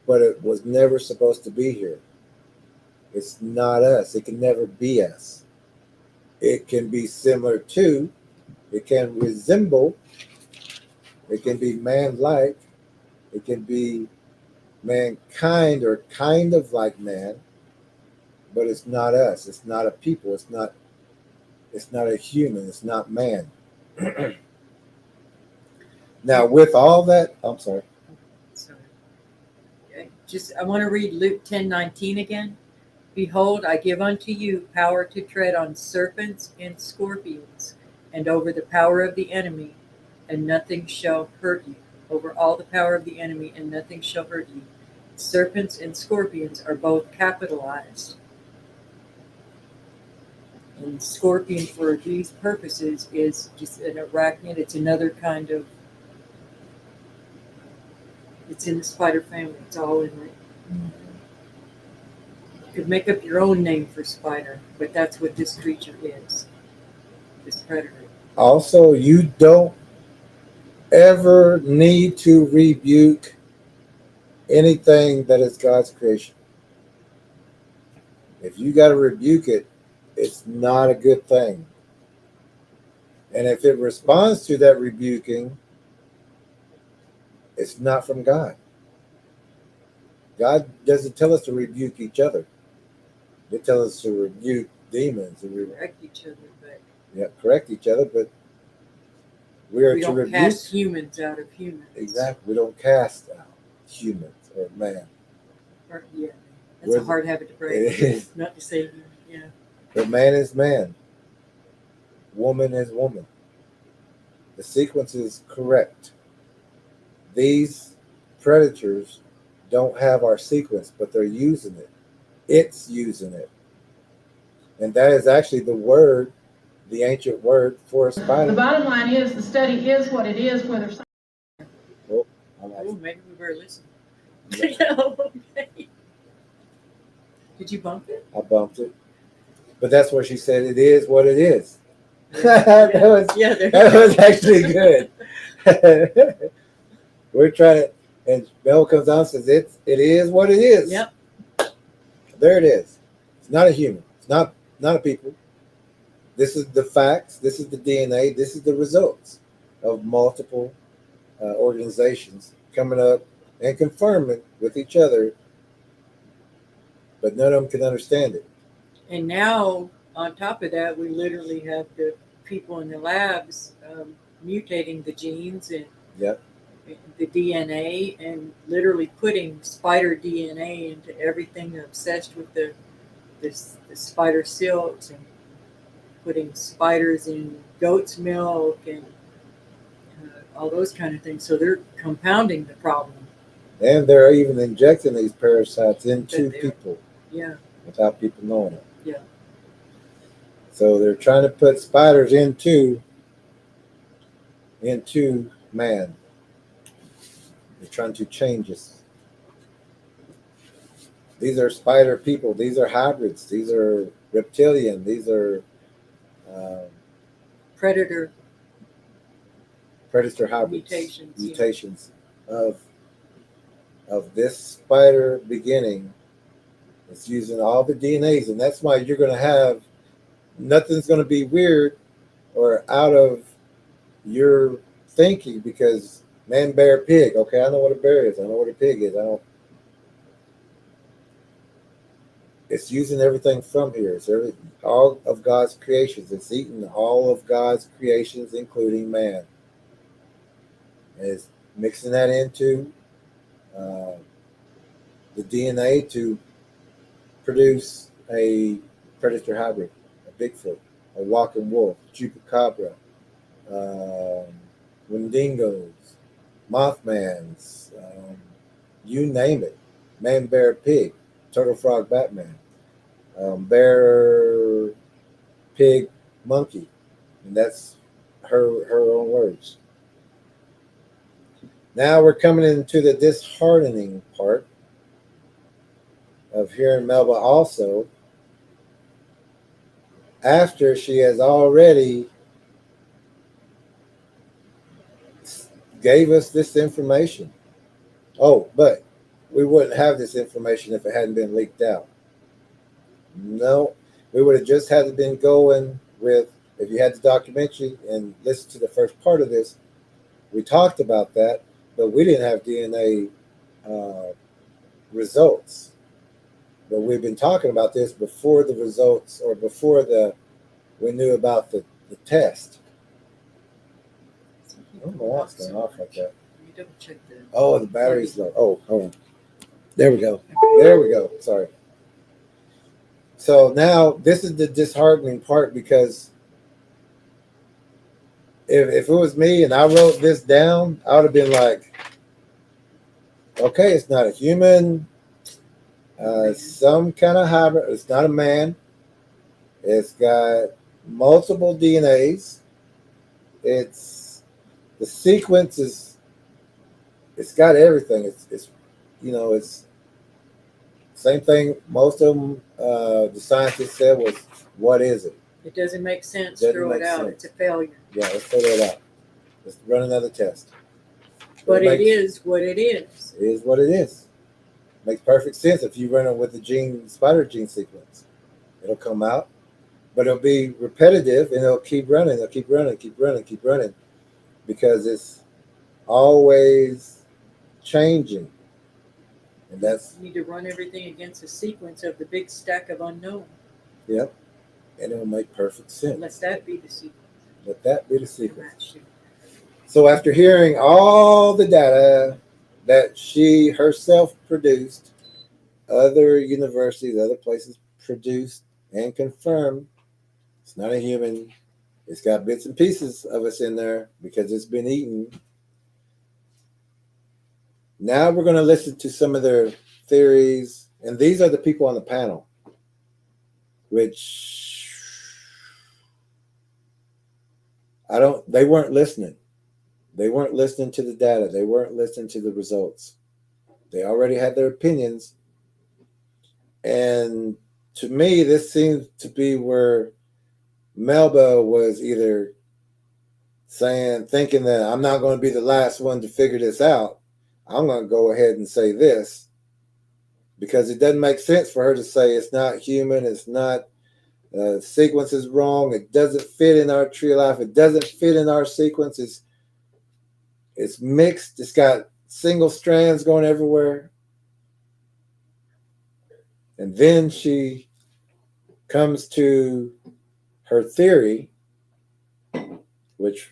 But it was never supposed to be here. It's not us. It can never be us. It can be similar to, it can resemble, it can be man-like, it can be mankind or kind of like man, but it's not us. It's not a people. It's not a human. It's not man. Now, with all that, I'm sorry. I want to read Luke 10:19 again. Behold, I give unto you power to tread on serpents and scorpions, and over the power of the enemy, and nothing shall hurt you. Over all the power of the enemy, and nothing shall hurt you. Serpents and scorpions are both capitalized. And scorpion for these purposes is just an arachnid. It's another kind of, it's in the spider family. It's all in it. You could make up your own name for spider, but that's what this creature is. This predator. Also, you don't ever need to rebuke anything that is God's creation. If you got to rebuke it, it's not a good thing. And if it responds to that rebuking, it's not from God. God doesn't tell us to rebuke each other. He tells us to rebuke demons and correct each other, but correct each other, but we are we to don't rebuke. cast humans out of humans. Exactly. We don't cast out humans or man. Yeah, that's a hard habit to break. It is. Not to say, yeah. But man is man. Woman is woman. The sequence is correct. these predators don't have our sequence, but they're using it. It's using it. And that is actually the word, the ancient word for a The spider. bottom line is the study is what it is, whether Oh, Oh, maybe we were listening. I Okay. Did you bump it? bumped it. But that's where she said it is what it is. that was, Yeah, there you that go. was actually good. We're trying to, and Mel comes on and says, it is what it is. Yep. There it is. It's not a human. It's not a people. This is the facts. This is the DNA. This is the results of multiple organizations coming up and confirming with each other, but none of them can understand it. And now, on top of that, we literally have the people in the labs mutating the genes and Yep. the DNA and literally putting spider DNA into everything. They're obsessed with the spider silks and putting spiders in goat's milk and all those kind of things. So they're compounding the problem. And they're even injecting these parasites into But people Yeah. without people knowing it. Yeah. So they're trying to put spiders into man. They're trying to change us. These are spider people. These are hybrids. These are reptilian. These are Predator predator hybrids. mutations. Of this spider beginning. It's using all the DNAs, and that's why you're going to have nothing's going to be weird or out of your thinking, because man, bear, pig. Okay, I know what a bear is. I know what a pig is. It's using everything from here. It's all of God's creations. It's eating all of God's creations, including man. And it's mixing that into the DNA to produce a predator hybrid, a Bigfoot, a walking wolf, chupacabra, Wendigos, Mothmans, you name it. Man, bear, pig, turtle, frog, Batman, bear, pig, monkey. And that's her own words. Now we're coming into the disheartening part of hearing Melba also, after she has already gave us this information. Oh, but we wouldn't have this information if it hadn't been leaked out. No, we would have just had to been going with, if you had the documentary and listen to the first part of this, we talked about that, but we didn't have DNA results. But we've been talking about this before the results, or before we knew about the test. I don't know why it's going off like that. You double check the. Oh, the battery's low. Oh, hold on. There we go. There we go. Sorry. So now this is the disheartening part, because if it was me and I wrote this down, I would have been like, okay, it's not a human, some kind of hybrid. It's not a man. It's got multiple DNAs. It's the sequence is. It's got everything. It's it's same thing. Most of them, the scientists said was, what is it? It doesn't make sense. Doesn't Throw make it out. sense. It's a failure. Yeah, let's throw that out. Let's run another test. But it is what it is. It is what it is. Makes perfect sense if you run it with the spider gene sequence. It'll come out, but it'll be repetitive, and it'll keep running. It'll keep running, keep running, keep running, because it's always changing. And that's, You need to run everything against a sequence of the big stack of unknown. yep. And it'll make perfect sense. Let that be the sequence. Let that be the sequence. So after hearing all the data that she herself produced, other universities, other places produced and confirmed, it's not a human. It's got bits and pieces of us in there because it's been eaten. Now we're going to listen to some of their theories, and these are the people on the panel, which they weren't listening. They weren't listening to the data. They weren't listening to the results. They already had their opinions. And to me, this seems to be where Melba was either thinking that I'm not going to be the last one to figure this out. I'm going to go ahead and say this, because it doesn't make sense for her to say it's not human, it's not, sequence is wrong, it doesn't fit in our tree of life, it doesn't fit in our sequence, it's mixed, it's got single strands going everywhere. And then she comes to her theory, which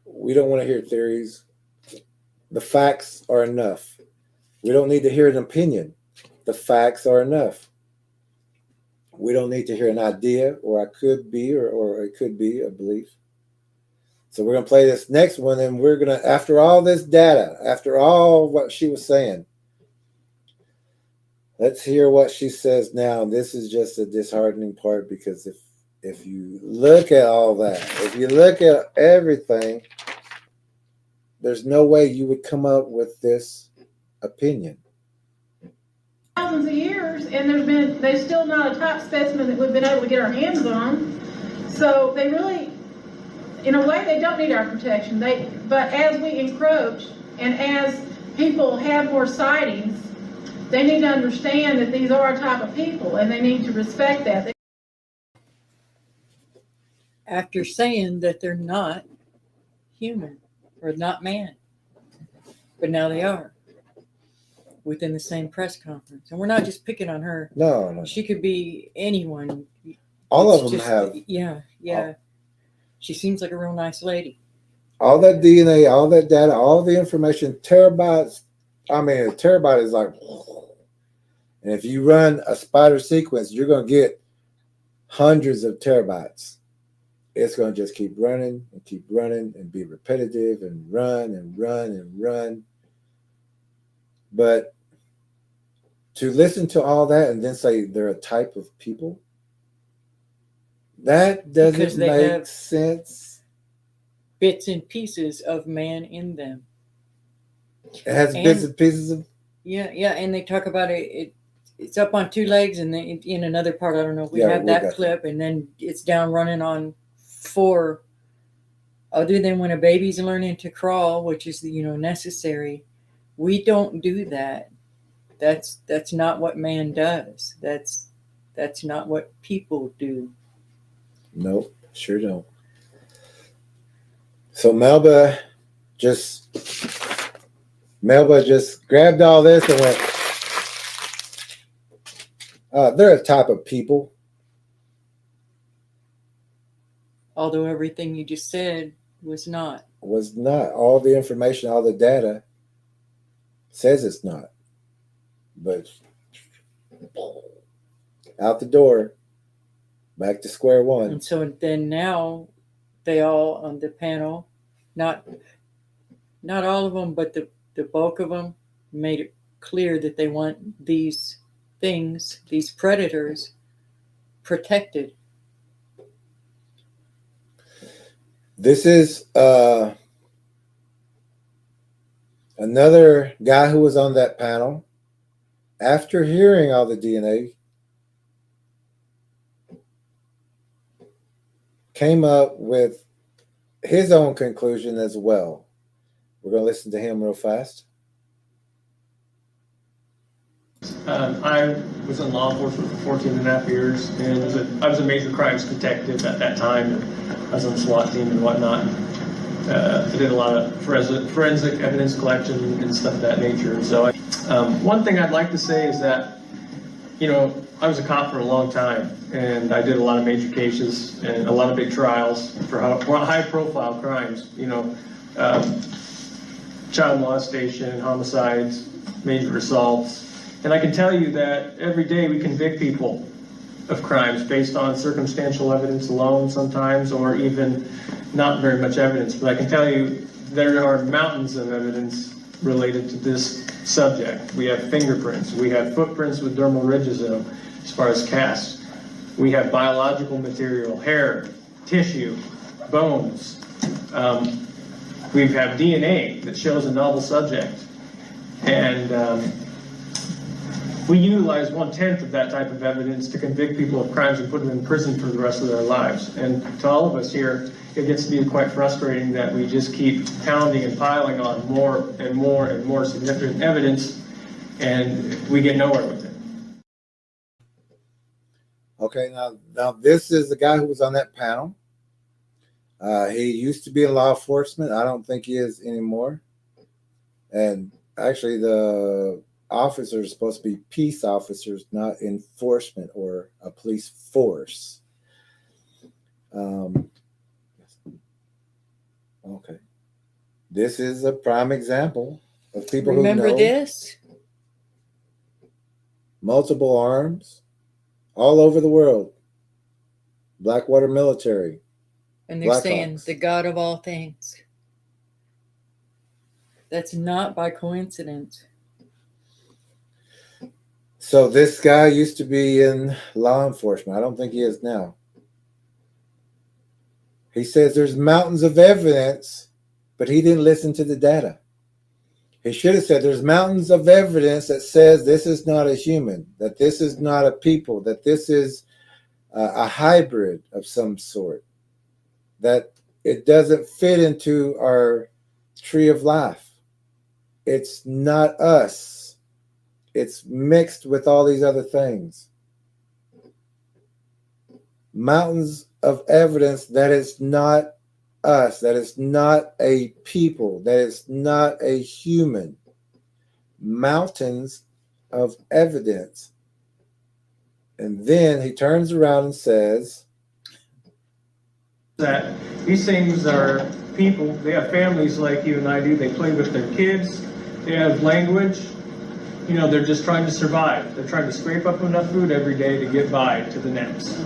we don't want to hear theories. The facts are enough. We don't need to hear an opinion. The facts are enough. We don't need to hear an idea, or I could be, or it could be a belief. So we're going to play this next one, and we're going to, after all this data, after all what she was saying, let's hear what she says now. This is just a disheartening part, because if you look at all that, if you look at everything, there's no way you would come up with this opinion. Thousands of years, and there's still not a top specimen that we've been able to get our hands on. So they really, in a way, they don't need our protection. But as we encroach and as people have more sightings, they need to understand that these are a type of people, and they need to respect that. After saying that they're not human or not man, but now they are within the same press conference. And we're not just picking on her. No. She could be anyone. All of them have. Yeah. She seems like a real nice lady. All that DNA, all that data, all the information, terabytes. I mean, a terabyte is like, and if you run a spider sequence, you're going to get hundreds of terabytes. It's going to just keep running and be repetitive and run and run and run. But to listen to all that and then say they're a type of people, that doesn't make sense. Bits and pieces of man in them. It has bits and pieces of. Yeah, and they talk about it's up on two legs, and then in another part, I don't know if we have that clip, and then it's down running on four. Other than when a baby's learning to crawl, which is necessary, we don't do that. That's not what man does. That's not what people do. Nope, sure don't. So Melba just grabbed all this and went, they're a type of people. Although everything you just said was not. All the information, all the data says it's not. But out the door, back to square one. And so then now they all on the panel, not all of them, but the bulk of them made it clear that they want these things, these predators, protected. This is another guy who was on that panel. After hearing all the DNA, came up with his own conclusion as well. We're going to listen to him real fast. I was in law enforcement for 14 and a half years, and I was a major crimes detective at that time. I was on the SWAT team and whatnot. I did a lot of forensic evidence collection and stuff of that nature. So one thing I'd like to say is that, I was a cop for a long time, and I did a lot of major cases and a lot of big trials for high-profile crimes, child molestation, homicides, major assaults. And I can tell you that every day we convict people of crimes based on circumstantial evidence alone sometimes, or even not very much evidence. But I can tell you there are mountains of evidence related to this subject. We have fingerprints. We have footprints with dermal ridges in them as far as casts. We have biological material, hair, tissue, bones. We have DNA that shows a novel subject. And we utilize 1/10 of that type of evidence to convict people of crimes and put them in prison for the rest of their lives. And to all of us here, it gets to be quite frustrating that we just keep pounding and piling on more and more and more significant evidence, and we get nowhere with it. Okay, now this is the guy who was on that panel. He used to be in law enforcement. I don't think he is anymore. And actually, the officers are supposed to be peace officers, not enforcement or a police force. Okay. This is a prime example of people Remember who know. this? Multiple arms all over the world. Blackwater military. And they're saying the God of all things. That's not by coincidence. So this guy used to be in law enforcement. I don't think he is now. He says there's mountains of evidence, but he didn't listen to the data. He should have said there's mountains of evidence that says this is not a human, that this is not a people, that this is a hybrid of some sort, that it doesn't fit into our tree of life. It's not us. It's mixed with all these other things. Mountains of evidence that it's not us, that it's not a people, that it's not a human. Mountains of evidence. And then he turns around and says that these things are people, they have families like you and I do, they play with their kids, they have language, you know, they're just trying to survive. They're trying to scrape up enough food every day to get by to the next.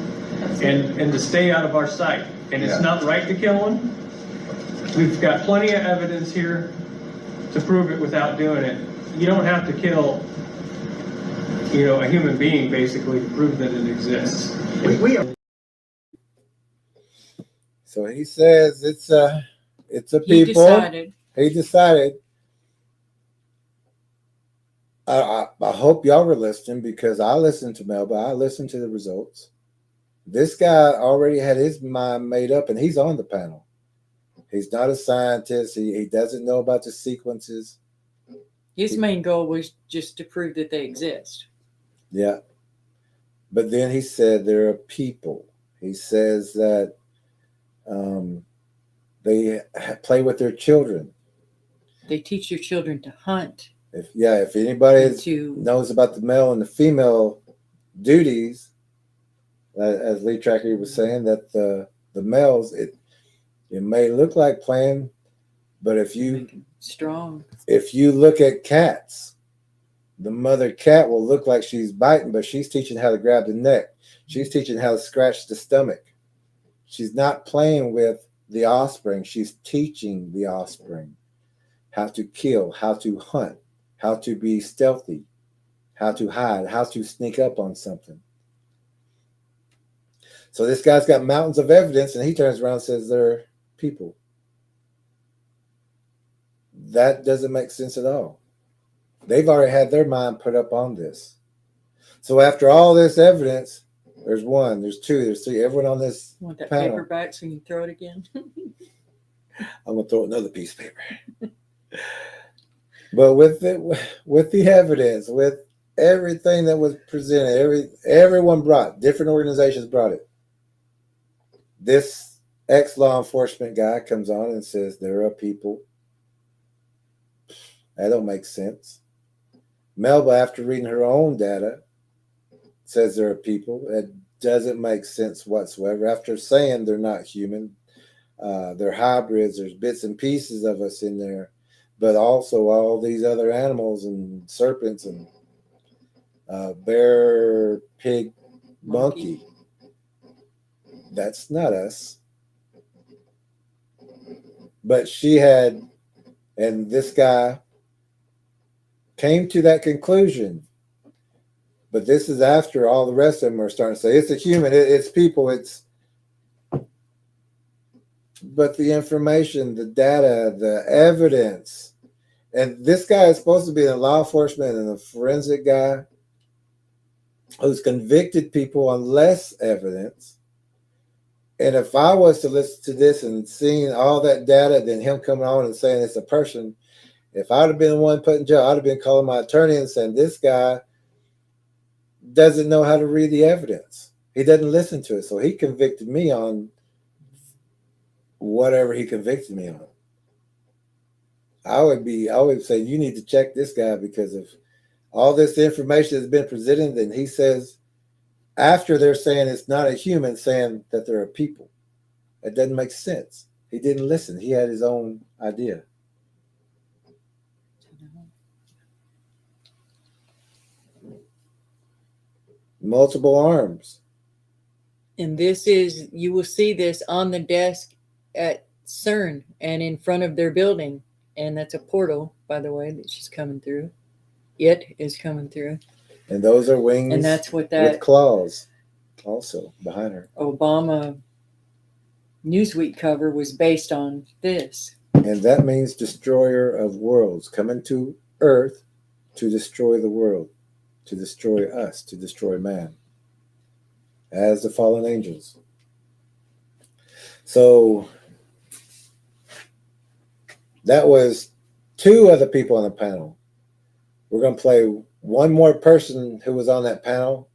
And to stay out of our sight. And it's not right to kill them. We've got plenty of evidence here to prove it without doing it. You don't have to kill, you know, a human being basically to prove that it exists. So he says it's a people. He decided. I hope y'all were listening, because I listened to Melba. I listened to the results. This guy already had his mind made up, and he's on the panel. He's not a scientist. He doesn't know about the sequences. His main goal was just to prove that they exist. Yeah. But then he said they're a people. He says that they play with their children. They teach their children to hunt. If anybody knows about the male and the female duties, as Lee Tracker was saying, that the males, it may look like playing, but if you look at cats, the mother cat will look like she's biting, but she's teaching how to grab the neck. She's teaching how to scratch the stomach. She's not playing with the offspring. She's teaching the offspring how to kill, how to hunt, how to be stealthy, how to hide, how to sneak up on something. So this guy's got mountains of evidence, and he turns around and says they're people. That doesn't make sense at all. They've already had their mind put up on this. So after all this evidence, there's one, there's two, there's three. Everyone on this want that panel, paper back so you can throw it again? I'm going to throw another piece of paper. But with the evidence, with everything that was presented, everyone brought, different organizations brought it. This ex-law enforcement guy comes on and says there are people. That don't make sense. Melba, after reading her own data, says there are people. That doesn't make sense whatsoever. After saying they're not human, they're hybrids, there's bits and pieces of us in there, but also all these other animals and serpents and bear, pig, monkey. That's not us. But she had, and this guy came to that conclusion. But this is after all the rest of them are starting to say, it's a human, it's people, it's... But the information, the data, the evidence, and this guy is supposed to be a law enforcement and a forensic guy who's convicted people on less evidence. And if I was to listen to this and seeing all that data, then him coming on and saying it's a person, if I'd have been the one put in jail, I'd have been calling my attorney and saying, this guy doesn't know how to read the evidence. He doesn't listen to it. So he convicted me on whatever he convicted me on. I would say, you need to check this guy, because if all this information has been presented, and he says, after they're saying it's not a human, saying that they're a people, it doesn't make sense. He didn't listen. He had his own idea. Multiple arms. And this is, you will see this on the desk at CERN and in front of their building. And that's a portal, by the way, that she's coming through. It is coming through. And those are wings. And that's what that with claws also behind her. Obama Newsweek cover was based on this. And that means destroyer of worlds, coming to Earth to destroy the world, to destroy us, to destroy man, as the fallen angels. So that was two other people on the panel. We're going to play one more person who was on that panel.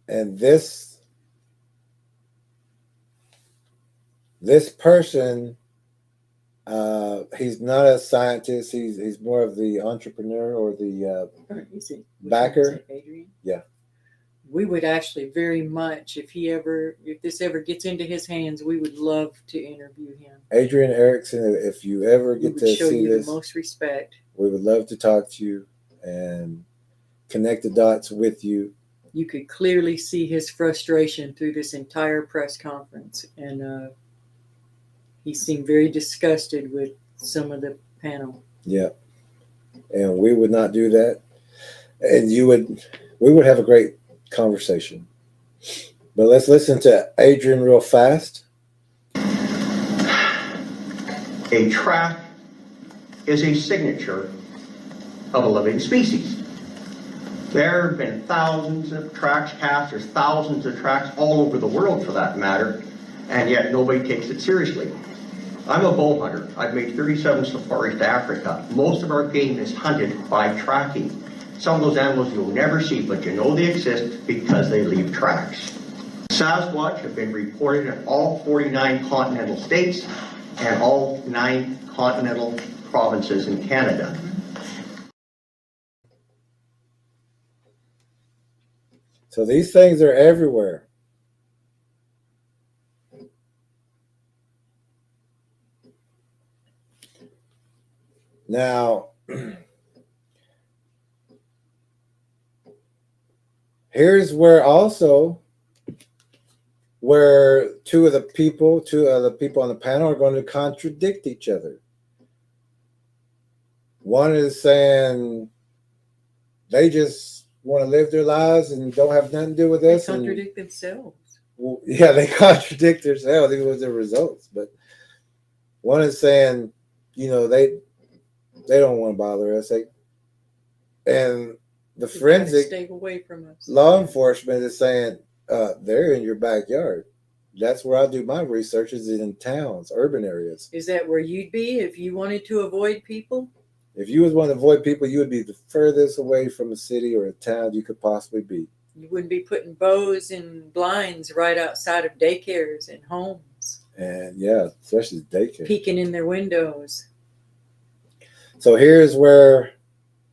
And this person, he's not a scientist. He's more of the entrepreneur or the backer. Adrian? Yeah. We would actually very much, if this ever gets into his hands, we would love to interview him. Adrian Erickson, if you ever get to show see you this, the most respect. we would love to talk to you and connect the dots with you. You could clearly see his frustration through this entire press conference, and he seemed very disgusted with some of the panel. Yeah, and we would not do that, and we would have a great conversation. But let's listen to Adrian real fast. A track is a signature of a living species. There have been thousands of tracks cast, there's thousands of tracks all over the world for that matter, and yet nobody takes it seriously. I'm a bow hunter. I've made 37 safaris to Africa. Most of our game is hunted by tracking. Some of those animals you'll never see, but you know they exist because they leave tracks. Sasquatch have been reported in all 49 continental states and all 9 continental provinces in Canada. So these things are everywhere. Now, here's where two of the people on the panel are going to contradict each other. One is saying they just want to live their lives and don't have nothing to do with us. They contradict themselves. Well, yeah, they contradict themselves. It was the results. But one is saying, they don't want to bother us. And the forensic stay away from us. Law enforcement is saying they're in your backyard. That's where I do my research, is in towns, urban areas. Is that where you'd be if you wanted to avoid people? If you was wanting to avoid people, you would be the furthest away from a city or a town you could possibly be. You wouldn't be putting bows and blinds right outside of daycares and homes. And yeah, especially daycare. Peeking in their windows. So here's where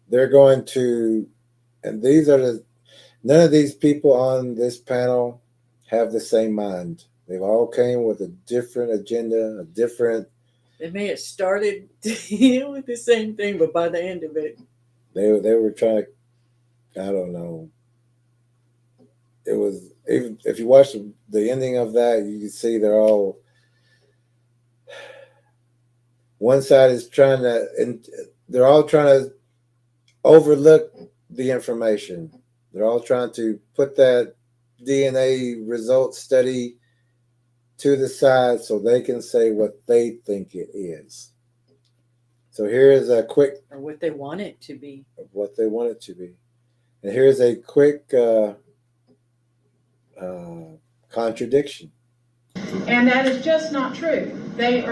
they're going to, and none of these people on this panel have the same mind. They've all came with a different agenda, They may have started with the same thing, but by the end of it, they were trying to, I don't know. It was, even if you watch the ending of that, you can see they're all, one side is trying to they're all trying to overlook the information. They're all trying to put that DNA result study to the side so they can say what they think it is. So here is a quick, or what they want it to be. of what they want it to be. And here's a quick contradiction. And that is just not true. They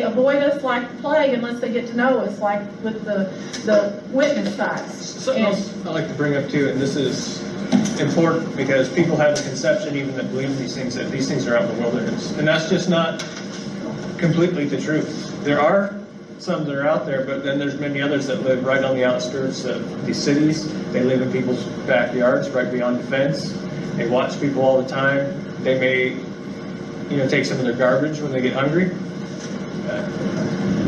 avoid us like the plague unless they get to know us, like with the witness sites. Something else I like to bring up too, and this is important because people have the conception, even that believe these things, that these things are out in the wilderness, and that's just not completely the truth. There are some that are out there, but then there's many others that live right on the outskirts of these cities. They live in people's backyards, right beyond the fence. They watch people all the time. They may, take some of their garbage when they get hungry.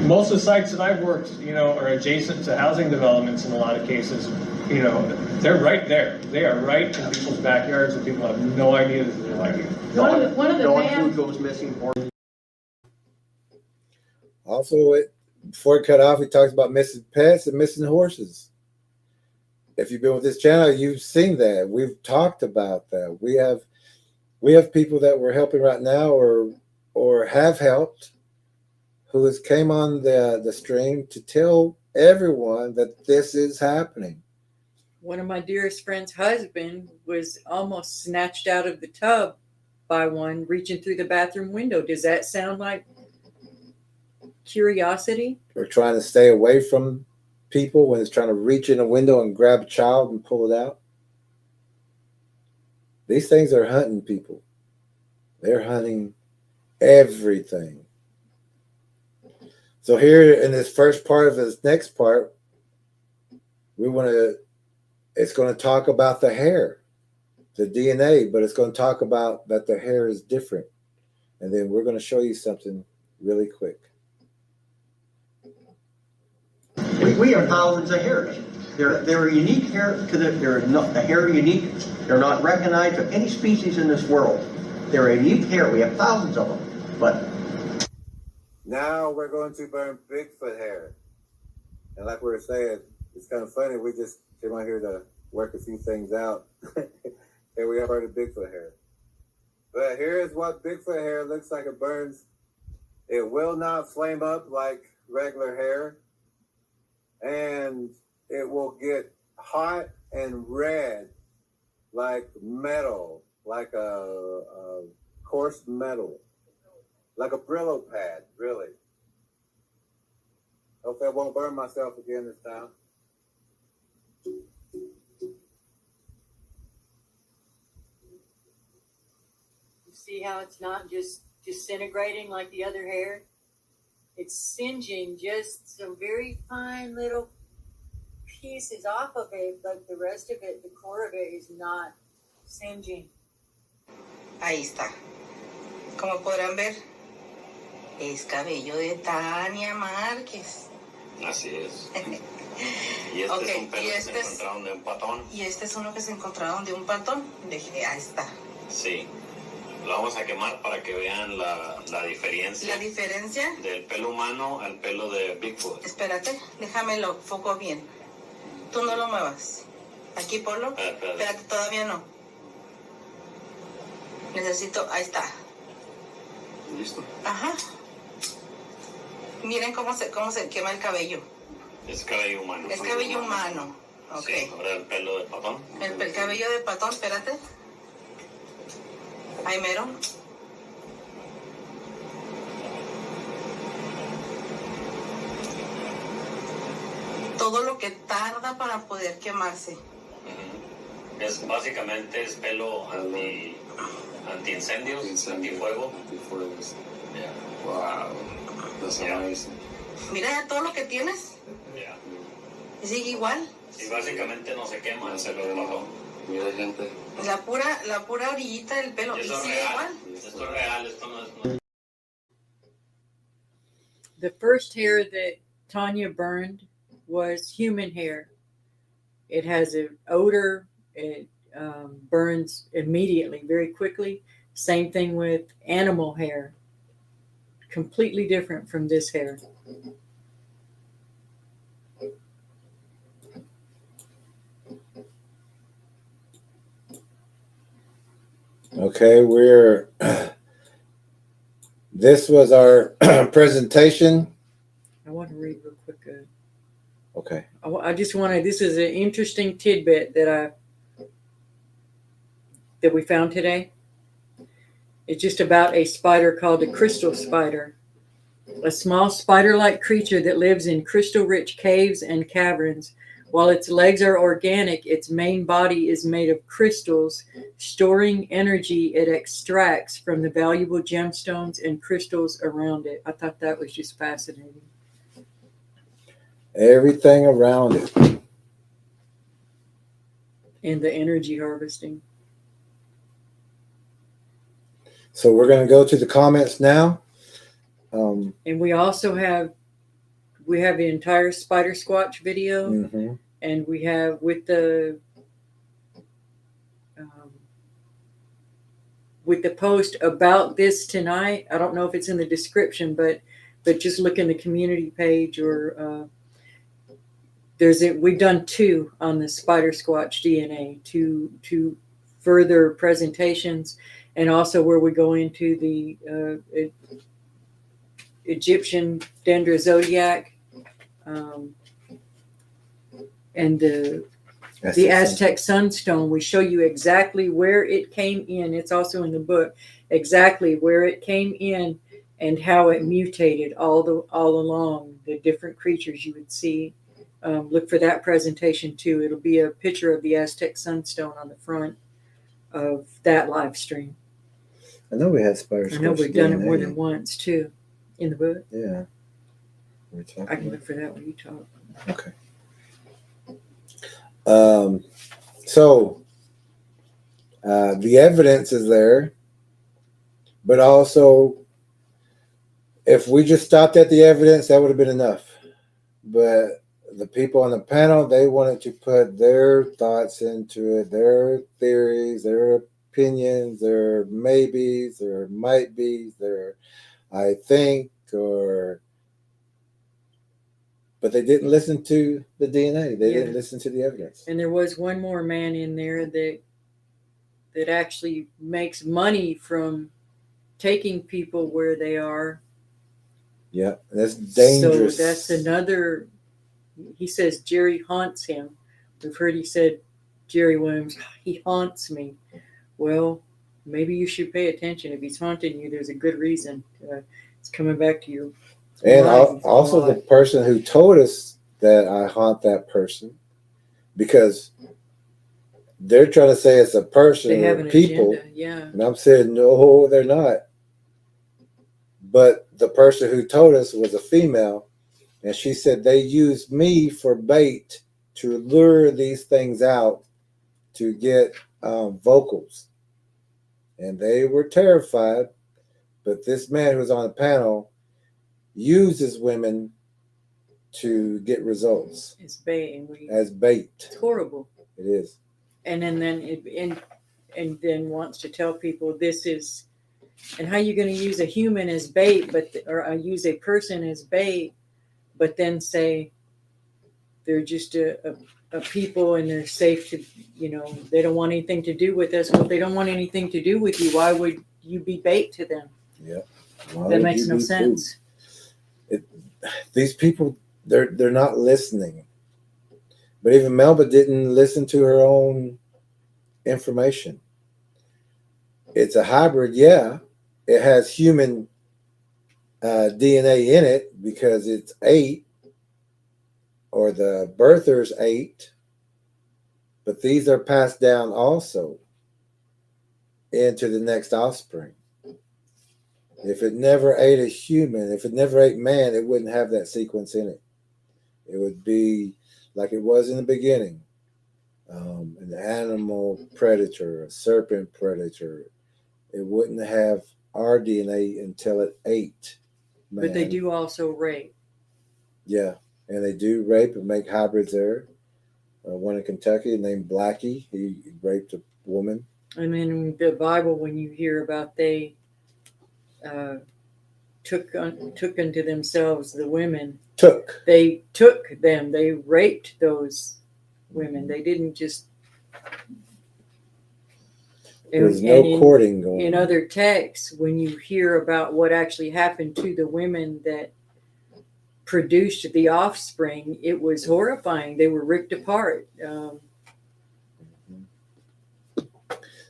Most of the sites that I've worked, are adjacent to housing developments in a lot of cases. They're right there. They are right in people's backyards, and people have no idea that they're like it. One of the Dog food goes missing. Also, before it cut off, he talks about missing pets and missing horses. If you've been with this channel, you've seen that. We've talked about that. We have people that we're helping right now or have helped who has came on the stream to tell everyone that this is happening. One of my dearest friend's husband was almost snatched out of the tub by one reaching through the bathroom window. Does that sound like curiosity? We're trying to stay away from people when it's trying to reach in a window and grab a child and pull it out. These things are hunting people. They're hunting everything. So here in this first part of this next part, it's going to talk about the hair, the DNA, but it's going to talk about that the hair is different. And then we're going to show you something really quick. We have thousands of hairs. They're a unique hair the hair unique. They're not recognized of any species in this world. They're a unique hair. We have thousands of them. But now we're going to burn Bigfoot hair. And like we were saying, it's kind of funny. We just came out here to work a few things out. And we have burned Bigfoot hair. But here's what Bigfoot hair looks like it burns. It will not flame up like regular hair. And it will get hot and red like metal, like a coarse metal, like a Brillo pad, really. Hope I won't burn myself again this time. You see how it's not just disintegrating like the other hair? It's singeing just some very fine little pieces off of it, but the rest of it, the core of it, is not singeing. Ahí está. Como podrán ver, es cabello de Tania Márquez. Así es. Y este es un pelo que se encontraron de un patón. Y este es uno que se encontraron de un patón. Ahí está. Sí. Lo vamos a quemar para que vean la diferencia. ¿La diferencia? Del pelo humano al pelo de Bigfoot. Espérate, déjame lo foco bien. Tú no lo muevas. Aquí ponlo. Espérate, todavía no. Necesito, ahí está. ¿Listo? Ajá. Miren cómo se quema el cabello. Es cabello humano. Es cabello humano. Ok. Sí, ahora el pelo de patón. El cabello de patón, espérate. Ahí mero. Todo lo que tarda para poder quemarse. Básicamente es pelo anti-incendios, antifuego. Yeah. Wow. That's amazing. Mira ya todo lo que tienes. Yeah. Y sigue igual. Y básicamente no se quema, se lo pasó. Mira, gente. La pura orillita del pelo. Esto es real. Esto es real, esto no es. The first hair that Tanya burned was human hair. It has an odor. It burns immediately, very quickly. Same thing with animal hair. Completely different from this hair. Okay, we're this was our presentation. I want to read real quick. Okay. I just wanted. This is an interesting tidbit that we found today. It's just about a spider called a crystal spider, a small spider-like creature that lives in crystal-rich caves and caverns. While its legs are organic, its main body is made of crystals, storing energy it extracts from the valuable gemstones and crystals around it. I thought that was just fascinating. Everything around it. And the energy harvesting. So we're going to go to the comments now. And we also have the entire Spider Squatch video, and we have with the post about this tonight. I don't know if it's in the description, but just look in the community page or we've done 2 on the Spider Squatch DNA, two further presentations, and also where we go into the Egyptian Dendrozodiac, and the Aztec Sunstone. We show you exactly where it came in. It's also in the book, exactly where it came in and how it mutated all along, the different creatures you would see. Look for that presentation too. It'll be a picture of the Aztec Sunstone on the front of that live stream. I know we had Spider Squatch. I know we've done it more than once too. In the book? Yeah. I can look for that when you talk. Okay. So the evidence is there, but also if we just stopped at the evidence, that would have been enough. But the people on the panel, they wanted to put their thoughts into it, their theories, their opinions, their maybes, their might be's, their I think, but they didn't listen to the DNA. They didn't listen to the evidence. And there was one more man in there that actually makes money from taking people where they are. Yeah, that's dangerous. So that's another. He says Jerry haunts him. We've heard he said, Jerry Williams, he haunts me. Well, maybe you should pay attention. If he's haunting you, there's a good reason. It's coming back to you. And also the person who told us that I haunt that person, because they're trying to say it's a person they have or an people. Agenda. Yeah. And I'm saying, no, they're not. But the person who told us was a female, and she said they used me for bait to lure these things out to get vocals. And they were terrified. But this man who was on the panel uses women to get results. It's bait. As bait. It's horrible. It is. And then wants to tell people this is, and how you're going to use a human as bait, or use a person as bait, but then say they're just a people and they're safe to, they don't want anything to do with us. Well, if they don't want anything to do with you, why would you be bait to them? Yeah. That makes no sense. These people, they're not listening. But even Melba didn't listen to her own information. It's a hybrid, yeah. It has human DNA in it because it's 8, or the birther's 8. But these are passed down also into the next offspring. If it never ate a human, if it never ate man, it wouldn't have that sequence in it. It would be like it was in the beginning. An animal predator, a serpent predator. It wouldn't have our DNA until it ate man. But they do also rape. Yeah, and they do rape and make hybrids there. One in Kentucky named Blackie, he raped a woman. And in the Bible, when you hear about they took unto themselves the women. They took them. They raped those women. They didn't just. There's no courting going in on. other texts, when you hear about what actually happened to the women that produced the offspring, it was horrifying. They were ripped apart.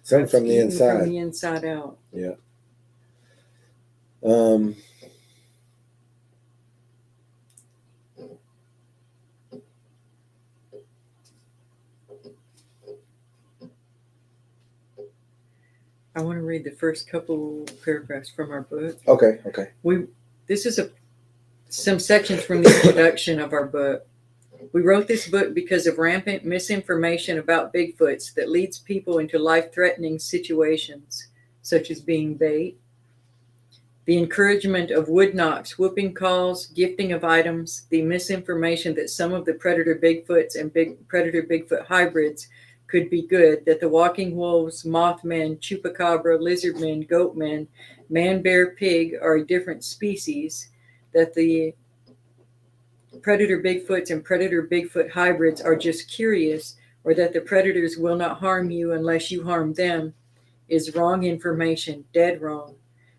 Something from the inside. From the inside out. Yeah. I want to read the first couple paragraphs from our book. Okay. This is some sections from the introduction of our book. We wrote this book because of rampant misinformation about Bigfoots that leads people into life-threatening situations, such as being bait, the encouragement of wood knocks, whooping calls, gifting of items, the misinformation that some of the predator Bigfoots and predator Bigfoot hybrids could be good, that the walking wolves, mothman, chupacabra, lizardmen, goatmen, man-bear pig are a different species, that the predator Bigfoots and predator Bigfoot hybrids are just curious, or that the predators will not harm you unless you harm them, is wrong information, dead wrong.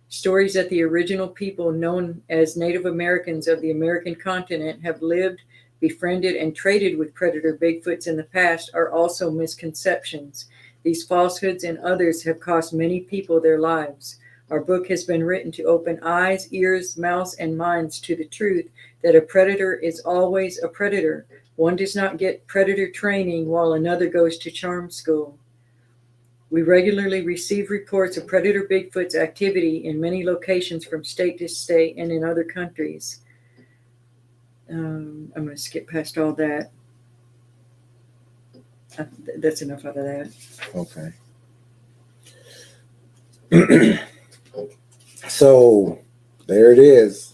Stories that the original people known as Native Americans of the American continent have lived, befriended, and traded with predator Bigfoots in the past are also misconceptions. These falsehoods and others have cost many people their lives. Our book has been written to open eyes, ears, mouths, and minds to the truth that a predator is always a predator. One does not get predator training while another goes to charm school. We regularly receive reports of predator Bigfoot's activity in many locations from state to state and in other countries. I'm going to skip past all that. That's enough out of that. Okay. So there it is.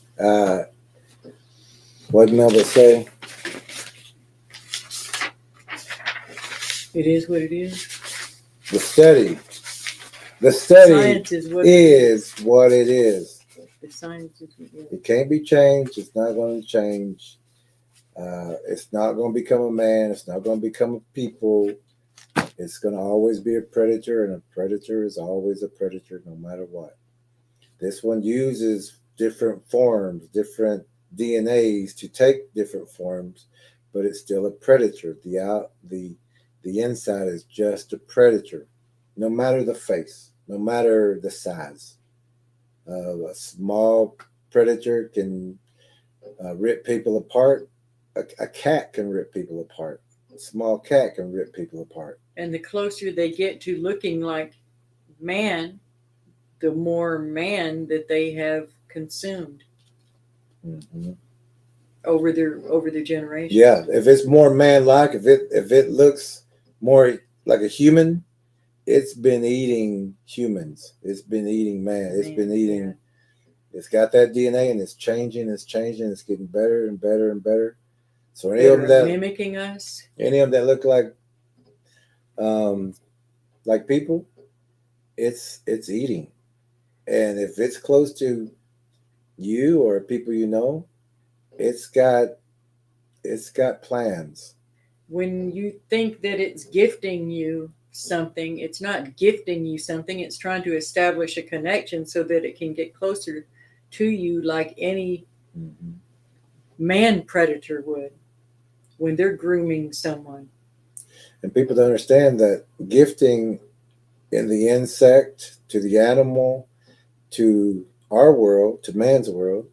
What did Melba say? It is what it is. The study Science is what it is. The science is what it is. It can't be changed. It's not going to change. It's not going to become a man. It's not going to become a people. It's going to always be a predator, and a predator is always a predator no matter what. This one uses different forms, different DNAs to take different forms, but it's still a predator. The inside is just a predator, no matter the face, no matter the size. A small predator can rip people apart. A cat can rip people apart. A small cat can rip people apart. And the closer they get to looking like man, the more man that they have consumed over their generations. Yeah, if it's more man-like, if it looks more like a human, it's been eating humans. It's been eating man. It's been eating. Yeah. It's got that DNA, and it's changing. It's getting better and better and better. So any of them that mimicking us, any of them that look like people, it's eating. And if it's close to you or people you know, it's got plans. When you think that it's gifting you something, it's not gifting you something. It's trying to establish a connection so that it can get closer to you, like any man predator would when they're grooming someone. And people don't understand that gifting in the insect to the animal to our world, to man's world,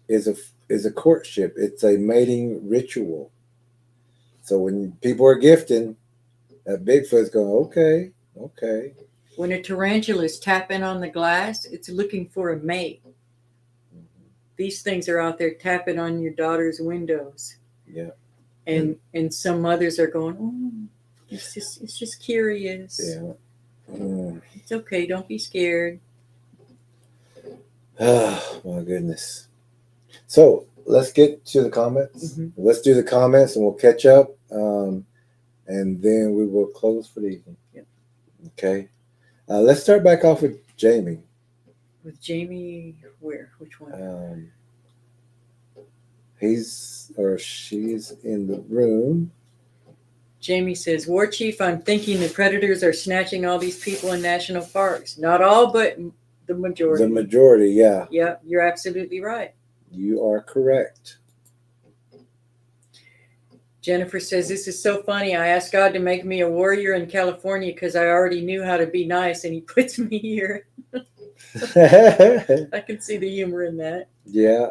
is a courtship. It's a mating ritual. So when people are gifting, that Bigfoot's going, okay. When a tarantula is tapping on the glass, it's looking for a mate. These things are out there tapping on your daughter's windows. Yeah. And some mothers are going, oh, it's just curious. Yeah. It's okay, don't be scared. Oh my goodness. So let's get to the comments. Let's do the comments and we'll catch up. And then we will close for the evening. Yep. Okay. Let's start back off with Jamie. With Jamie, where? Which one? He's or she's in the room. Jamie says, War Chief, I'm thinking the predators are snatching all these people in national parks. Not all, but the majority. The majority, yeah. Yeah, you're absolutely right. You are correct. Jennifer says, this is so funny. I asked God to make me a warrior in California because I already knew how to be nice, and he puts me here. I can see the humor in that. Yeah.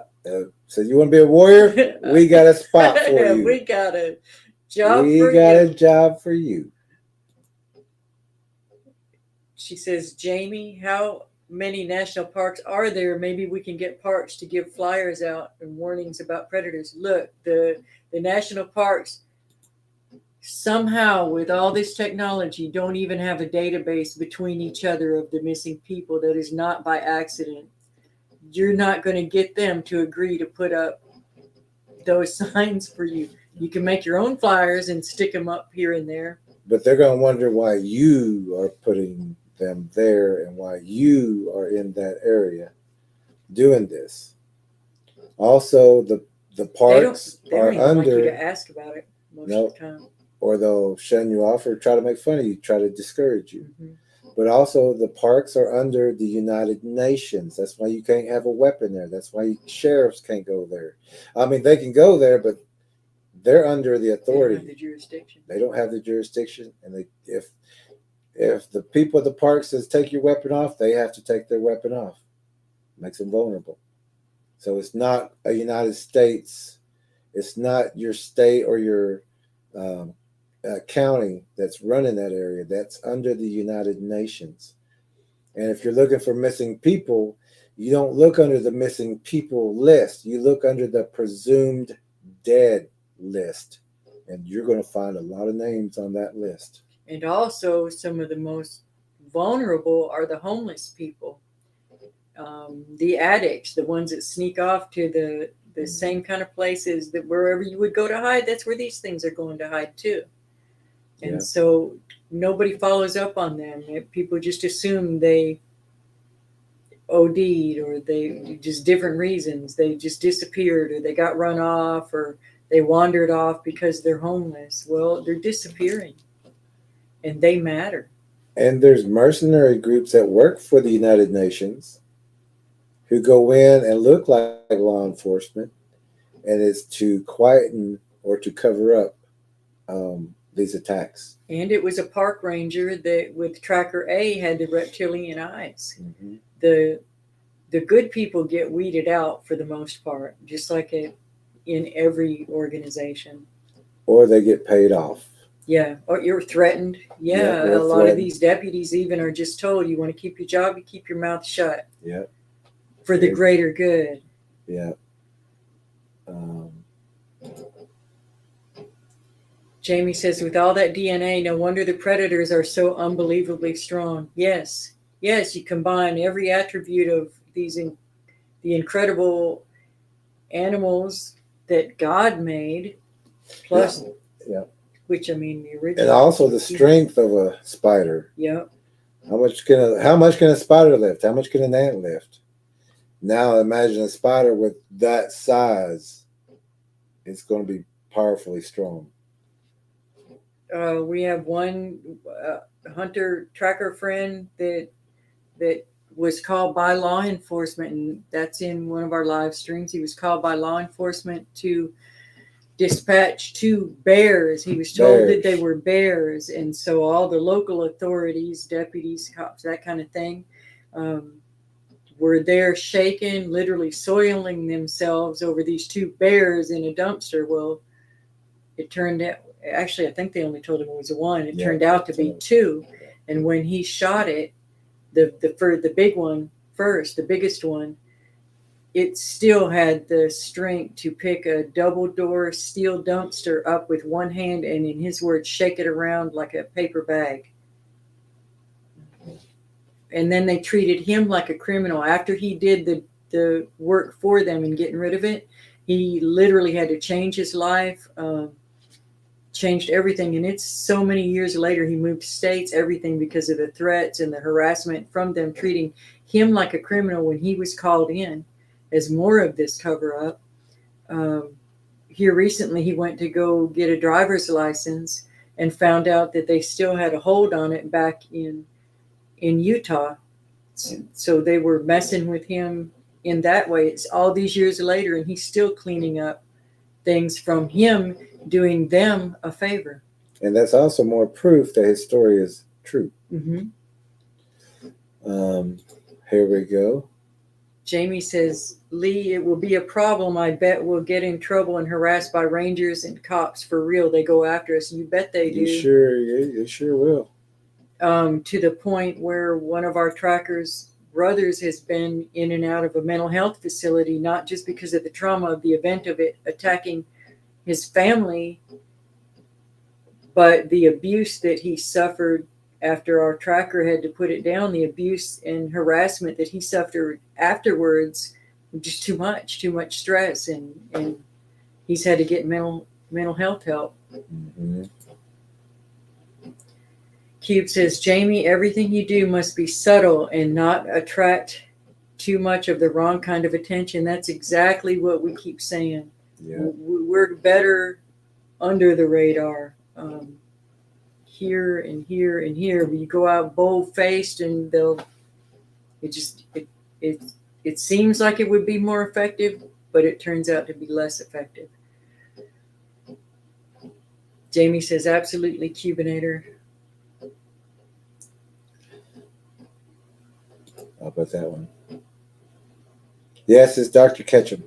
So you want to be a warrior? We got a spot for you. We got a job for We got you. a job for you. She says, Jamie, how many national parks are there? Maybe we can get parks to give flyers out and warnings about predators. Look, the national parks somehow, with all this technology, don't even have a database between each other of the missing people. That is not by accident. You're not going to get them to agree to put up those signs for you. You can make your own flyers and stick them up here and there. But they're going to wonder why you are putting them there and why you are in that area doing this. Also, the parks they don't are even under. like you to ask about it most of the time. Or they'll shun you off or try to make fun of you, try to discourage you. Mm-hmm. But also, the parks are under the United Nations. That's why you can't have a weapon there. That's why sheriffs can't go there. I mean, they can go there, but they're under the authority. They don't have the jurisdiction. They don't have the jurisdiction, and if the people at the park says take your weapon off, they have to take their weapon off. Makes them vulnerable. So it's not a United States. It's not your state or your county that's running that area. That's under the United Nations. And if you're looking for missing people, you don't look under the missing people list. You look under the presumed dead list. And you're going to find a lot of names on that list. And also, some of the most vulnerable are the homeless people. The addicts, the ones that sneak off to the same kind of places that wherever you would go to hide, that's where these things are going to hide too. And so nobody follows up on them. People just assume they OD'd or they just different reasons. They just disappeared or they got run off or they wandered off because they're homeless. Well, they're disappearing and they matter. And there's mercenary groups that work for the United Nations who go in and look like law enforcement, and it's to quieten or to cover up these attacks. And it was a park ranger that with Tracker A had the reptilian eyes. Mm-hmm. The good people get weeded out for the most part, just like in every organization. Or they get paid off. Yeah, or you're threatened. Yeah, a lot of these deputies even are just told, you want to keep your job, you keep your mouth shut. Yeah. For the greater good. Yeah. Jamie says, with all that DNA, no wonder the predators are so unbelievably strong. Yes, you combine every attribute of the incredible animals that God made, plus, which I mean the original, and also the strength of a spider. Yeah. How much can a spider lift? How much can an ant lift? Now imagine a spider with that size. It's going to be powerfully strong. We have one hunter tracker friend that was called by law enforcement, and that's in one of our live streams. He was called by law enforcement to dispatch 2 bears. He was told that they were bears, and so all the local authorities, deputies, cops, that kind of thing, were there shaken, literally soiling themselves over these 2 bears in a dumpster. Well, it turned out, actually, I think they only told him it was 1. It turned out to be 2. And when he shot it, the big one first, the biggest one, it still had the strength to pick a double door steel dumpster up with one hand and, in his words, shake it around like a paper bag. And then they treated him like a criminal. After he did the work for them and getting rid of it, he literally had to change his life, changed everything. And it's so many years later, he moved states, everything because of the threats and the harassment from them, treating him like a criminal when he was called in as more of this cover up. Here recently, he went to go get a driver's license and found out that they still had a hold on it back in Utah. So they were messing with him in that way. It's all these years later, and he's still cleaning up things from him doing them a favor. And that's also more proof that his story is true. Mm-hmm. Here we go. Jamie says, Lee, it will be a problem. I bet we'll get in trouble and harassed by rangers and cops for real. They go after us. You bet they do. You sure will. To the point where one of our trackers' brothers has been in and out of a mental health facility, not just because of the trauma of the event of it attacking his family, but the abuse that he suffered after our tracker had to put it down, the abuse and harassment that he suffered afterwards, just too much stress, and he's had to get mental health help. Mm-hmm. Cube says, Jamie, everything you do must be subtle and not attract too much of the wrong kind of attention. That's exactly what we keep saying. Yeah. We're better under the radar. Here and here and here, but you go out bold-faced and it seems like it would be more effective, but it turns out to be less effective. Jamie says, absolutely, Cubinator. How about that one? Yes, it's Dr. Ketchum.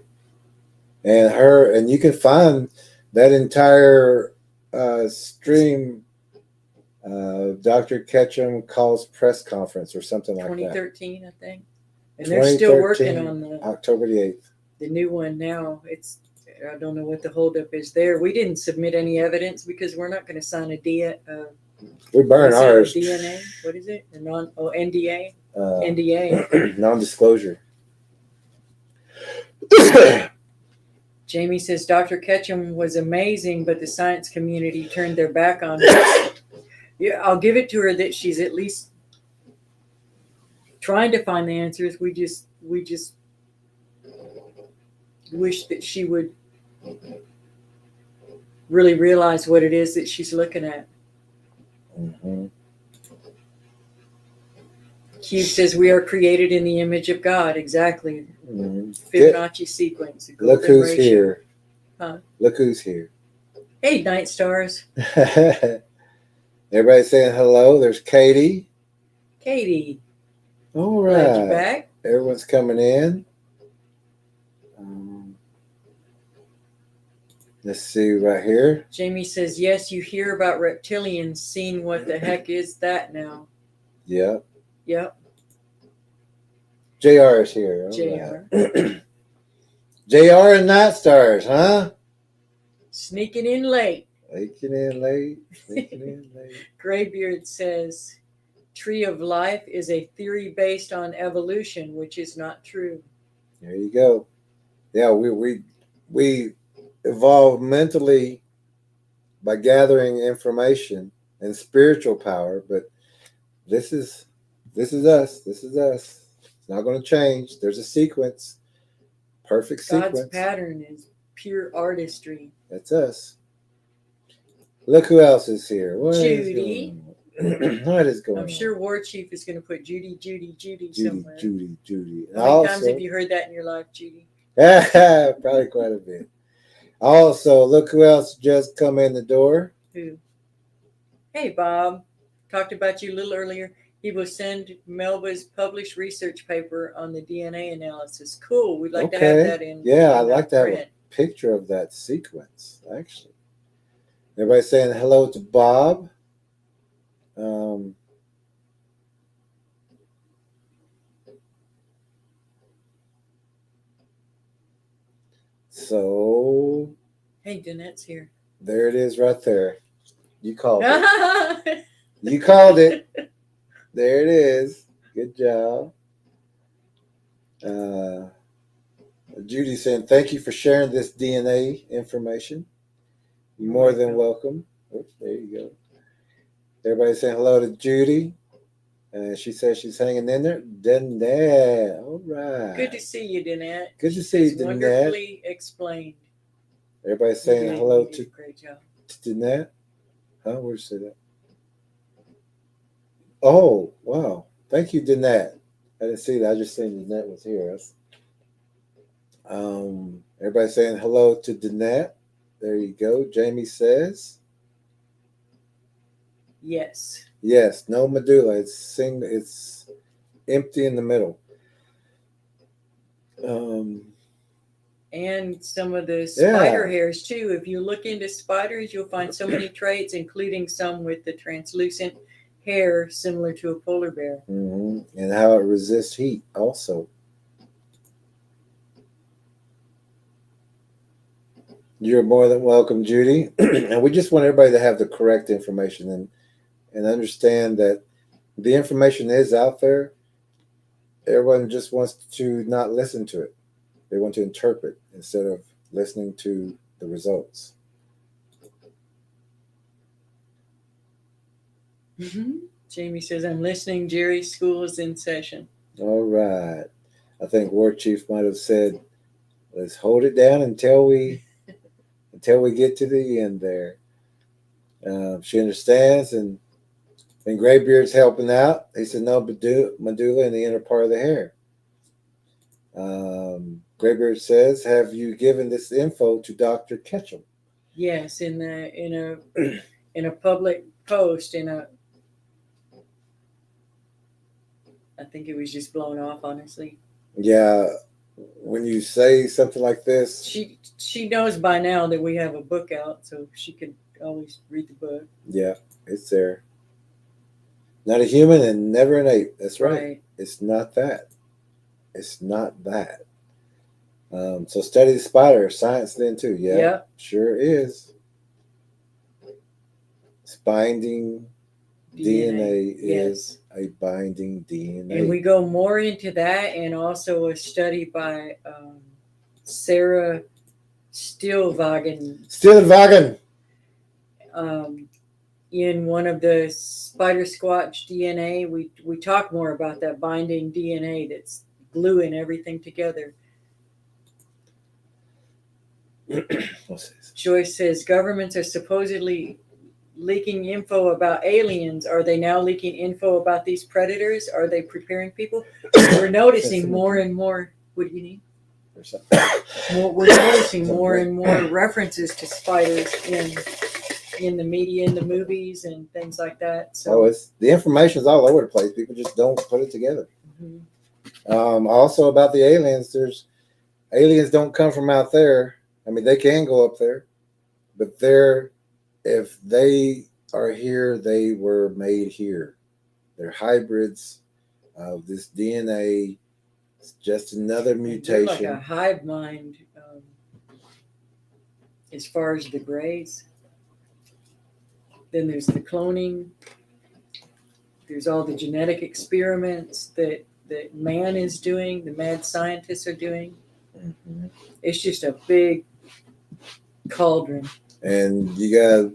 And you can find that entire stream, Dr. Ketchum calls press conference or something like 2013, I think. And they're still working on October the 8th. The new one now. I don't know what the holdup is there. We didn't submit any evidence because we're not going to sign a we burn ours. DNA. What is it? NDA. NDA. Non-disclosure. Jamie says Dr. Ketchum was amazing, but the science community turned their back on her. Yeah, I'll give it to her that she's at least trying to find the answers. We just wish that she would really realize what it is that she's looking at. Mm-hmm. Cube says we are created in the image of God. Exactly. Mm-hmm. Fibonacci sequence. Look who's ratio. here. Huh? Look who's here. Hey, Night Stars. Everybody saying hello. There's Katie. Katie. All right. Glad you're back. Everyone's coming in. Let's see right here. Jamie says, yes, you hear about reptilians. Seeing what the heck is that now? Yep. Yep. JR is here. All JR. Right. JR and Night Stars, huh? Sneaking in late. Sneaking in late. Graybeard says, Tree of Life is a theory based on evolution, which is not true. There you go. Yeah, we evolved mentally by gathering information and spiritual power, but this is us. This is us. It's not going to change. There's a sequence. Perfect sequence. God's pattern is pure artistry. That's us. Look who else is here. Judy. What is going on? I'm sure War Chief is going to put Judy somewhere. Judy. How many times have you heard that in your life, Judy? Probably quite a bit. Also, look who else just come in the door. Who? Hey, Bob. Talked about you a little earlier. He will send Melba's published research paper on the DNA analysis. Cool. We'd like to have that in. Yeah, I'd like to have a picture of that sequence, actually. Everybody saying hello to Bob. So. Hey, Danette's here. There it is right there. You called it. You called it. There it is. Good job. Judy saying, thank you for sharing this DNA information. You're more than welcome. Oops, there you go. Everybody saying hello to Judy. She says she's hanging in there. Danette. All right. Good to see you, Danette. Good to see you, Danette. Wonderfully explained. Everybody saying hello to great job. Danette. Where'd you say that? Oh, wow. Thank you, Danette. I didn't see that. I just seen Danette was here. Everybody saying hello to Danette. There you go. Jamie says, Yes. yes, no medulla. It's empty in the middle. And some of the spider hairs too. If you look into spiders, you'll find so many traits, including some with the translucent hair similar to a polar bear. Mm-hmm. And how it resists heat also. You're more than welcome, Judy. And we just want everybody to have the correct information and understand that the information is out there. Everyone just wants to not listen to it. They want to interpret instead of listening to the results. Jamie says, I'm listening. Jerry's school is in session. All right. I think War Chief might have said, let's hold it down until we get to the end there. She understands, and Graybeard's helping out. He said, no medulla in the inner part of the hair. Graybeard says, have you given this info to Dr. Ketchum? Yes, in a public post, I think it was just blown off, honestly. Yeah, when you say something like this, she knows by now that we have a book out, so she could always read the book. Yeah, it's there. Not a human and never an ape. That's right. It's not that. It's not that. So study the spider, science then too. Yeah, yep. Sure is. It's binding DNA is a binding DNA. And we go more into that, and also a study by Sarah Stillwagen. In one of the Spider Squatch DNA, we talk more about that binding DNA that's gluing everything together. Joyce says governments are supposedly leaking info about aliens. Are they now leaking info about these predators? Are they preparing people? We're noticing more and more. What do you need? We're noticing more and more references to spiders in the media, in the movies, and things like that. So it's the information's all over the place. People just don't put it together. Mm-hmm. Also about the aliens, aliens don't come from out there. I mean, they can go up there, but if they are here, they were made here. They're hybrids of this DNA. It's just another mutation. They're like a hive mind as far as the Greys. Then there's the cloning. There's all the genetic experiments that man is doing, the mad scientists are doing. Mm-hmm. It's just a big cauldron. And you gotta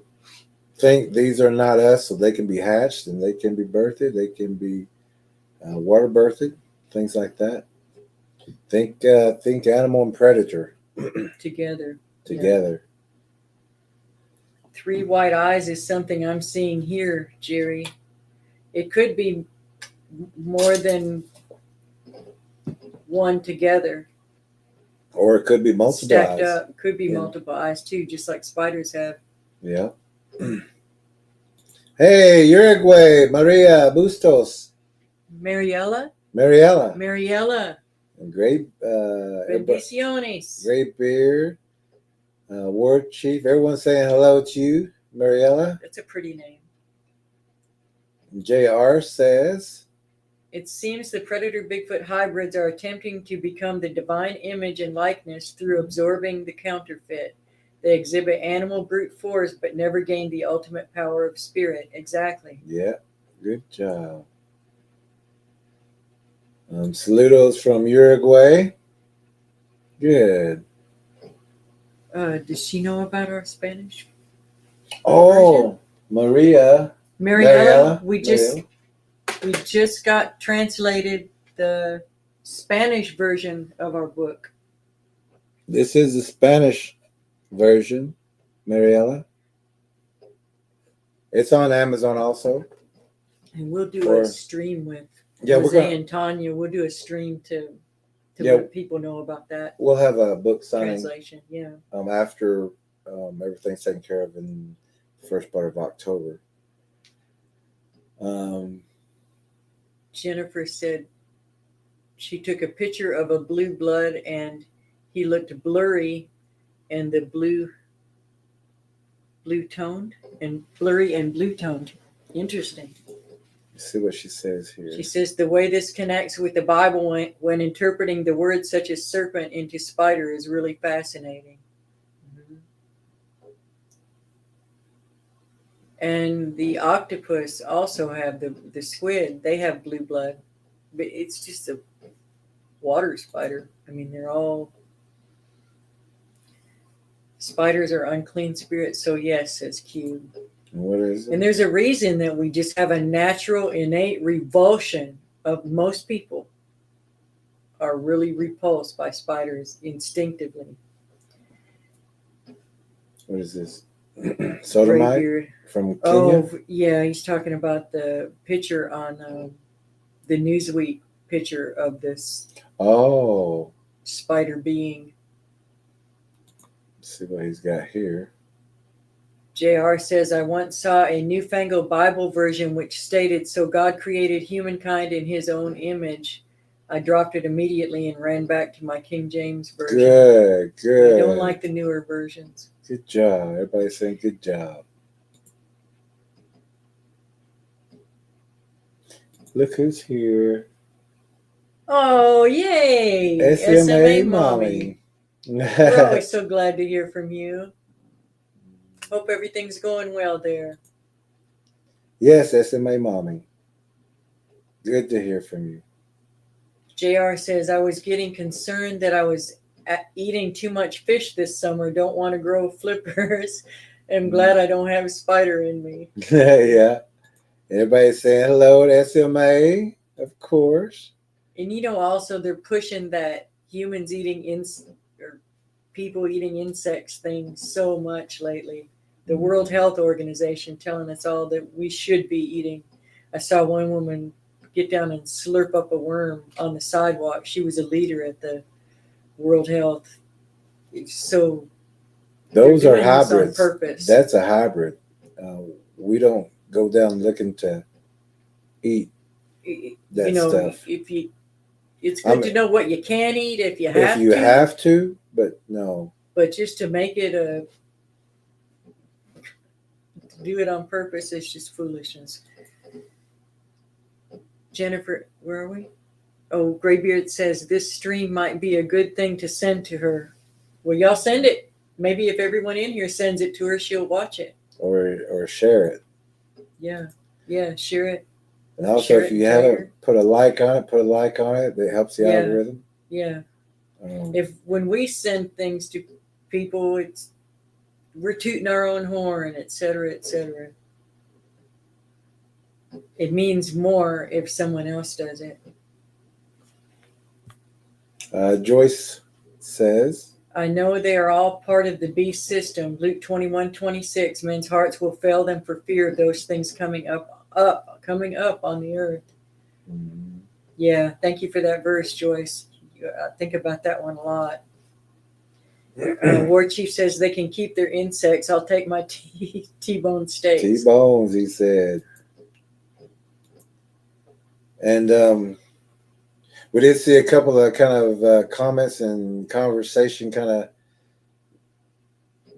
think these are not us, so they can be hatched and they can be birthed. They can be water birthed, things like that. Think animal and predator together. Yeah. 3 white eyes is something I'm seeing here, Jerry. It could be more than one together. Or it could be multiple stacked eyes. Up. Could be multiple eyes too, just like spiders have. Yeah. Hey, Uruguay, Maria Bustos. Mariella. Great. Bendiciones. Great beard. War Chief. Everyone's saying hello to you, Mariella. That's a pretty name. JR says, it seems the predator Bigfoot hybrids are attempting to become the divine image and likeness through absorbing the counterfeit. They exhibit animal brute force, but never gain the ultimate power of spirit. Exactly. Yeah, good job. Saludos from Uruguay. Good. Does she know about our Spanish? Oh, version? Mariella. We just got translated the Spanish version of our book. This is the Spanish version, Mariella. It's on Amazon also. And we'll do Or- a stream with Yeah, we're Jose gonna. and Tanya. We'll do a stream to Yeah. let people know about that We'll have a book signing translation. Yeah. after everything's taken care of in the first part of October. Jennifer said she took a picture of a blue blood and he looked blurry and the blue toned and blurry and blue toned. Interesting. Let's see what she says here. She says the way this connects with the Bible when interpreting the words such as serpent into spider is really fascinating. Mm-hmm. And the octopus also have the squid. They have blue blood, but it's just a water spider. I mean, they're all spiders are unclean spirits. So yes, says Q. What is it? And there's a reason that we just have a natural, innate revulsion of most people are really repulsed by spiders instinctively. What is this? Sodomite Graybeard. from Kenya? Oh, yeah, he's talking about the picture on the Newsweek picture of this Oh. spider being. Let's see what he's got here. JR says, I once saw a newfangled Bible version which stated, so God created humankind in his own image. I dropped it immediately and ran back to my King James version. Good. I don't like the newer versions. Good job. Everybody's saying good job. Look who's here. Oh, yay! SMA Mommy. We're always so glad to hear from you. Hope everything's going well there. Yes, SMA Mommy. Good to hear from you. JR says, I was getting concerned that I was eating too much fish this summer. Don't want to grow flippers. I'm glad I don't have a spider in me. Yeah. Everybody's saying hello to SMA, of course. And also they're pushing that humans eating or people eating insects thing so much lately. The World Health Organization telling us all that we should be eating. I saw one woman get down and slurp up a worm on the sidewalk. She was a leader at the World Health. So those are hybrids. On purpose. That's a hybrid. We don't go down looking to eat that stuff. It's good to know what you can eat if you have to. If you have to, but no. But just to make it do it on purpose is just foolishness. Jennifer, where are we? Oh, Graybeard says this stream might be a good thing to send to her. Well, y'all send it. Maybe if everyone in here sends it to her, she'll watch it. Or share it. Yeah, share it. And also, if you haven't put a like on it, That helps the algorithm. Yeah. When we send things to people, we're tooting our own horn, et cetera, et cetera. It means more if someone else does it. Joyce says, I know they are all part of the beast system. Luke 21:26. Men's hearts will fail them for fear of those things coming up on the earth. Mm-hmm. Yeah, thank you for that verse, Joyce. I think about that one a lot. War Chief says they can keep their insects. I'll take my T-bone steaks. T-bones, he said. And we did see a couple of kind of comments and conversation kind of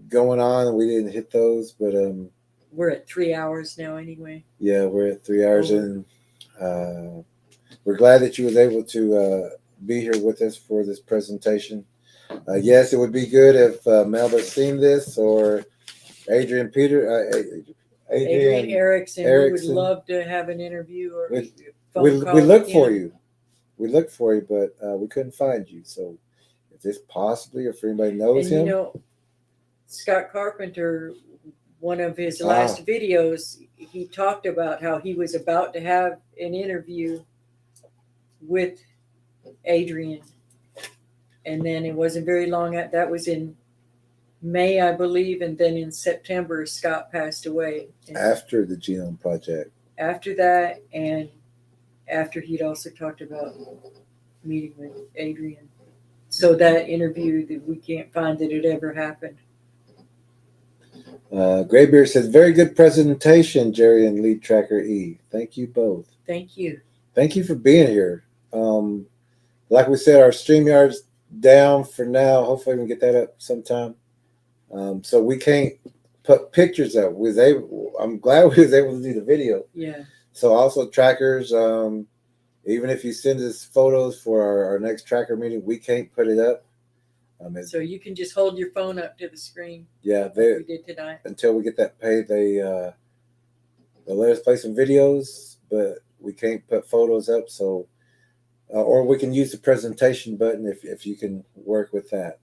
going on. We didn't hit those, but we're at 3 hours now anyway. Yeah, we're at 3 hours in. We're glad that you was able to be here with us for this presentation. Yes, it would be good if Melba's seen this, or Adrian Erickson. We would love to have an interview or we look for you. We looked for you, but we couldn't find you. So if this possibly, if anybody knows him. Scott Carpenter, one of his last videos, he talked about how he was about to have an interview with Adrian. And then it wasn't very long. That was in May, I believe, and then in September, Scott passed away. And After the Genome Project. after that, and after he'd also talked about meeting with Adrian. So that interview, that we can't find that it ever happened. Graybeard says, very good presentation, Jerry and Lead Tracker E. Thank you both. Thank you. Thank you for being here. Like we said, our StreamYard's down for now. Hopefully we can get that up sometime. So we can't put pictures up. I'm glad we was able to do the video. Yeah. So also trackers, even if you send us photos for our next tracker meeting, we can't put it up. So you can just hold your phone up to the screen. Yeah, like we did tonight. Until we get that paid, they'll let us play some videos, but we can't put photos up. So, or we can use the presentation button if you can work with that.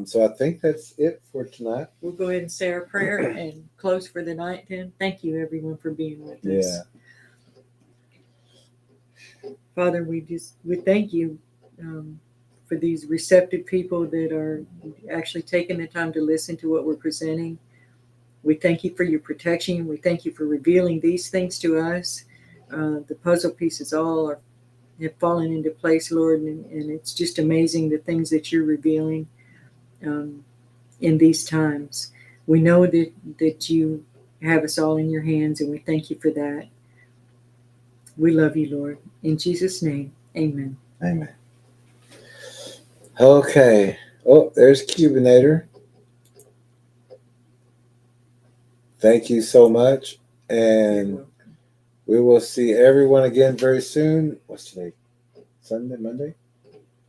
So I think that's it for tonight. We'll go ahead and say our prayer and close for the night then. Thank you, everyone, for being with us. Father, we thank you for these receptive people that are actually taking the time to listen to what we're presenting. We thank you for your protection. We thank you for revealing these things to us. The puzzle pieces all have fallen into place, Lord, and it's just amazing the things that you're revealing in these times. We know that you have us all in your hands, and we thank you for that. We love you, Lord. In Jesus' name, amen. Amen. Okay. Oh, there's Cubinator. Thank you so much. And we will see everyone again very soon. What's today? Sunday, Monday?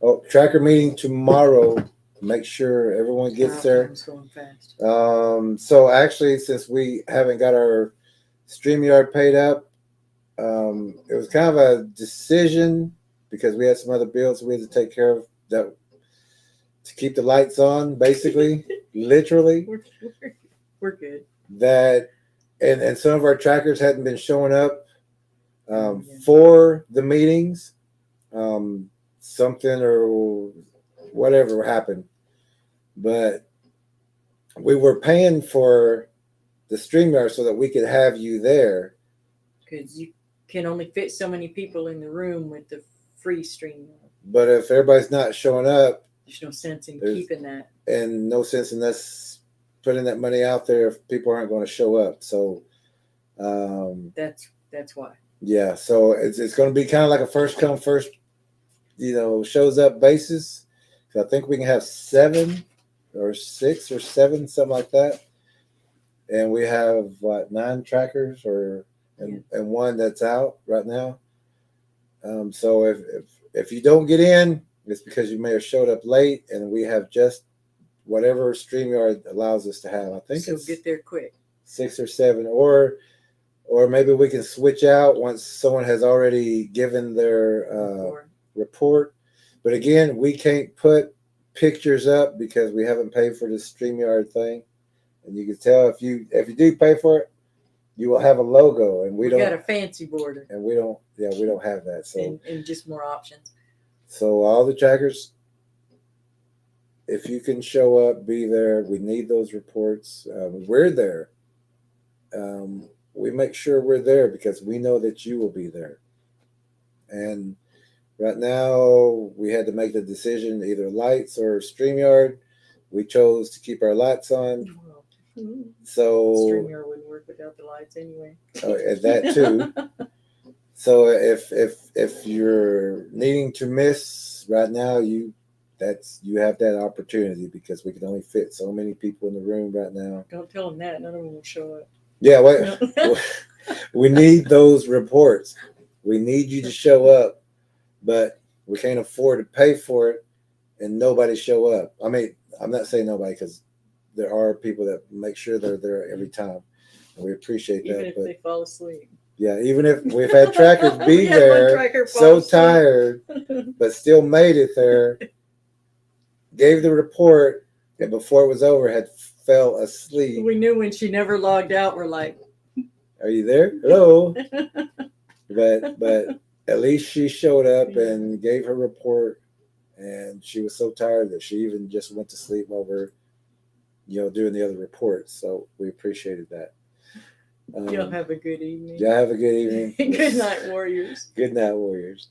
Oh, tracker meeting tomorrow. Make sure everyone gets there. Going fast. So actually, since we haven't got our StreamYard paid up, it was kind of a decision because we had some other bills we had to take care of that to keep the lights on, basically, literally. We're good. That and some of our trackers hadn't been showing up for the meetings. Something or whatever happened, but we were paying for the StreamYard so that we could have you there. Because you can only fit so many people in the room with the free StreamYard. But if everybody's not showing up, there's no sense in keeping that. And no sense in us putting that money out there if people aren't going to show up. So that's why. Yeah, so it's going to be kind of like a first come, first shows up basis. So I think we can have 7 or 6 or 7, something like that. And we have 9 trackers and one that's out right now. So if you don't get in, it's because you may have showed up late, and we have just whatever StreamYard allows us to have. I think so. Get there quick. 6 or 7, or maybe we can switch out once someone has already given their report. But again, we can't put pictures up because we haven't paid for the StreamYard thing. And you can tell if you do pay for it, you will have a logo, and we don't got a fancy border, and we don't have that. So and just more options. So all the trackers, if you can show up, be there. We need those reports. We're there. We make sure we're there because we know that you will be there. And right now, we had to make the decision, either lights or StreamYard. We chose to keep our lights on. So StreamYard wouldn't work without the lights anyway. And that too. So if you're needing to miss right now, you have that opportunity because we can only fit so many people in the room right now. Don't tell them that. None of them will show up. Yeah, wait. We need those reports. We need you to show up, but we can't afford to pay for it and nobody show up. I mean, I'm not saying nobody because there are people that make sure they're there every time. And we appreciate that. Even if they fall asleep. Yeah, even if we've had trackers be there, so tired, but still made it there, gave the report, and before it was over, had fell asleep. We knew when she never logged out, we're like, are you there? Hello. But at least she showed up and gave her report and she was so tired that she even just went to sleep while we're, doing the other reports. So we appreciated that. Y'all have a good evening. Y'all have a good evening. Good night, warriors. Good night, warriors.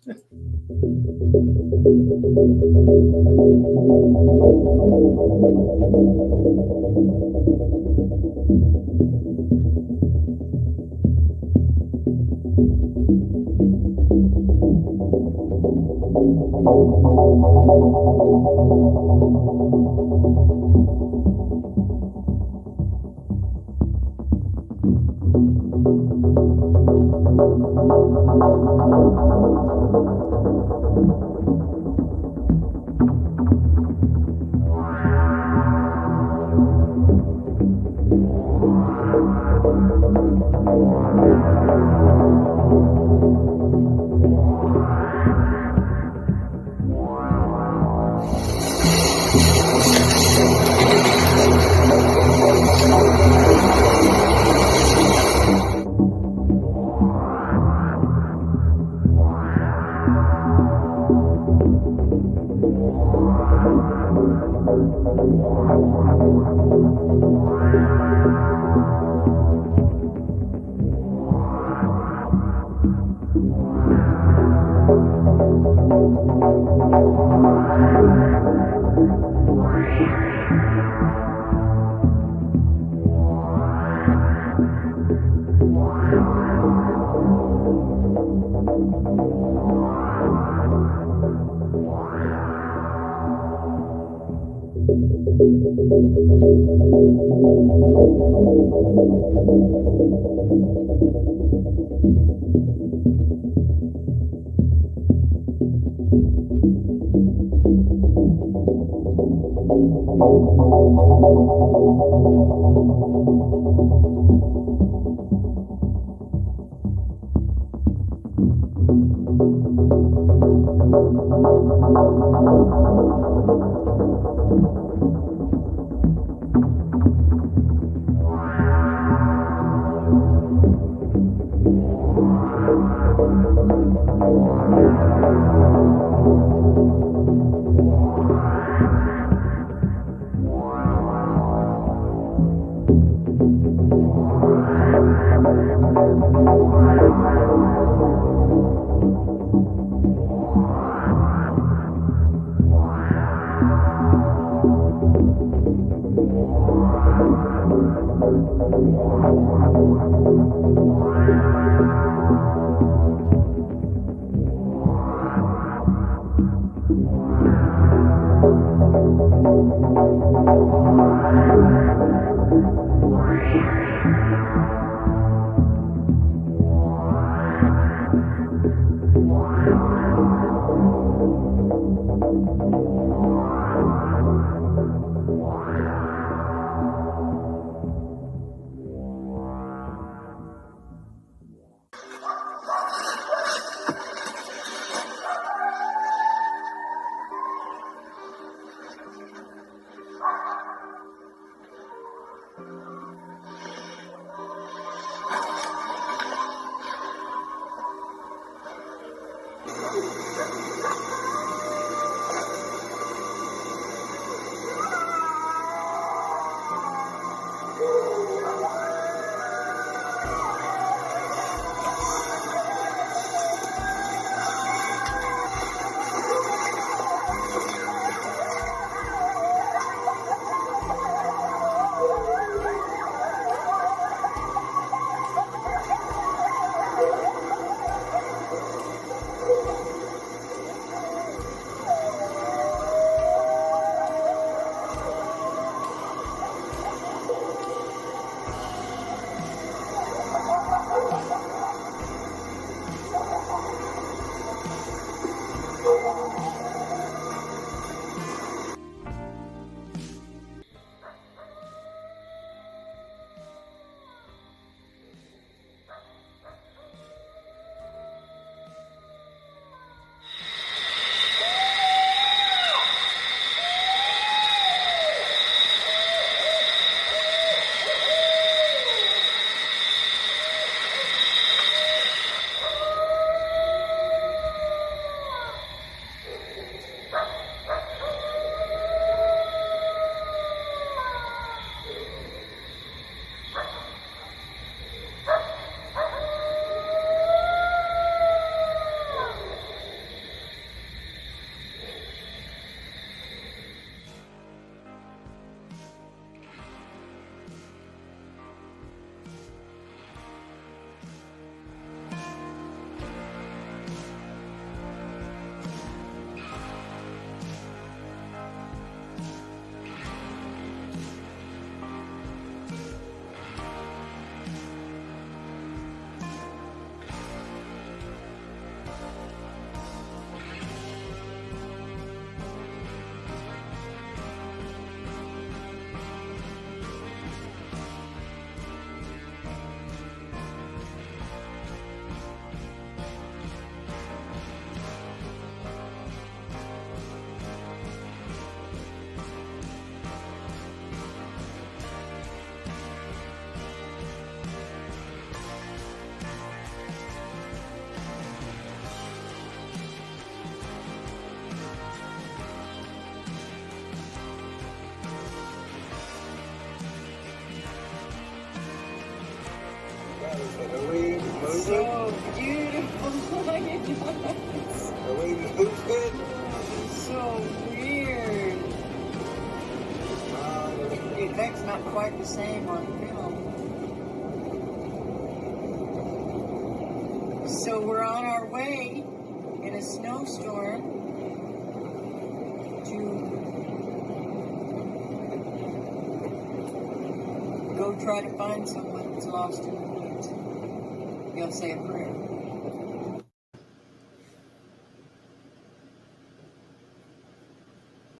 So weird. The effect's not quite the same on film. So we're on our way in a snowstorm to go try to find someone who's lost in the woods. You'll say a prayer.